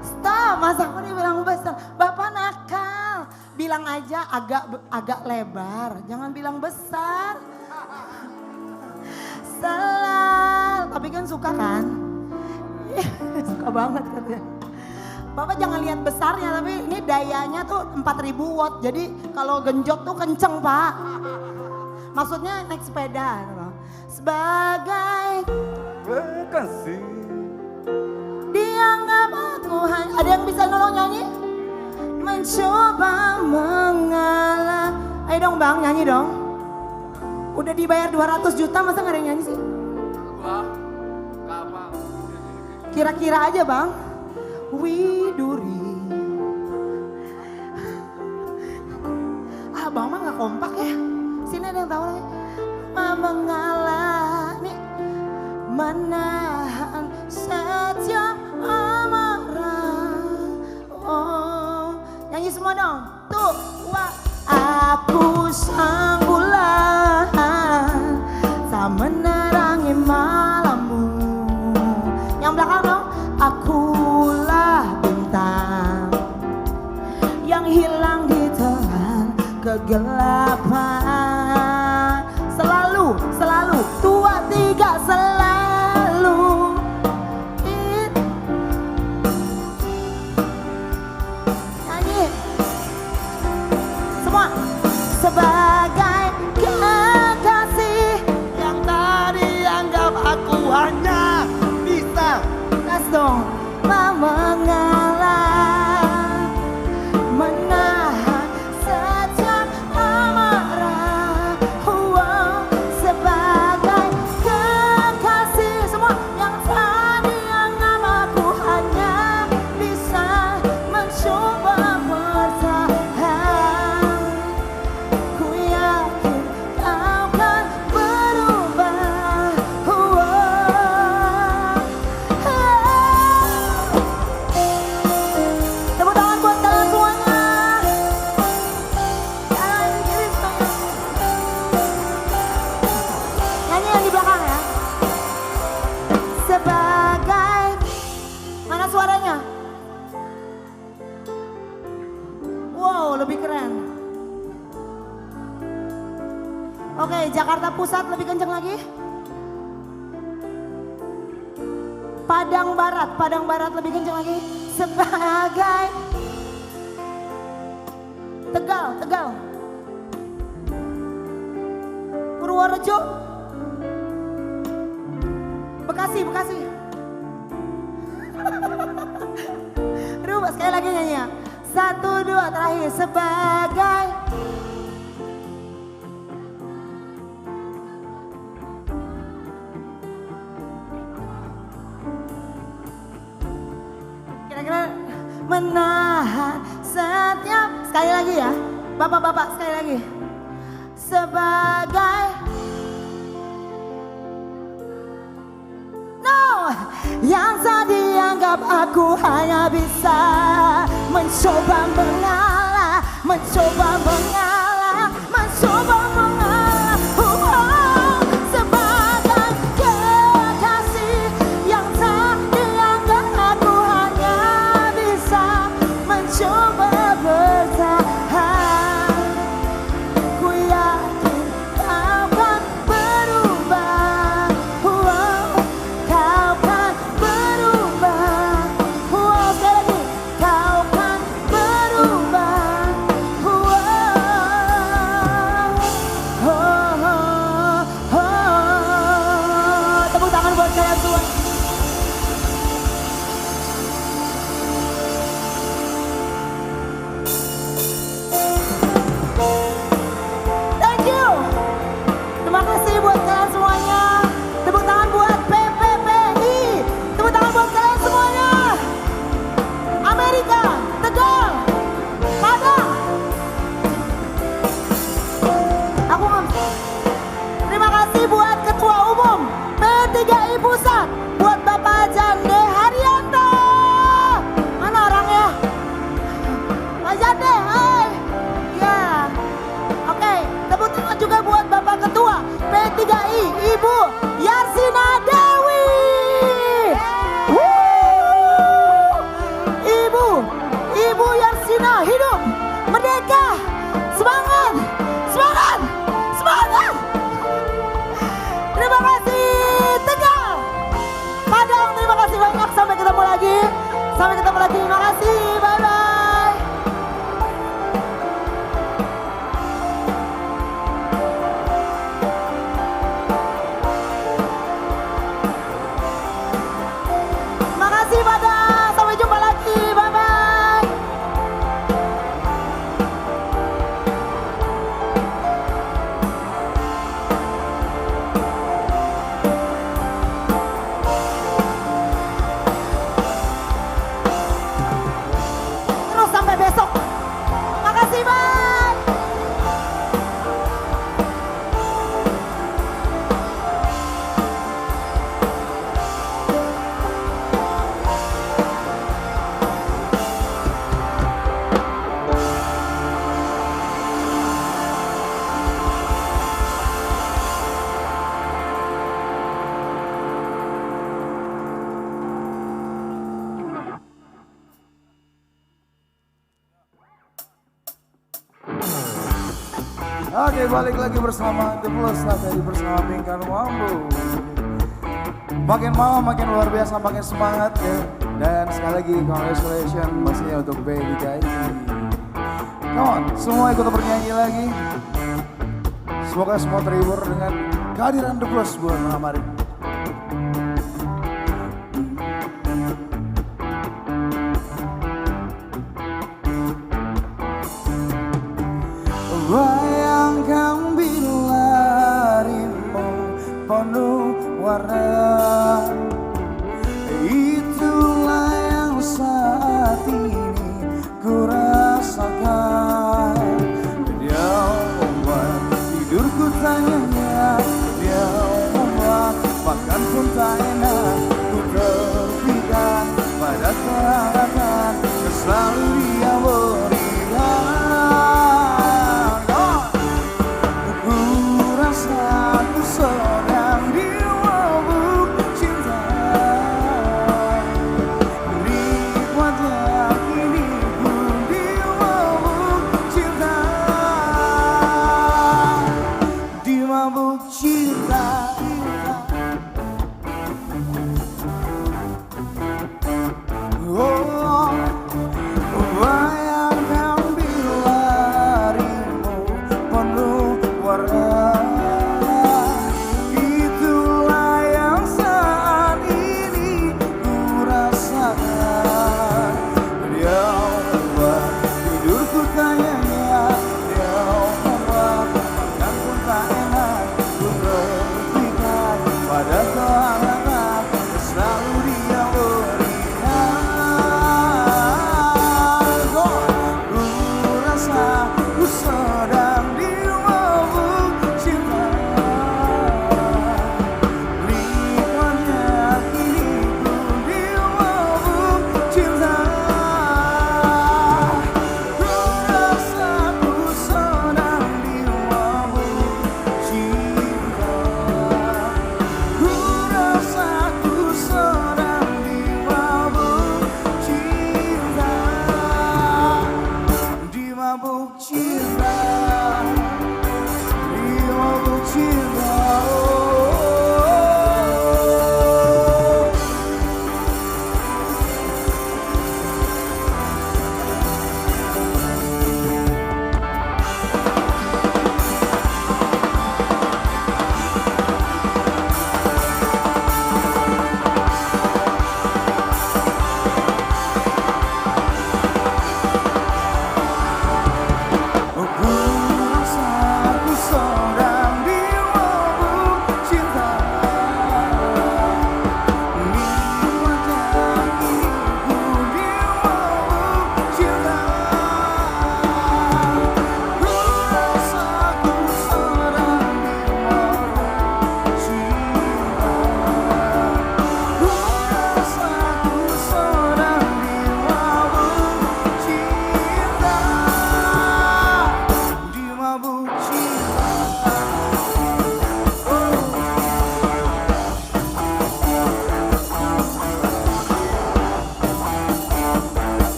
Stop, masa aku dibilang besar? Bapak nakal. Bilang aja agak lebar, jangan bilang besar. Selal, tapi kan suka kan? Suka banget katanya. Bapak jangan lihat besarnya, tapi ini dayanya tuh 4000 watt. Jadi kalau genjot tuh kenceng Pak. Maksudnya naik sepeda. Sebagai kekasih, dianggap aku hanya. Ada yang bisa nolong nyanyi? Mencoba mengalah. Ayo dong Bang, nyanyi dong. Udah dibayar 200 juta, masa gak ada yang nyanyi sih? Kira-kira aja Bang. Widuri. Bang mah gak kompak ya. Sini ada yang tahu lagi. Mengalah nih, menahan setiap amarah. Oh, nyanyi semua dong. Tuh, wah. Aku sang bulan, tak menerangi malammu. Yang belakang dong. Akulah bintang yang hilang di telan kegelapan. Selalu, selalu, tua tiga selalu. Nyanyi semua. Sebagai kekasih yang tadi anggap aku hanya bisa. Let's dong, mengalah, menahan setiap amarah. Wow, sebagai kekasih semua yang tadi anggap aku hanya bisa mencoba bertahan. Ku yakin kau kan berubah. Tepuk tangan buat kalian semuanya. Kanan kiri semuanya. Nyanyi yang di belakang ya. Sebagai mana suaranya? Wow, lebih keren. Oke, Jakarta Pusat lebih kenceng lagi. Padang Barat lebih kenceng lagi. Sebagai Tegal. Purworejo. Bekasi. Aduh, sekali lagi nyanyi ya. 1, 2, terakhir. Sebagai kira-kira menahan setiap. Sekali lagi ya. Bapak-bapak sekali lagi. Sebagai yang tadi anggap aku hanya bisa mencoba mengalah. Sebagai kekasih yang tadi anggap aku hanya bisa mencoba bertahan. Ku yakin kau kan berubah. P3GI Pusat buat Bapak Jande Haryanto. Mana orangnya? Pak Jande, hai. Ya. Oke, tepuk tangan juga buat Bapak Ketua P3I Ibu Yarsina Dewi. Ibu Yarsina hidup merdeka. Semangat, semangat, semangat. Terima kasih Tegal, Padang, terima kasih banyak. Sampai ketemu lagi. Terima kasih. Bye bye. Makasih Padang. Sampai jumpa lagi. Bye bye. Terus sampai besok. Makasih bye. Oke, balik lagi bersama The Plus, tadi bersama Bingkan Wambu. Makin malam makin luar biasa, makin semangat ya. Dan sekali lagi congratulations pastinya untuk B3I. Come on, semua ikut bernyanyi lagi. Semoga semua terhibur dengan kehadiran The Plus buat malam hari. Bayangkan bila dirimu penuh warna, itulah yang saat ini ku rasakan. Dia membuat tidurku tak nyenyak, dia membuat makan pun tak enak. Ku terpikat pada kehangatan yang selalu dia berikan. Aku sedang diwabur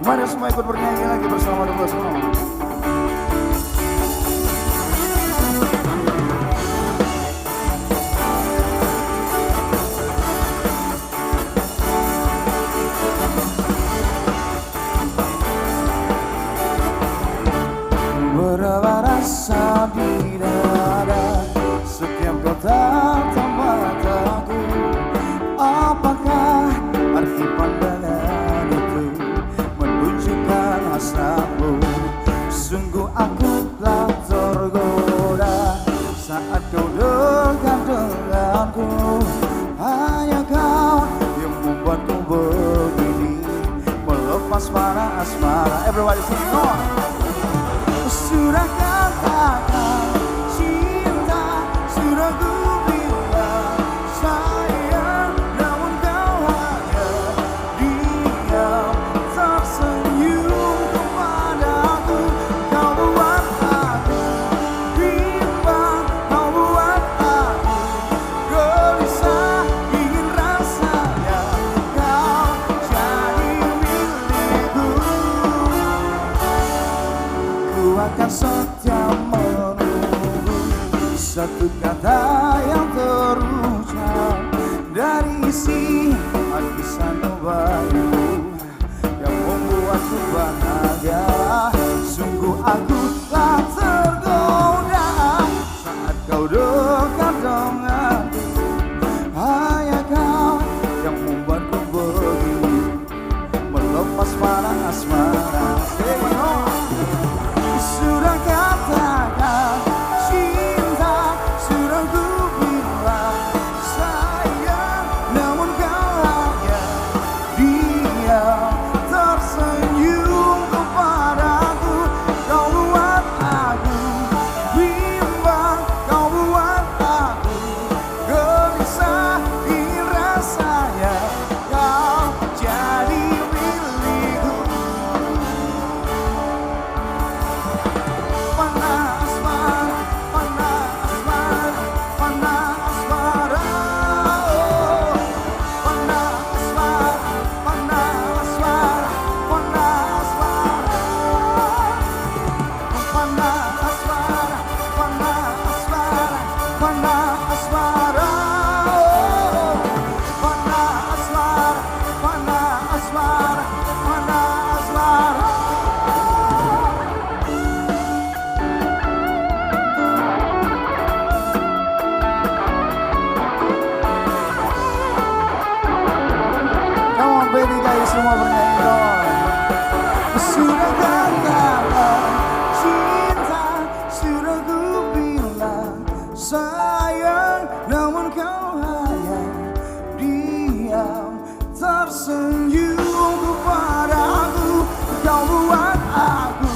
Mari semua ikut bernyanyi lagi bersama dulu semua. Berapa rasa di dada setiap kau tatap mataku. Apakah arti pandangan itu menunjukkan hasratmu? Sungguh aku telah tergoda saat kau dekat denganku. Hanya kau yang membuatku begini, melepas para asmara. Everybody sing on. Sudah katakan cinta, sudah ku bilang sayang, namun kau hanya diam, tersenyum kepadaku. Kau buat aku bimbang, kau buat aku gelisah, ingin rasanya kau jadi milikku. Ku akan setia menunggu satu kata yang terucap dari isi hati sanubarimu yang membuatku bahagia. Sungguh aku tak tergoda saat kau dekat denganku. Hanya kau yang membuatku begini, melepas para asmara. Sudah katakan cinta, sudah ku bilang sayang, namun kau hanya diam, tersenyum kepadaku. Kau buat aku bimbang, kau buat aku gelisah, ingin rasanya kau jadi milikku. Baby guys semua bernyanyi dong. Sudah katakan cinta, sudah ku bilang sayang, namun kau hanya diam, tersenyum kepadaku. Kau buat aku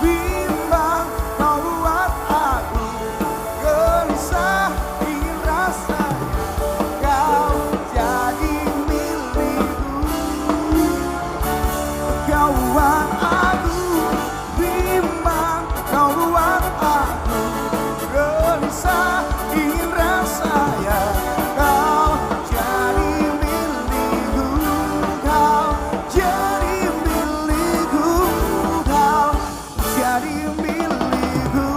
bimbang, kau buat aku gelisah, ingin rasanya kau jadi kau buat aku bimbang, kau buat aku gelisah, ingin rasanya kau jadi milikku. Kau jadi milikku, kau jadi milikku.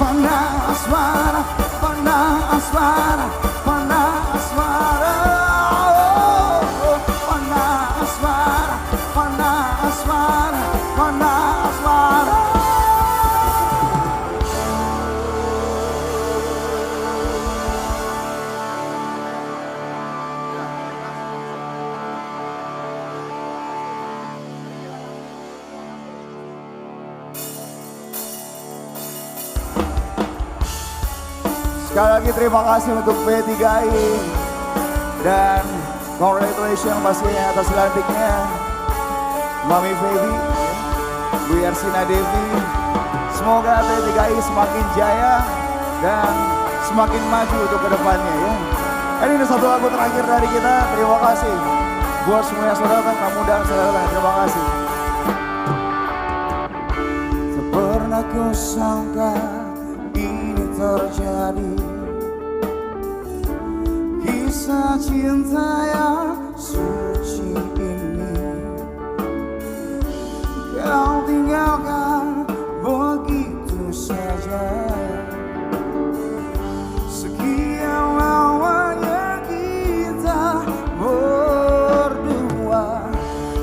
Panah asmara, panah asmara, panah asmara, oh, panah asmara, panah asmara, panah asmara. Sekali lagi terima kasih untuk P3I dan congratulations pastinya atas lantiknya Mami Feby, Bu Yarsina Devi. Semoga P3I semakin jaya dan semakin maju untuk kedepannya ya. Ini satu lagu terakhir dari kita. Terima kasih buat semua yang sudah datang, tamu dan saudara. Terima kasih. mana ku sangka ini terjadi. Kisah cinta yang suci ini kau tinggalkan begitu saja. Sekian lamanya kita berdua,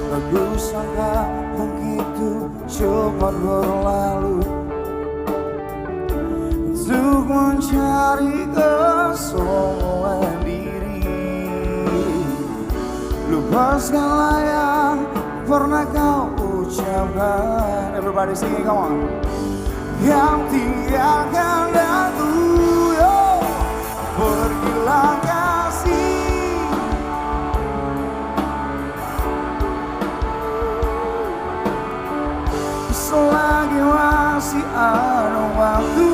aku sangka begitu cepat berlalu untuk mencari kesembuhan diri. Lepaskanlah yang pernah kau ucapkan. Everybody sing, come on. Yang tinggalkan aku, yo, pergilah kasih. Selagi masih ada waktu,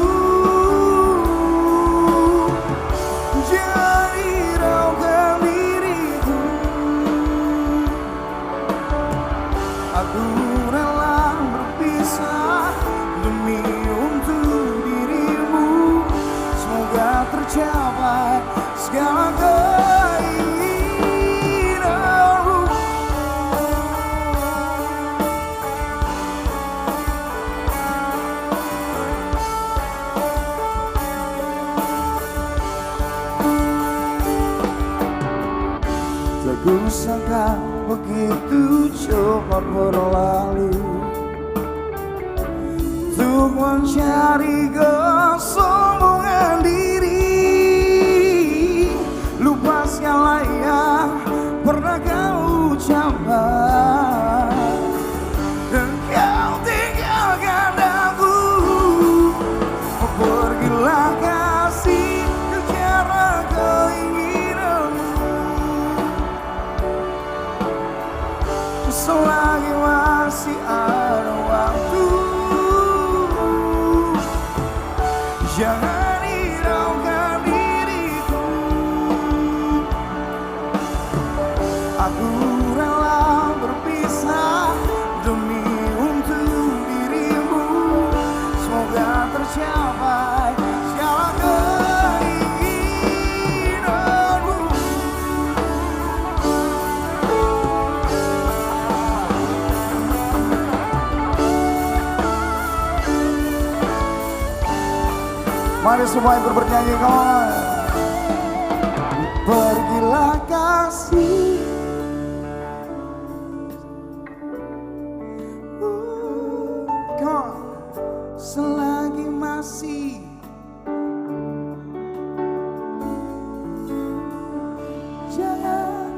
jangan hiraukan diriku. Aku rela berpisah demi untuk dirimu. Semoga tercapai segala keinginanmu. Tak kusangka begitu cepat berlalu untuk mencari kesombongan diri. Lepaskanlah yang pernah kau ucapkan, dan kau tinggalkan aku. Pergilah kasih, kejar keinginanmu. Selagi masih ada waktu, jangan hiraukan diriku. Aku rela berpisah demi untuk dirimu. Semoga tercapai segala keinginanmu. Mari semua yang bernyanyi, kawan. Pergilah kasih, come on. Selagi masih jangan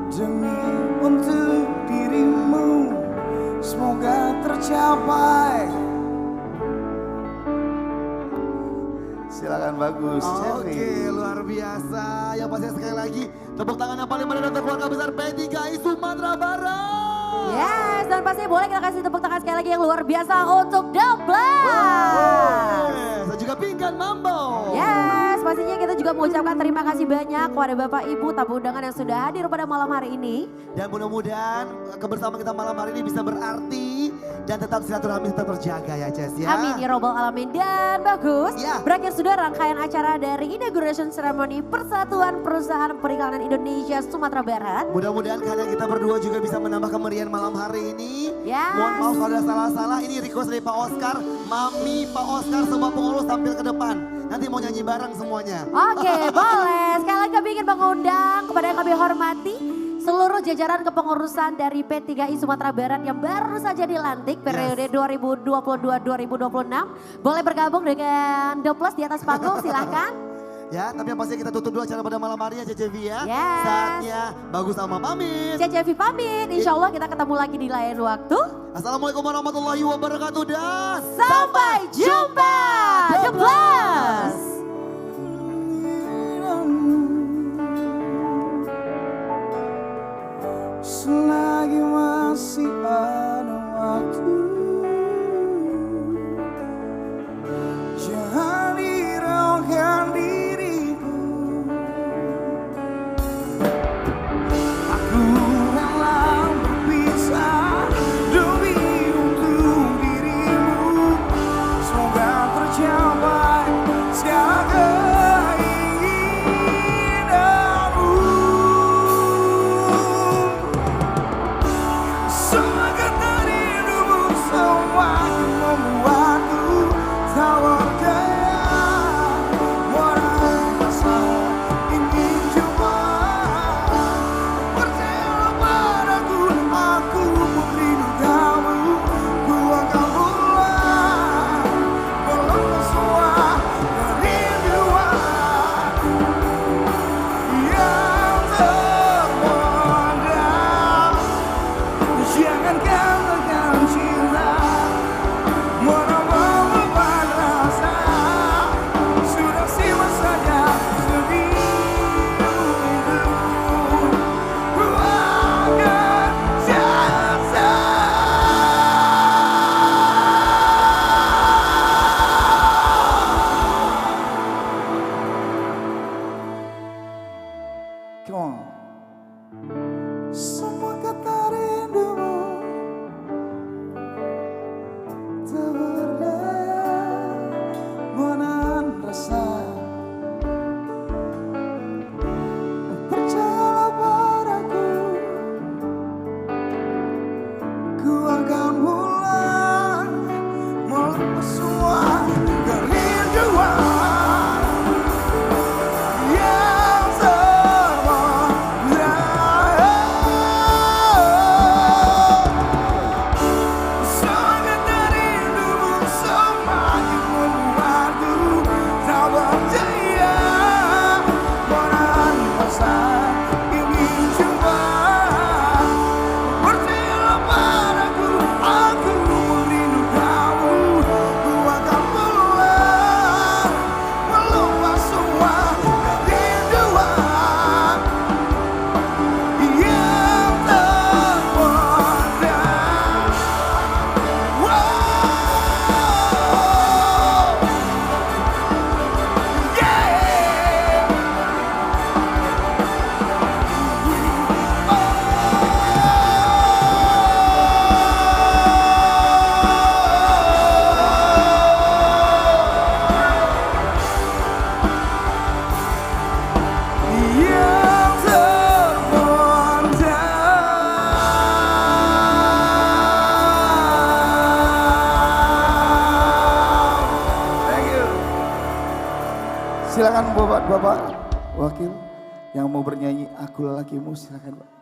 demi untuk dirimu. Semoga tercapai. Silakan bagus. Oke, luar biasa. Yang pasti sekali lagi tepuk tangan yang paling meriah untuk keluarga besar P3I Sumatera Barat. Yes, dan pasti boleh kita kasih tepuk tangan sekali lagi yang luar biasa untuk The Blast. Dan juga Pinggan Mambo. Yes, pastinya kita juga mengucapkan terima kasih banyak kepada Bapak Ibu tamu undangan yang sudah hadir pada malam hari ini. Dan mudah-mudahan kebersamaan kita malam hari ini bisa berarti dan tetap silaturahmi tetap terjaga ya Ces ya. Amin ya robbal alamin. Dan bagus, Ya. berakhir sudah rangkaian acara dari Inauguration Ceremony Persatuan Perusahaan Periklanan Indonesia Sumatera Barat. Mudah-mudahan kalian kita berdua juga bisa menambah kemeriahan malam hari ini. Yes. Mohon maaf kalau ada salah-salah. Ini request dari Pak Oscar. Mami Pak Oscar semua pengurus tampil ke depan. Nanti mau nyanyi bareng semuanya. Oke, boleh. Sekali lagi kami ingin mengundang kepada yang kami hormati seluruh jajaran kepengurusan dari P3I Sumatera Barat yang baru saja dilantik periode 2022-2026. Boleh bergabung dengan The Plus di atas panggung, silahkan. Ya, tapi yang pasti kita tutup dulu acara pada malam hari ya CCV ya. Yes. Saatnya Bagus sama pamit. CCV pamit, insya Allah kita ketemu lagi di lain waktu. Assalamualaikum warahmatullahi wabarakatuh dan sampai jumpa. The Plus. Selagi masih ada waktu, jangan hiraukan diriku. Silakan Bapak Wakil yang mau bernyanyi Aku Lelakimu, silakan Pak.